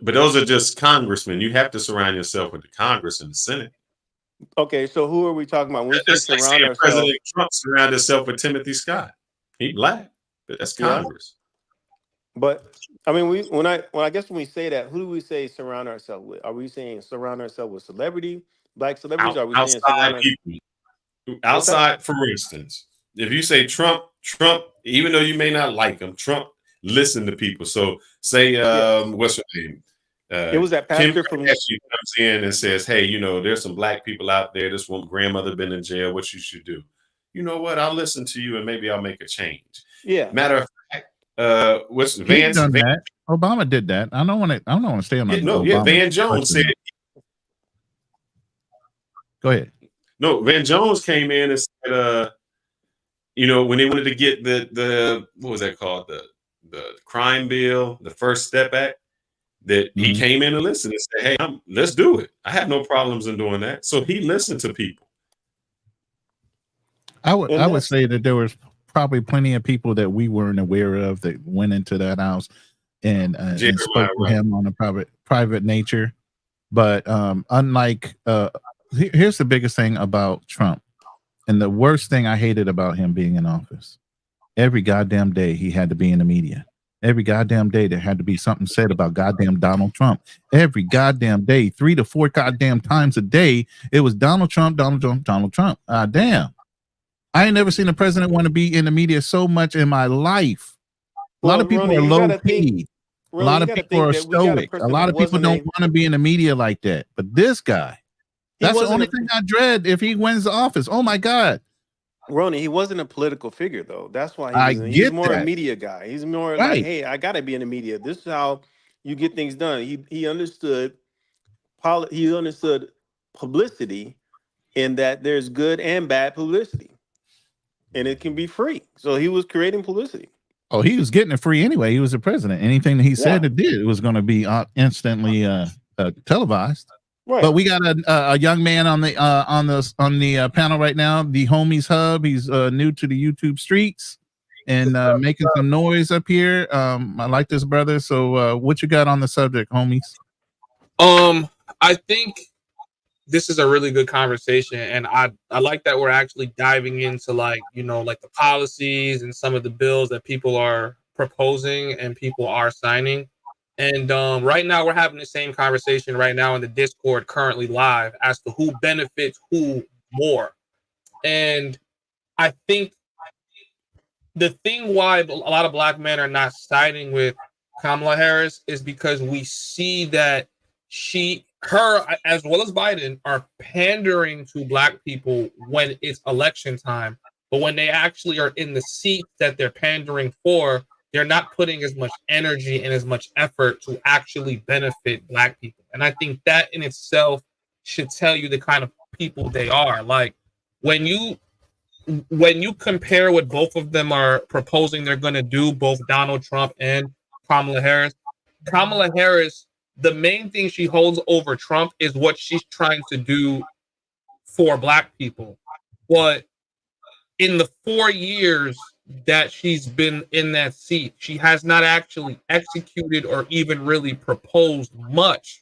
but those are just congressmen. You have to surround yourself with the Congress and the Senate. Okay, so who are we talking about? When we say Like surround ourselves, President Trump surrounded himself with Timothy Scott. He black, but that's Congress. But I mean, when I guess when we say that, who do we say surround ourselves with? Are we saying surround ourselves with black celebrities? Are we saying Outside people? Outside, for instance, if you say Trump, even though you may not like him, Trump listen to people. So say, what's her name? It was that pastor Kim Kardashian comes in and says, "Hey, you know, there's some black people out there. This one grandmother been in jail. What you should do? You know what? I'll listen to you and maybe I'll make a change." Yeah. Matter of fact, what's Van? That. Obama did that. I don't want to stay on my. Van Jones said. Go ahead. No, Van Jones came in and said, you know, when they wanted to get the what was that called, the crime bill, the First Step Act, that he came in and listened and said, "Hey, let's do it. I have no problems in doing that." So he listened to people. I would say that there was probably plenty of people that we weren't aware of that went into that house and spoke to him on a private nature. But unlike here's the biggest thing about Trump, and the worst thing I hated about him being in office. Every goddamn day he had to be in the media. Every goddamn day there had to be something said about goddamn Donald Trump. Every goddamn day, 3 to 4 goddamn times a day, it was Donald Trump, Donald Trump, Donald Trump. Damn. I ain't never seen a president want to be in the media so much in my life. A lot of people are low key. A lot of people are stoic. A lot of people don't want to be in the media like that. But this guy, that's the only thing I dread if he wins the office. Oh my God. Ronnie, he wasn't a political figure though. That's why he's more a media guy. He's more like, hey, I gotta be in the media. This is how you get things done. He understood publicity, in that there's good and bad publicity, and it can be free. So he was creating publicity. Oh, he was getting it free anyway. He was the president. Anything that he said or did, it was going to be instantly televised. Right. But we got a young man on the panel right now, the Homies Hub. He's new to the YouTube streets and making some noise up here. I like this brother. So what you got on the subject, Homies? I think this is a really good conversation, and I like that we're actually diving into like, you know, like the policies and some of the bills that people are proposing and people are signing. And right now we're having the same conversation right now in the Discord currently live as to who benefits who more. And I think the thing why a lot of black men are not siding with Kamala Harris is because we see that her, as well as Biden, are pandering to black people when it's election time. But when they actually are in the seat that they're pandering for, they're not putting as much energy and as much effort to actually benefit black people. And I think that in itself should tell you the kind of people they are. Like when you compare what both of them are proposing they're going to do, both Donald Trump and Kamala Harris, the main thing she holds over Trump is what she's trying to do for black people. But in the 4 years that she's been in that seat, she has not actually executed or even really proposed much.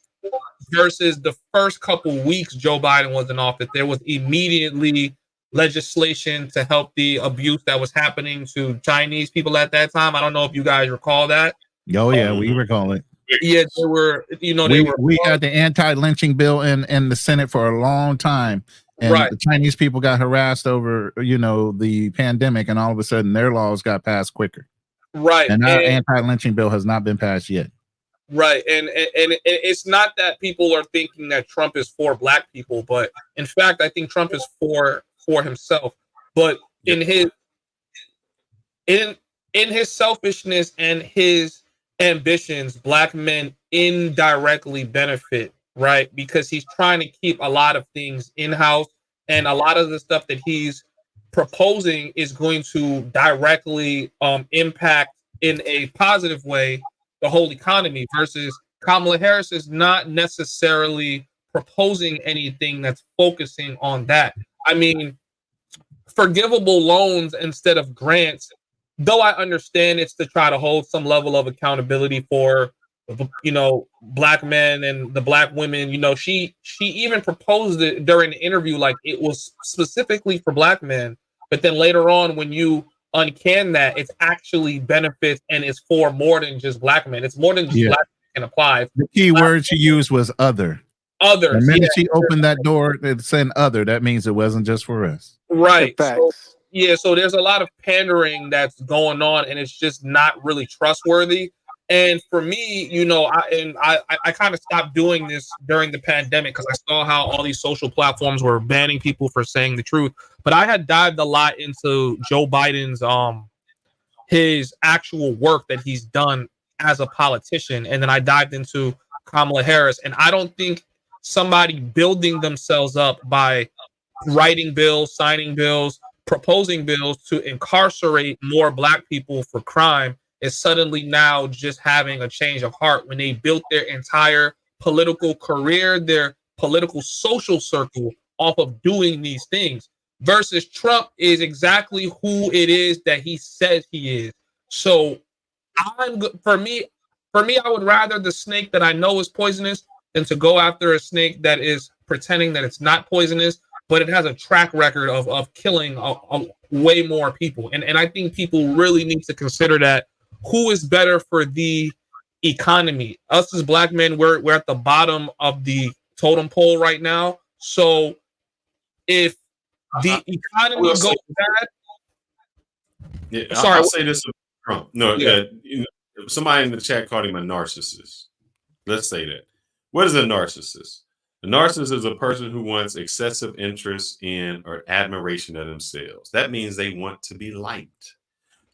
Versus the first couple weeks Joe Biden was in office, there was immediately legislation to help the abuse that was happening to Chinese people at that time. I don't know if you guys recall that. Oh yeah, we recall it. Yeah, they were, you know, they were. We had the anti-lynching bill in the Senate for a long time, and Right. the Chinese people got harassed over, you know, the pandemic, and all of a sudden their laws got passed quicker. Right. And our anti-lynching bill has not been passed yet. Right, and it's not that people are thinking that Trump is for black people, but in fact, I think Trump is for himself. But in his selfishness and his ambitions, black men indirectly benefit, right? Because he's trying to keep a lot of things in-house, and a lot of the stuff that he's proposing is going to directly impact in a positive way the whole economy, versus Kamala Harris is not necessarily proposing anything that's focusing on that. I mean, forgivable loans instead of grants, though I understand it's to try to hold some level of accountability for, you know, black men and the black women. You know, she even proposed it during the interview like it was specifically for black men, but then later on when you uncan that, it's actually benefits and it's for more than just black men. It's more than just black men can apply. The key word she used was other. Others. The minute she opened that door, it said other. That means it wasn't just for us. Right. So there's a lot of pandering that's going on, and it's just not really trustworthy. And for me, you know, I kind of stopped doing this during the pandemic because I saw how all these social platforms were banning people for saying the truth. But I had dived a lot into Joe Biden's his actual work that he's done as a politician, and then I dived into Kamala Harris, and I don't think somebody building themselves up by writing bills, signing bills, proposing bills to incarcerate more black people for crime is suddenly now just having a change of heart when they built their entire political career, their political social circle off of doing these things. Versus Trump is exactly who it is that he says he is. So for me, I would rather the snake that I know is poisonous than to go after a snake that is pretending that it's not poisonous, but it has a track record of killing way more people. And I think people really need to consider that. Who is better for the economy? Us as black men, we're at the bottom of the totem pole right now. So if the economy goes bad, I'll say this with Trump. No, you know, somebody in the chat called him a narcissist. Let's say that. What is a narcissist? A narcissist is a person who wants excessive interest in or admiration of themselves. That means they want to be liked.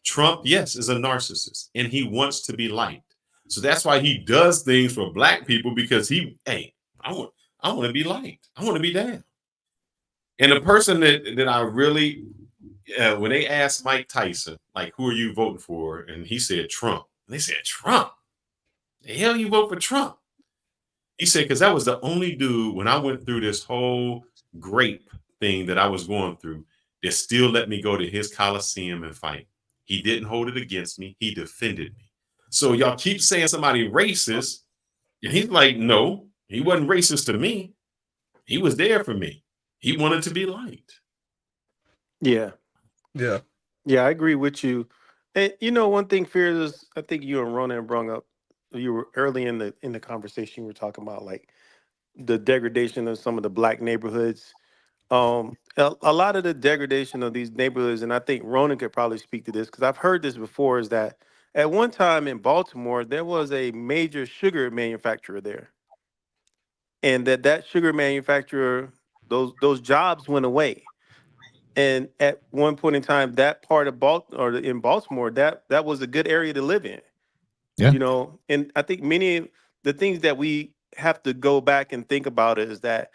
Trump, yes, is a narcissist, and he wants to be liked. So that's why he does things for black people, because I want to be liked. I want to be down. And the person that I really, when they asked Mike Tyson, like, who are you voting for? And he said Trump. And they said, Trump? The hell you vote for Trump? He said, because that was the only dude when I went through this whole grape thing that I was going through that still let me go to his Coliseum and fight. He didn't hold it against me. He defended me. So y'all keep saying somebody racist. And he's like, no, he wasn't racist to me. He was there for me. He wanted to be liked. Yeah. Yeah. Yeah, I agree with you. And one thing, Fearless, I think you and Ronan brought up. You were early in the conversation. You were talking about like the degradation of some of the black neighborhoods. A lot of the degradation of these neighborhoods, and I think Ronan could probably speak to this because I've heard this before. Is that at one time in Baltimore there was a major sugar manufacturer there, and that sugar manufacturer, those jobs went away. And at one point in time, that part of in Baltimore, that was a good area to live in. Yeah. And I think many of the things that we have to go back and think about is that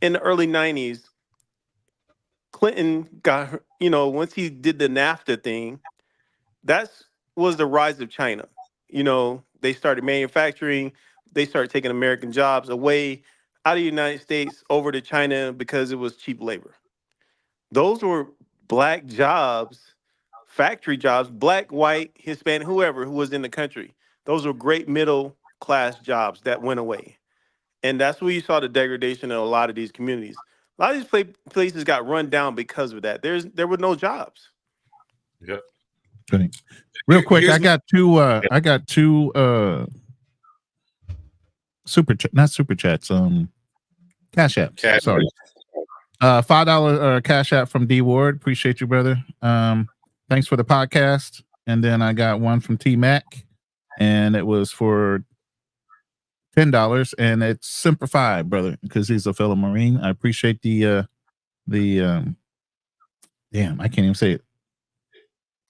in the early '90s, Clinton got, once he did the NAFTA thing, that's was the rise of China. They started manufacturing, they started taking American jobs away out of the United States over to China because it was cheap labor. Those were black jobs, factory jobs, black, white, Hispanic, whoever who was in the country. Those were great middle class jobs that went away. And that's where you saw the degradation in a lot of these communities. A lot of these places got run down because of that. There were no jobs. Yep. Real quick, I got two not super chats, cash apps. Sorry. $5 cash app from D Ward. Appreciate you, brother. Thanks for the podcast. And then I got one from T Mac, and it was for $10, and it's simplified, brother, because he's a fellow Marine. I appreciate the damn, I can't even say it.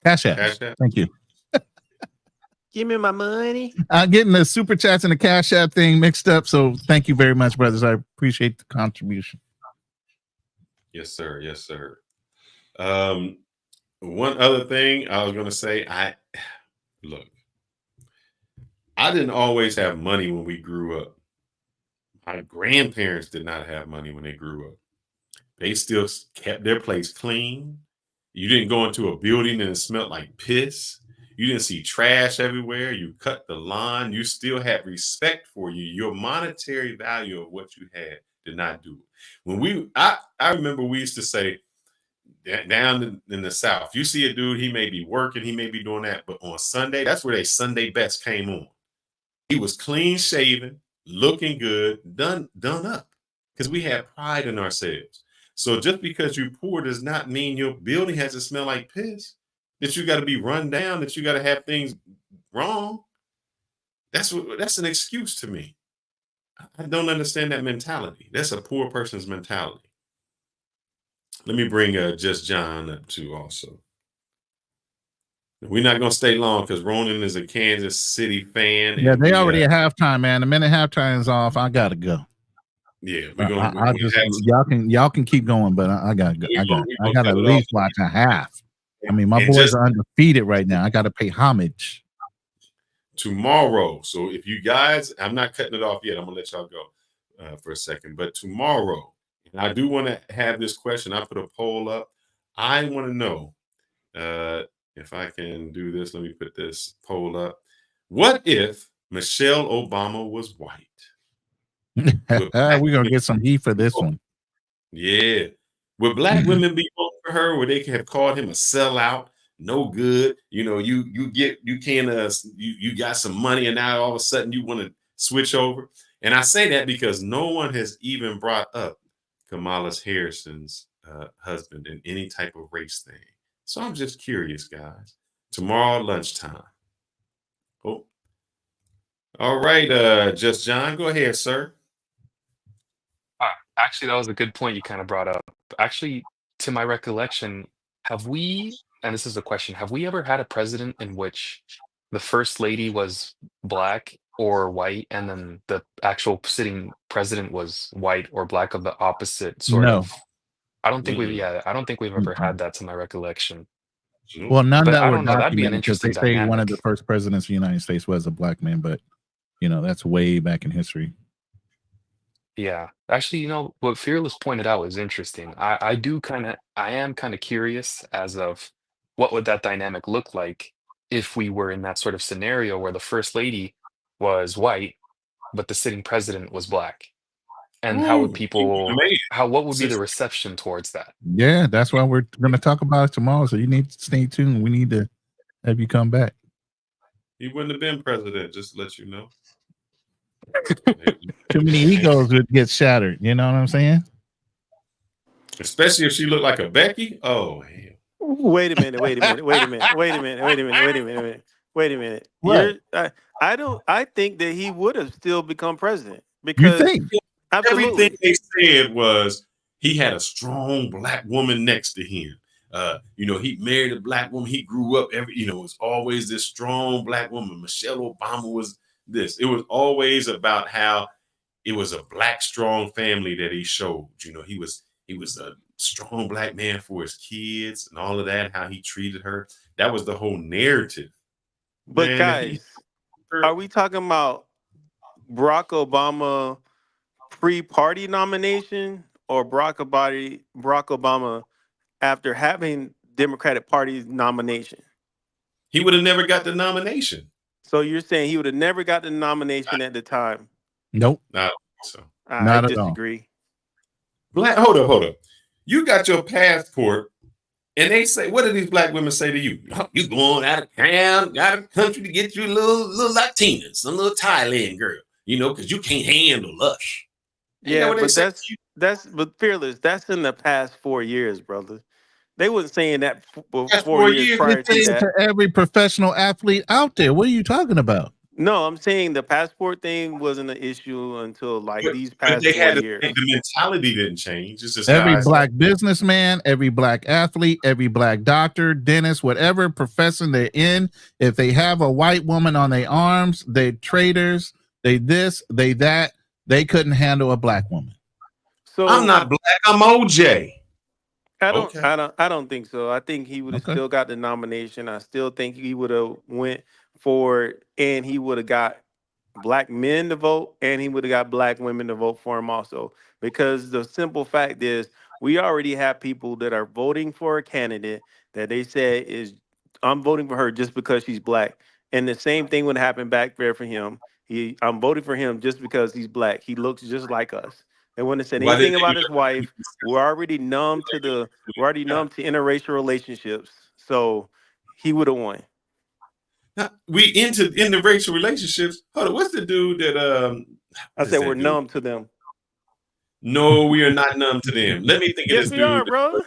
Cash app. Thank you. Give me my money. I'm getting the super chats and the cash app thing mixed up. So thank you very much, brothers. I appreciate the contribution. Yes, sir. Yes, sir. One other thing I was going to say, I didn't always have money when we grew up. My grandparents did not have money when they grew up. They still kept their place clean. You didn't go into a building and it smelled like piss. You didn't see trash everywhere. You cut the lawn. You still had respect for you. Your monetary value of what you had did not do it. I remember we used to say, down in the South, you see a dude, he may be working, he may be doing that, but on Sunday, that's where they Sunday best came on. He was clean shaven, looking good, done up, because we had pride in ourselves. So just because you're poor does not mean your building has to smell like piss, that you got to be run down, that you got to have things wrong. That's an excuse to me. I don't understand that mentality. That's a poor person's mentality. Let me bring Just John up too also. We're not going to stay long because Ronan is a Kansas City fan. Yeah, they already at halftime, man. The minute halftime is off, I got to go. Yeah, y'all can keep going, but I got to go. I got to at least watch a half. I mean, my boys are undefeated right now. I got to pay homage. Tomorrow, so if you guys, I'm not cutting it off yet. I'm going to let y'all go for a second. But tomorrow, and I do want to have this question. I put a poll up. I want to know if I can do this. Let me put this poll up. What if Michelle Obama was white? We're going to get some heat for this one. Yeah. Would black women be voting for her? Would they have called him a sellout? No good. You got some money and now all of a sudden you want to switch over. And I say that because no one has even brought up Kamala Harris's husband in any type of race thing. So I'm just curious, guys. Tomorrow lunchtime. Oh. All right, Just John, go ahead, sir. Actually, that was a good point you kind of brought up. Actually, to my recollection, have we, and this is a question, have we ever had a president in which the first lady was black or white, and then the actual sitting president was white or black of the opposite sort of? I don't think we've ever had that to my recollection. Well, none but that I were don't know. That'd be an documented because interesting they say dynamic. one of the first presidents of the United States was a black man, but that's way back in history. Yeah, actually, what Fearless pointed out was interesting. I am kind of curious as of what would that dynamic look like if we were in that sort of scenario where the first lady was white, but the sitting president was black. And how would people? What would be the reception towards that? Yeah, that's why we're going to talk about it tomorrow. So you need to stay tuned. We need to have you come back. He wouldn't have been president, just to let you know. Too many egos would get shattered. You know what I'm saying? Especially if she looked like a Becky. Oh, hell. Wait a minute. What? I think that he would have still become president You because think? absolutely. Everything they said was he had a strong black woman next to him. He married a black woman. He grew up it was always this strong black woman. Michelle Obama was this. It was always about how it was a black strong family that he showed. He was a strong black man for his kids and all of that, how he treated her. That was the whole narrative. But Man, guys, are we talking about Barack Obama pre-party nomination or Barack Obama after having Democratic Party's nomination? He would have never got the nomination. So you're saying he would have never got the nomination at the time? Nope. Not so. I disagree. Hold up. You got your passport, and they say, what do these black women say to you? You going out of town, out of the country to get you a little Latina, some little Thailand girl, because you can't handle us. Yeah, but but Fearless, that's in the past 4 years, brother. They wasn't saying that for 4 years prior to that. To every professional athlete out there. What are you talking about? No, I'm saying the passport thing wasn't an issue until these past 4 years. The mentality didn't change. It's just every black businessman, every black athlete, every black doctor, dentist, whatever profession they're in, if they have a white woman on their arms, they traitors, they this, they that, they couldn't handle a black woman. So I'm not black, I'm OJ. I don't think so. I think he would have still got the nomination. I still think he would have went forward and he would have got black men to vote and he would have got black women to vote for him also. Because the simple fact is we already have people that are voting for a candidate that they say I'm voting for her just because she's black. And the same thing would happen back there for him. I'm voting for him just because he's black. He looks just like us. They wouldn't have said anything about his wife. We're already numb to interracial relationships. So he would have won. Now, we into interracial relationships. Hold on, what's the dude that I said we're numb to them. No, we are not numb to them. Let me think of this dude. Yes, we are, bro.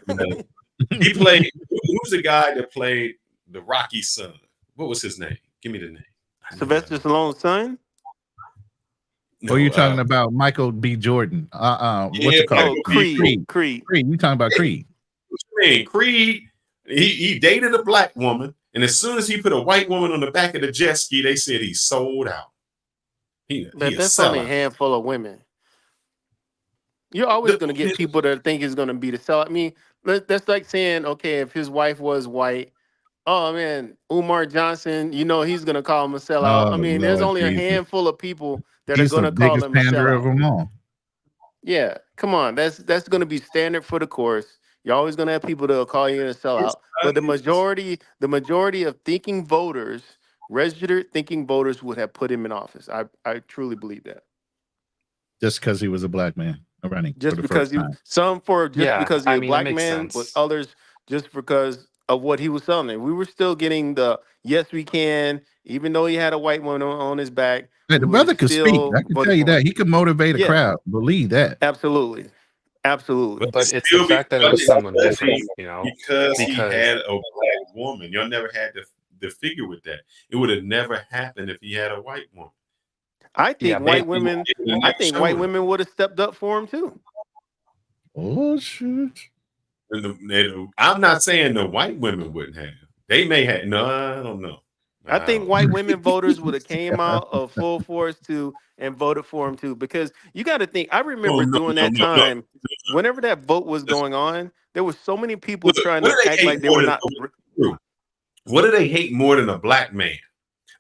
He played. Who's the guy that played the Rocky son? What was his name? Give me the name. Sylvester Stallone's son. No, are you talking about Michael B. Jordan? What's it called? Creed. You talking about Creed? Creed. He dated a black woman, and as soon as he put a white woman on the back of the jet ski, they said he sold out. That's only a handful of women. You're always going to get people that think it's going to be the sell. I mean, that's like saying, okay, if his wife was white, oh man, Umar Johnson, he's going to call him a sellout. I mean, there's only a handful of people that are going to call him a sellout. Of them all. Yeah, come on, that's going to be standard for the course. You're always going to have people that will call you a sellout. But the majority of thinking voters, registered thinking voters, would have put him in office. I truly believe that. Just because he was a black man running. Just because because he was a black man, but others just because of what he was selling. We were still getting the yes we can, even though he had a white woman on his back. Hey, the brother could speak. I can tell you that. He could motivate a crowd. Believe that. Absolutely. But it's the fact that it was someone different, because he had a black woman. Y'all never had to figure with that. It would have never happened if he had a white woman. I think white women would have stepped up for him too. Oh shoot! I'm not saying the white women wouldn't have. They may have. No, I don't know. I think white women voters would have came out of full force too and voted for him too. Because you got to think, I remember during that time, whenever that vote was going on, there were so many people trying to act like they were not. What do they hate more than a black man?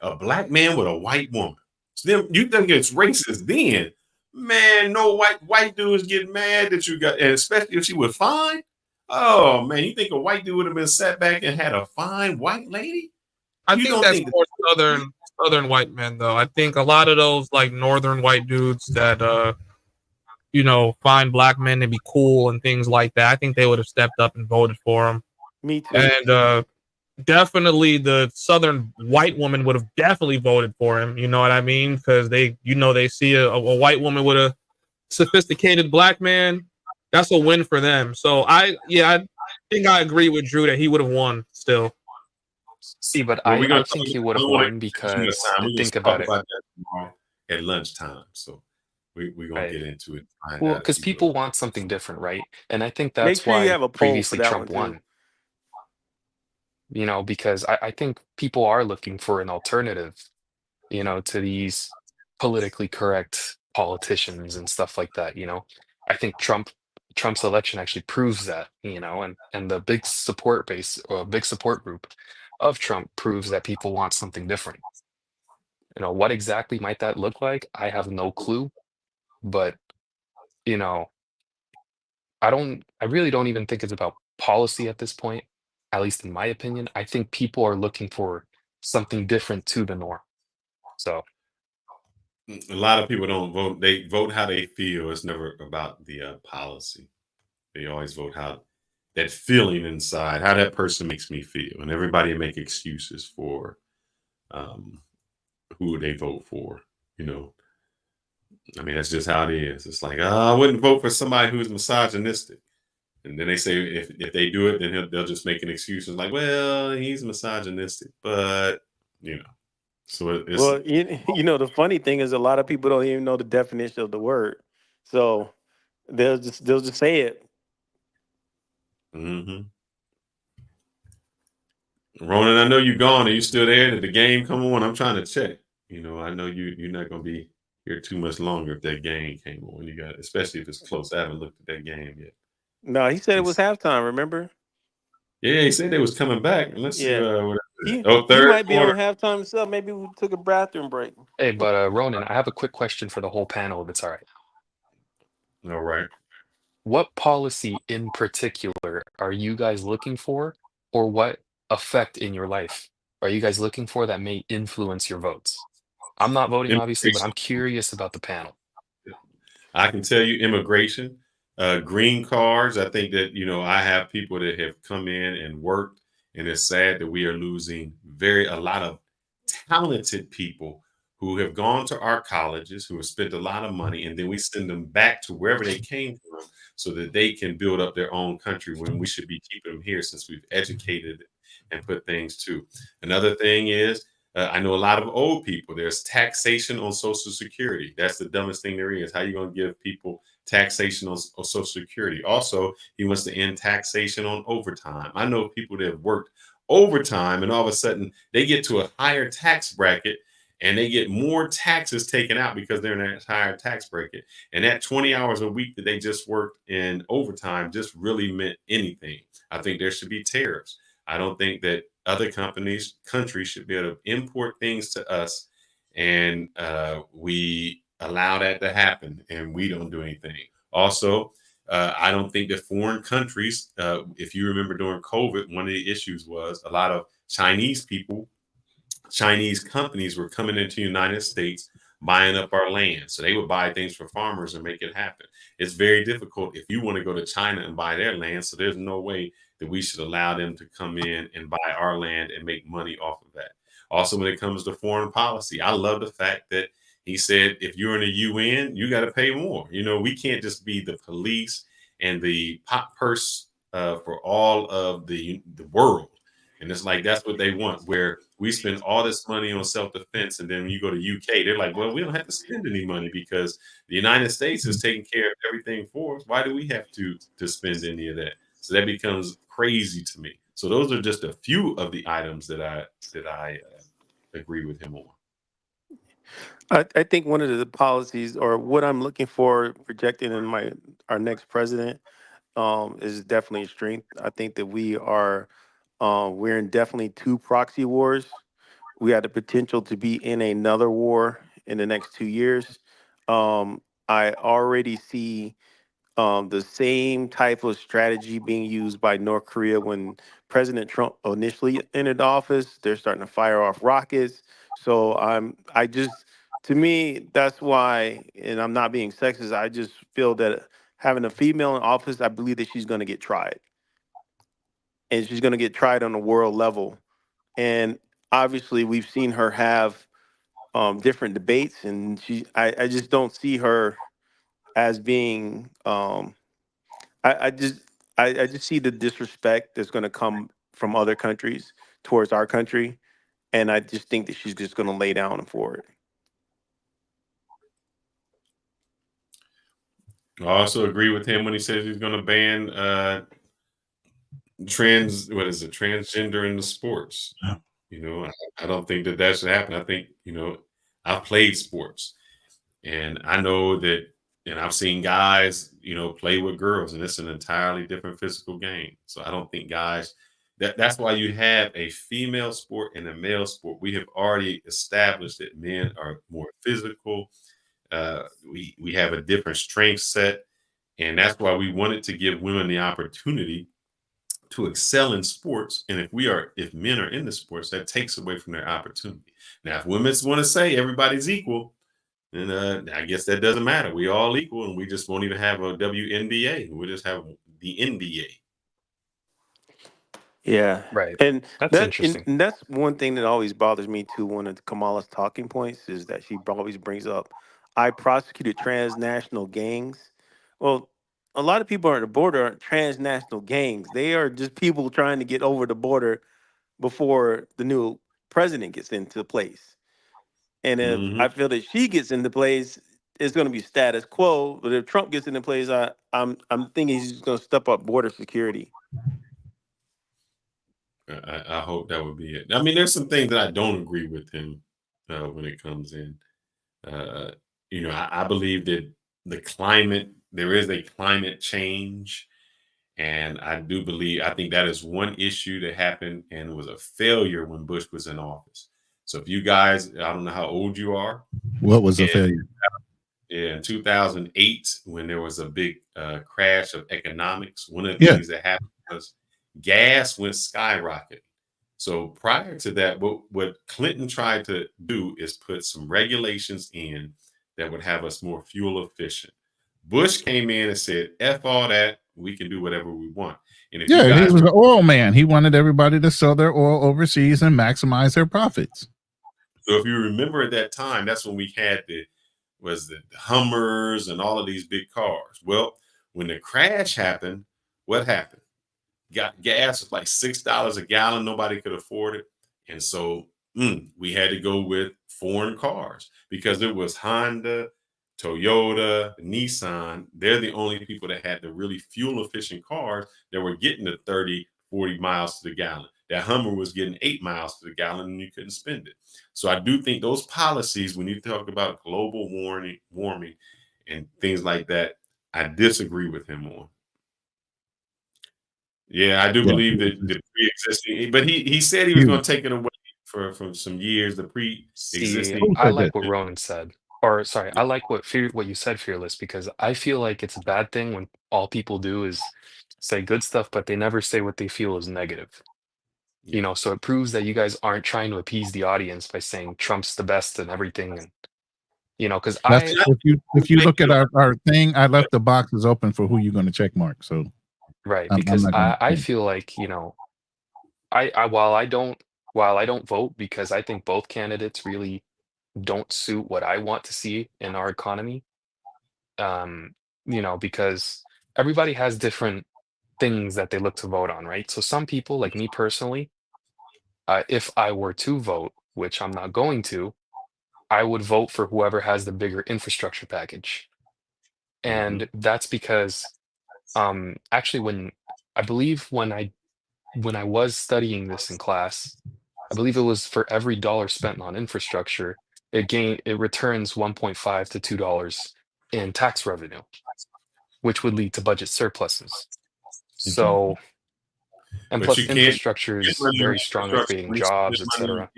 A black man with a white woman. So you think it's racist then? Man, no white dudes get mad that you got, and especially if she was fine. Oh man, you think a white dude would have been sat back and had a fine white lady? I think that's more southern white men, though. I think a lot of those like northern white dudes that you know, find black men to be cool and things like that, I think they would have stepped up and voted for him. Me too. And definitely the Southern white woman would have definitely voted for him. You know what I mean? Because they, you know, they see a white woman with a sophisticated black man. That's a win for them. So I think I agree with Drew that he would have won still. See, but Well, I think he would have won because think about it. About that tomorrow at lunchtime. So we're gonna get into it. Well, because people want something different, right? And I think Make that's sure you why have a poll for previously that Trump one too. won. You know, because I think people are looking for an alternative, you know, to these politically correct politicians and stuff like that, you know. I think Trump's election actually proves that, you know, and the big support base or big support group of Trump proves that people want something different. You know, what exactly might that look like? I have no clue, but you know, I really don't even think it's about policy at this point, at least in my opinion. I think people are looking for something different to the norm. So, A lot of people don't vote. They vote how they feel. It's never about the policy. They always vote how that feeling inside, how that person makes me feel, and everybody make excuses for um, who they vote for. You know, I mean, that's just how it is. It's like, I wouldn't vote for somebody who's misogynistic. And then they say if they do it, then they'll just make an excuse. It's like, well, he's misogynistic, but you know, so it's Well, you know, the funny thing is a lot of people don't even know the definition of the word, so they'll just say it. mm-hmm. Ronan, I know you're gone. Are you still there? Did the game come on? I'm trying to check. You know, I know you're not gonna be here too much longer if that game came on. You got, especially if it's close. I haven't looked at that game yet. No, he said it was halftime. Remember? Yeah, he said they was coming back. Let's see. Yeah. What He, oh, he third might be quarter. on halftime himself. Maybe we took a bathroom break. hey, but Ronan, I have a quick question for the whole panel, if it's all right. All right. What policy in particular are you guys looking for, or what effect in your life are you guys looking for that may influence your votes? I'm not voting, obviously, but I'm curious about the panel. I can tell you immigration, green cards. I think that, you know, I have people that have come in and worked, and it's sad that we are losing a lot of talented people who have gone to our colleges, who have spent a lot of money, and then we send them back to wherever they came from so that they can build up their own country when we should be keeping them here since we've educated and put things to. Another thing is, I know a lot of old people. There's taxation on Social Security. That's the dumbest thing there is. How you going to give people taxation on Social Security? Also, he wants to end taxation on overtime. I know people that have worked overtime, and all of a sudden they get to a higher tax bracket, and they get more taxes taken out because they're in a higher tax bracket. And that 20 hours a week that they just worked in overtime just really meant anything. I think there should be tariffs. I don't think that other countries should be able to import things to us, and we allow that to happen, and we don't do anything. Also, I don't think that foreign countries, if you remember during COVID, one of the issues was a lot of Chinese companies were coming into the United States, buying up our land. So they would buy things for farmers and make it happen. It's very difficult if you want to go to China and buy their land. So there's no way that we should allow them to come in and buy our land and make money off of that. Also, when it comes to foreign policy, I love the fact that he said, if you're in the UN, you got to pay more. You know, we can't just be the police and the pop purse for all of the world. And it's like, that's what they want, where we spend all this money on self-defense. And then when you go to UK, they're like, well, we don't have to spend any money because the United States is taking care of everything for us. Why do we have to spend any of that? So that becomes crazy to me. So those are just a few of the items that I agree with him on. I think one of the policies, or what I'm looking for projecting in our next president, is definitely a strength. I think that we're in definitely two proxy wars. We have the potential to be in another war in the next 2 years. I already see the same type of strategy being used by North Korea when President Trump initially entered office. They're starting to fire off rockets. So to me, that's why, and I'm not being sexist, I just feel that having a female in office, I believe that she's going to get tried. And she's going to get tried on a world level. And obviously, we've seen her have different debates, and I just don't see her as being, I just, I just see the disrespect that's going to come from other countries towards our country. And I just think that she's just going to lay down for it. I also agree with him when he says he's going to ban transgender in the sports. You know, I don't think that should happen. I think, you know, I've played sports and I know that, and I've seen guys, you know, play with girls, and it's an entirely different physical game. So I don't think guys, that's why you have a female sport and a male sport. We have already established that men are more physical. We have a different strength set, and that's why we wanted to give women the opportunity to excel in sports. And if men are in the sports, that takes away from their opportunity. Now, if women want to say everybody's equal, then I guess that doesn't matter. We all equal, and we just won't even have a WNBA. We'll just have the NBA. Yeah, Right. and That's interesting. and that's one thing that always bothers me too. One of Kamala's talking points is that she always brings up, "I prosecuted transnational gangs." Well, a lot of people at the border aren't transnational gangs. They are just people trying to get over the border before the new president gets into place. And if I feel that she gets into place, it's going to be status quo. But if Trump gets into place, I'm thinking he's going to step up border security. I hope that would be it. I mean, there's some things that I don't agree with him when it comes in. You know, I believe that there is a climate change. And I think that is one issue that happened and was a failure when Bush was in office. So if you guys, I don't know how old you are. What was a failure? In 2008, when there was a big crash of economics, one of the things that happened was gas went skyrocketing. So prior to that, what Clinton tried to do is put some regulations in that would have us more fuel efficient. Bush came in and said, F all that, we can do whatever we want. And if he was an oil man. He wanted everybody to sell their oil overseas and maximize their profits. So if you remember at that time, that's when we had the Hummers and all of these big cars. Well, when the crash happened, what happened? Gas was like $6 a gallon. Nobody could afford it. And so we had to go with foreign cars because it was Honda, Toyota, Nissan. They're the only people that had the really fuel efficient cars that were getting the 30, 40 miles to the gallon. That Hummer was getting 8 miles to the gallon and you couldn't spend it. So I do think those policies, when you talk about global warming and things like that, I disagree with him on. Yeah, I do believe that the pre-existing, but he said he was going to take it away from some years, the pre-existing. I like what Ronan said. Or sorry, I like what you said, Fearless, because I feel like it's a bad thing when all people do is say good stuff, but they never say what they feel is negative. You know, so it proves that you guys aren't trying to appease the audience by saying Trump's the best and everything. And you know, because if you look at our thing, I left the boxes open for who you're going to check mark. So right, because I feel like, you know, while I don't vote because I think both candidates really don't suit what I want to see in our economy. You know, because everybody has different things that they look to vote on, right? So some people, like me personally, if I were to vote, which I'm not going to, I would vote for whoever has the bigger infrastructure package. And that's because actually when I was studying this in class, I believe it was for every dollar spent on infrastructure, it returns $1.5 to $2 in tax revenue, which would lead to budget surpluses. So, and But plus you can't infrastructure is very strong at creating jobs, etc.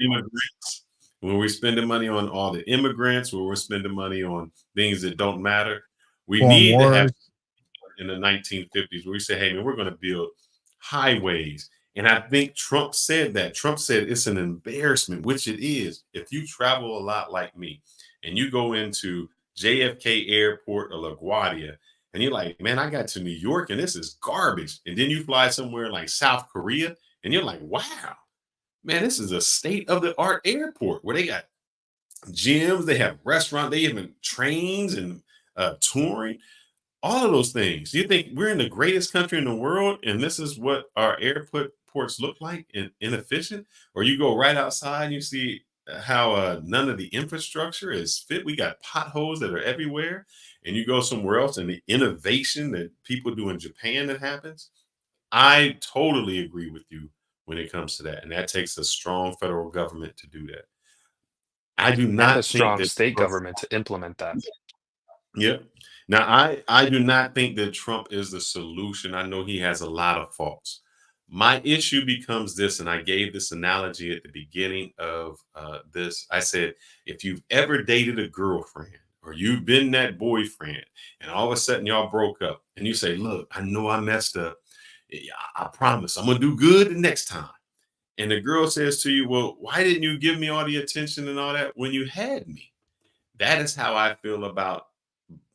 When we're spending money on all the immigrants, when we're spending money on things that don't matter, we need to have in the 1950s where we say, hey, man, we're going to build highways. And I think Trump said that. Trump said it's an embarrassment, which it is. If you travel a lot like me, and you go into JFK Airport or LaGuardia, and you're like, man, I got to New York and this is garbage. And then you fly somewhere like South Korea, and you're like, wow, man, this is a state-of-the-art airport where they got gyms, they have restaurants, they even trains and touring, all of those things. You think we're in the greatest country in the world, and this is what our airports look like and inefficient? Or you go right outside and you see how none of the infrastructure is fit. We got potholes that are everywhere, and you go somewhere else and the innovation that people do in Japan that happens. I totally agree with you when it comes to that, and that takes a strong federal government to do that. I do And a not think strong that state government to implement that. Yep. Now, I do not think that Trump is the solution. I know he has a lot of faults. My issue becomes this, and I gave this analogy at the beginning of this. I said, if you've ever dated a girlfriend or you've been that boyfriend, and all of a sudden y'all broke up, and you say, look, I know I messed up. I promise I'm going to do good the next time. And the girl says to you, well, why didn't you give me all the attention and all that when you had me? That is how I feel about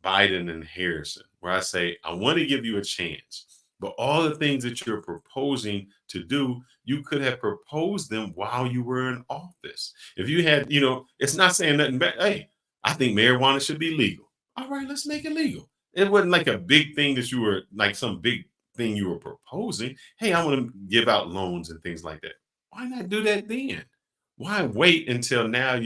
Biden and Harrison, where I say, I want to give you a chance, but all the things that you're proposing to do, you could have proposed them while you were in office. If you had, it's not saying nothing bad. Hey, I think marijuana should be legal. All right, let's make it legal. It wasn't like a big thing that you were like some big thing you were proposing. Hey, I want to give out loans and things like that. Why not do that then? Why wait until now?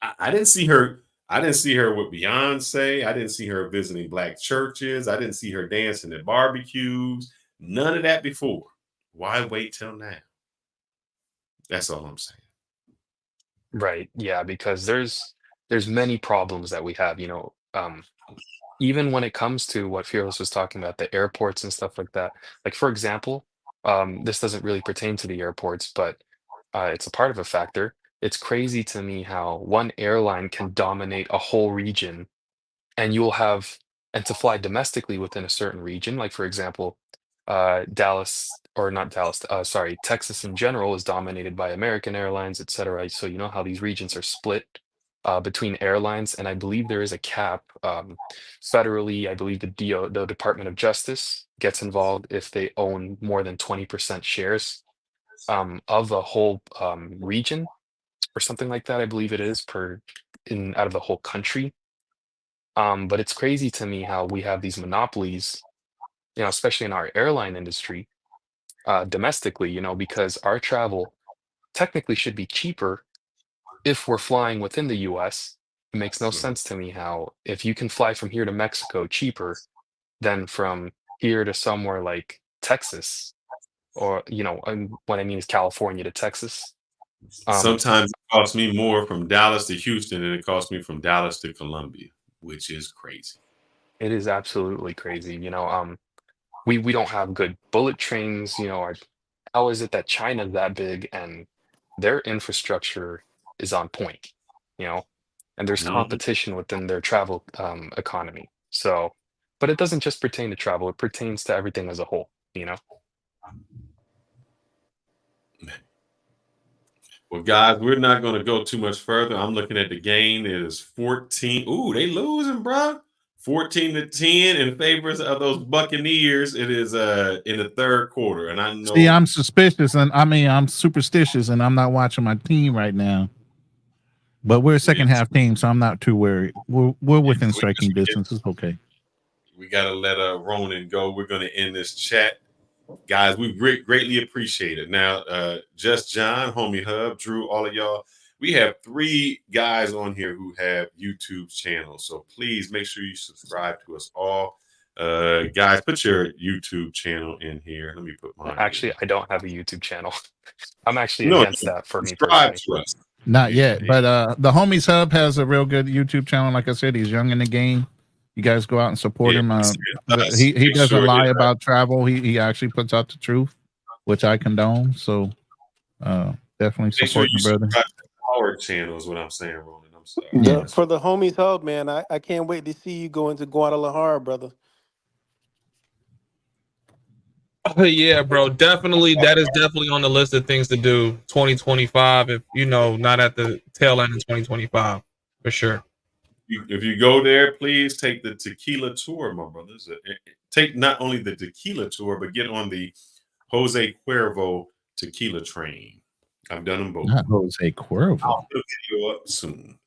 I didn't see her. I didn't see her with Beyonce. I didn't see her visiting Black churches. I didn't see her dancing at barbecues. None of that before. Why wait till now? That's all I'm saying. Right. Yeah, because there's many problems that we have, even when it comes to what Fearless was talking about, the airports and stuff like that. Like, for example, this doesn't really pertain to the airports, but it's a part of a factor. It's crazy to me how one airline can dominate a whole region, and and to fly domestically within a certain region, like for example, Dallas, or not Dallas, sorry, Texas in general is dominated by American Airlines, et cetera. So you know how these regions are split between airlines, and I believe there is a cap federally. I believe the Department of Justice gets involved if they own more than 20% shares of a whole region or something like that. I believe it is out of the whole country. But it's crazy to me how we have these monopolies, especially in our airline industry, domestically, because our travel technically should be cheaper if we're flying within the US. It makes no sense to me how if you can fly from here to Mexico cheaper than from here to somewhere like Texas, or, what I mean is California to Texas. Sometimes it costs me more from Dallas to Houston than it costs me from Dallas to Columbia, which is crazy. It is absolutely crazy. We don't have good bullet trains. How is it that China's that big and their infrastructure is on point? And there's competition within their travel economy. So, but it doesn't just pertain to travel; it pertains to everything as a whole. Well, guys, we're not going to go too much further. I'm looking at the game. It is 14. Ooh, they losing, bro. 14-10 in favor of those Buccaneers. It is in the third quarter, and I know. See, I'm suspicious, and I'm superstitious, and I'm not watching my team right now. But we're a second half team, so I'm not too worried. We're within striking distance. It's okay. We got to let Ronan go. We're going to end this chat. Guys, we greatly appreciate it. Now, Just John, Homie Hub, Drew, all of y'all, we have 3 guys on here who have YouTube channels. So please make sure you subscribe to us all. Guys, put your YouTube channel in here. Let me put mine. Actually, I don't have a YouTube channel. I'm actually against that for me personally. Not yet, but the Homies Hub has a real good YouTube channel. Like I said, he's young in the game. You guys go out and support him. He doesn't lie about travel. He actually puts out the truth, which I condone. So definitely support the brother. Our channel is what I'm saying, Ronan. I'm sorry. Yeah, for the Homies Hub, man, I can't wait to see you go into Guadalajara, brother. Yeah, bro, definitely. That is definitely on the list of things to do 2025. If not at the tail end of 2025, for sure. if you go there, please take the tequila tour, my brothers. Take not only the tequila tour, but get on the Jose Cuervo tequila train. I've done them both. Not Jose Cuervo. I'll put a video up soon.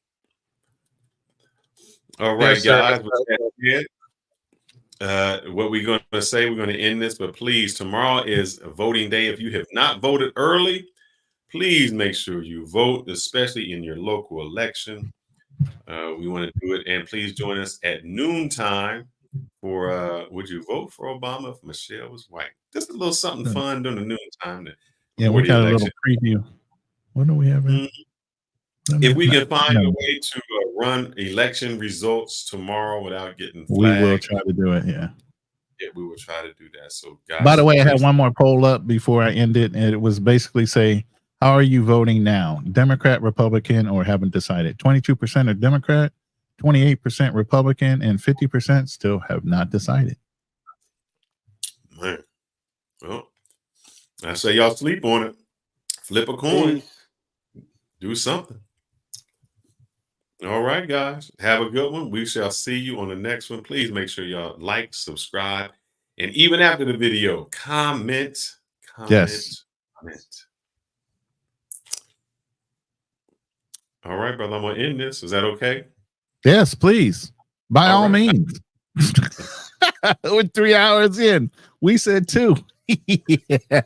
All right, guys. What we're going to say, we're going to end this, but please, tomorrow is voting day. If you have not voted early, please make sure you vote, especially in your local election. We want to do it, and please join us at noontime for would you vote for Obama if Michelle was white? Just a little something fun during the noontime. Yeah, we got a little preview. What do we have? If we can find a way to run election results tomorrow without getting flagged, we will try to do it. Yeah, we will try to do that. So, guys, by the way, I had one more poll up before I end it, and it was basically say, how are you voting now? Democrat, Republican, or haven't decided? 22% are Democrat, 28% Republican, and 50% still have not decided. Man, well, I say y'all sleep on it. Flip a coin. Do something. All right, guys. Have a good one. We shall see you on the next one. Please make sure y'all like, subscribe, and even after the video, comment. Yes. Comment. All right, brother. I'm going to end this. Is that okay? Yes, please. By all means. We're 3 hours in. We said 2. Yeah.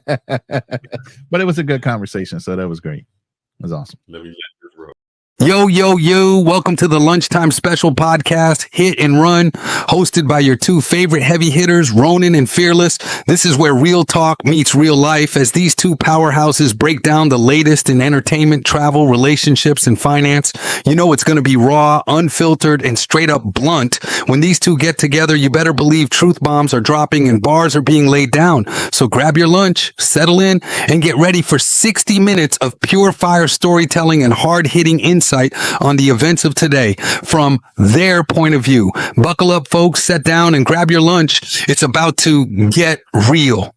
But it was a good conversation, so that was great. It was awesome. Let me let this roll. Yo, yo, yo, welcome to the Lunchtime Special Podcast, Hit and Run, hosted by your two favorite heavy hitters, Ronan and Fearless. This is where real talk meets real life as these two powerhouses break down the latest in entertainment, travel, relationships, and finance. You know it's going to be raw, unfiltered, and straight up blunt. When these two get together, you better believe truth bombs are dropping and bars are being laid down. So grab your lunch, settle in, and get ready for 60 minutes of pure fire storytelling and hard-hitting insight on the events of today from their point of view. Buckle up, folks, sit down and grab your lunch. It's about to get real.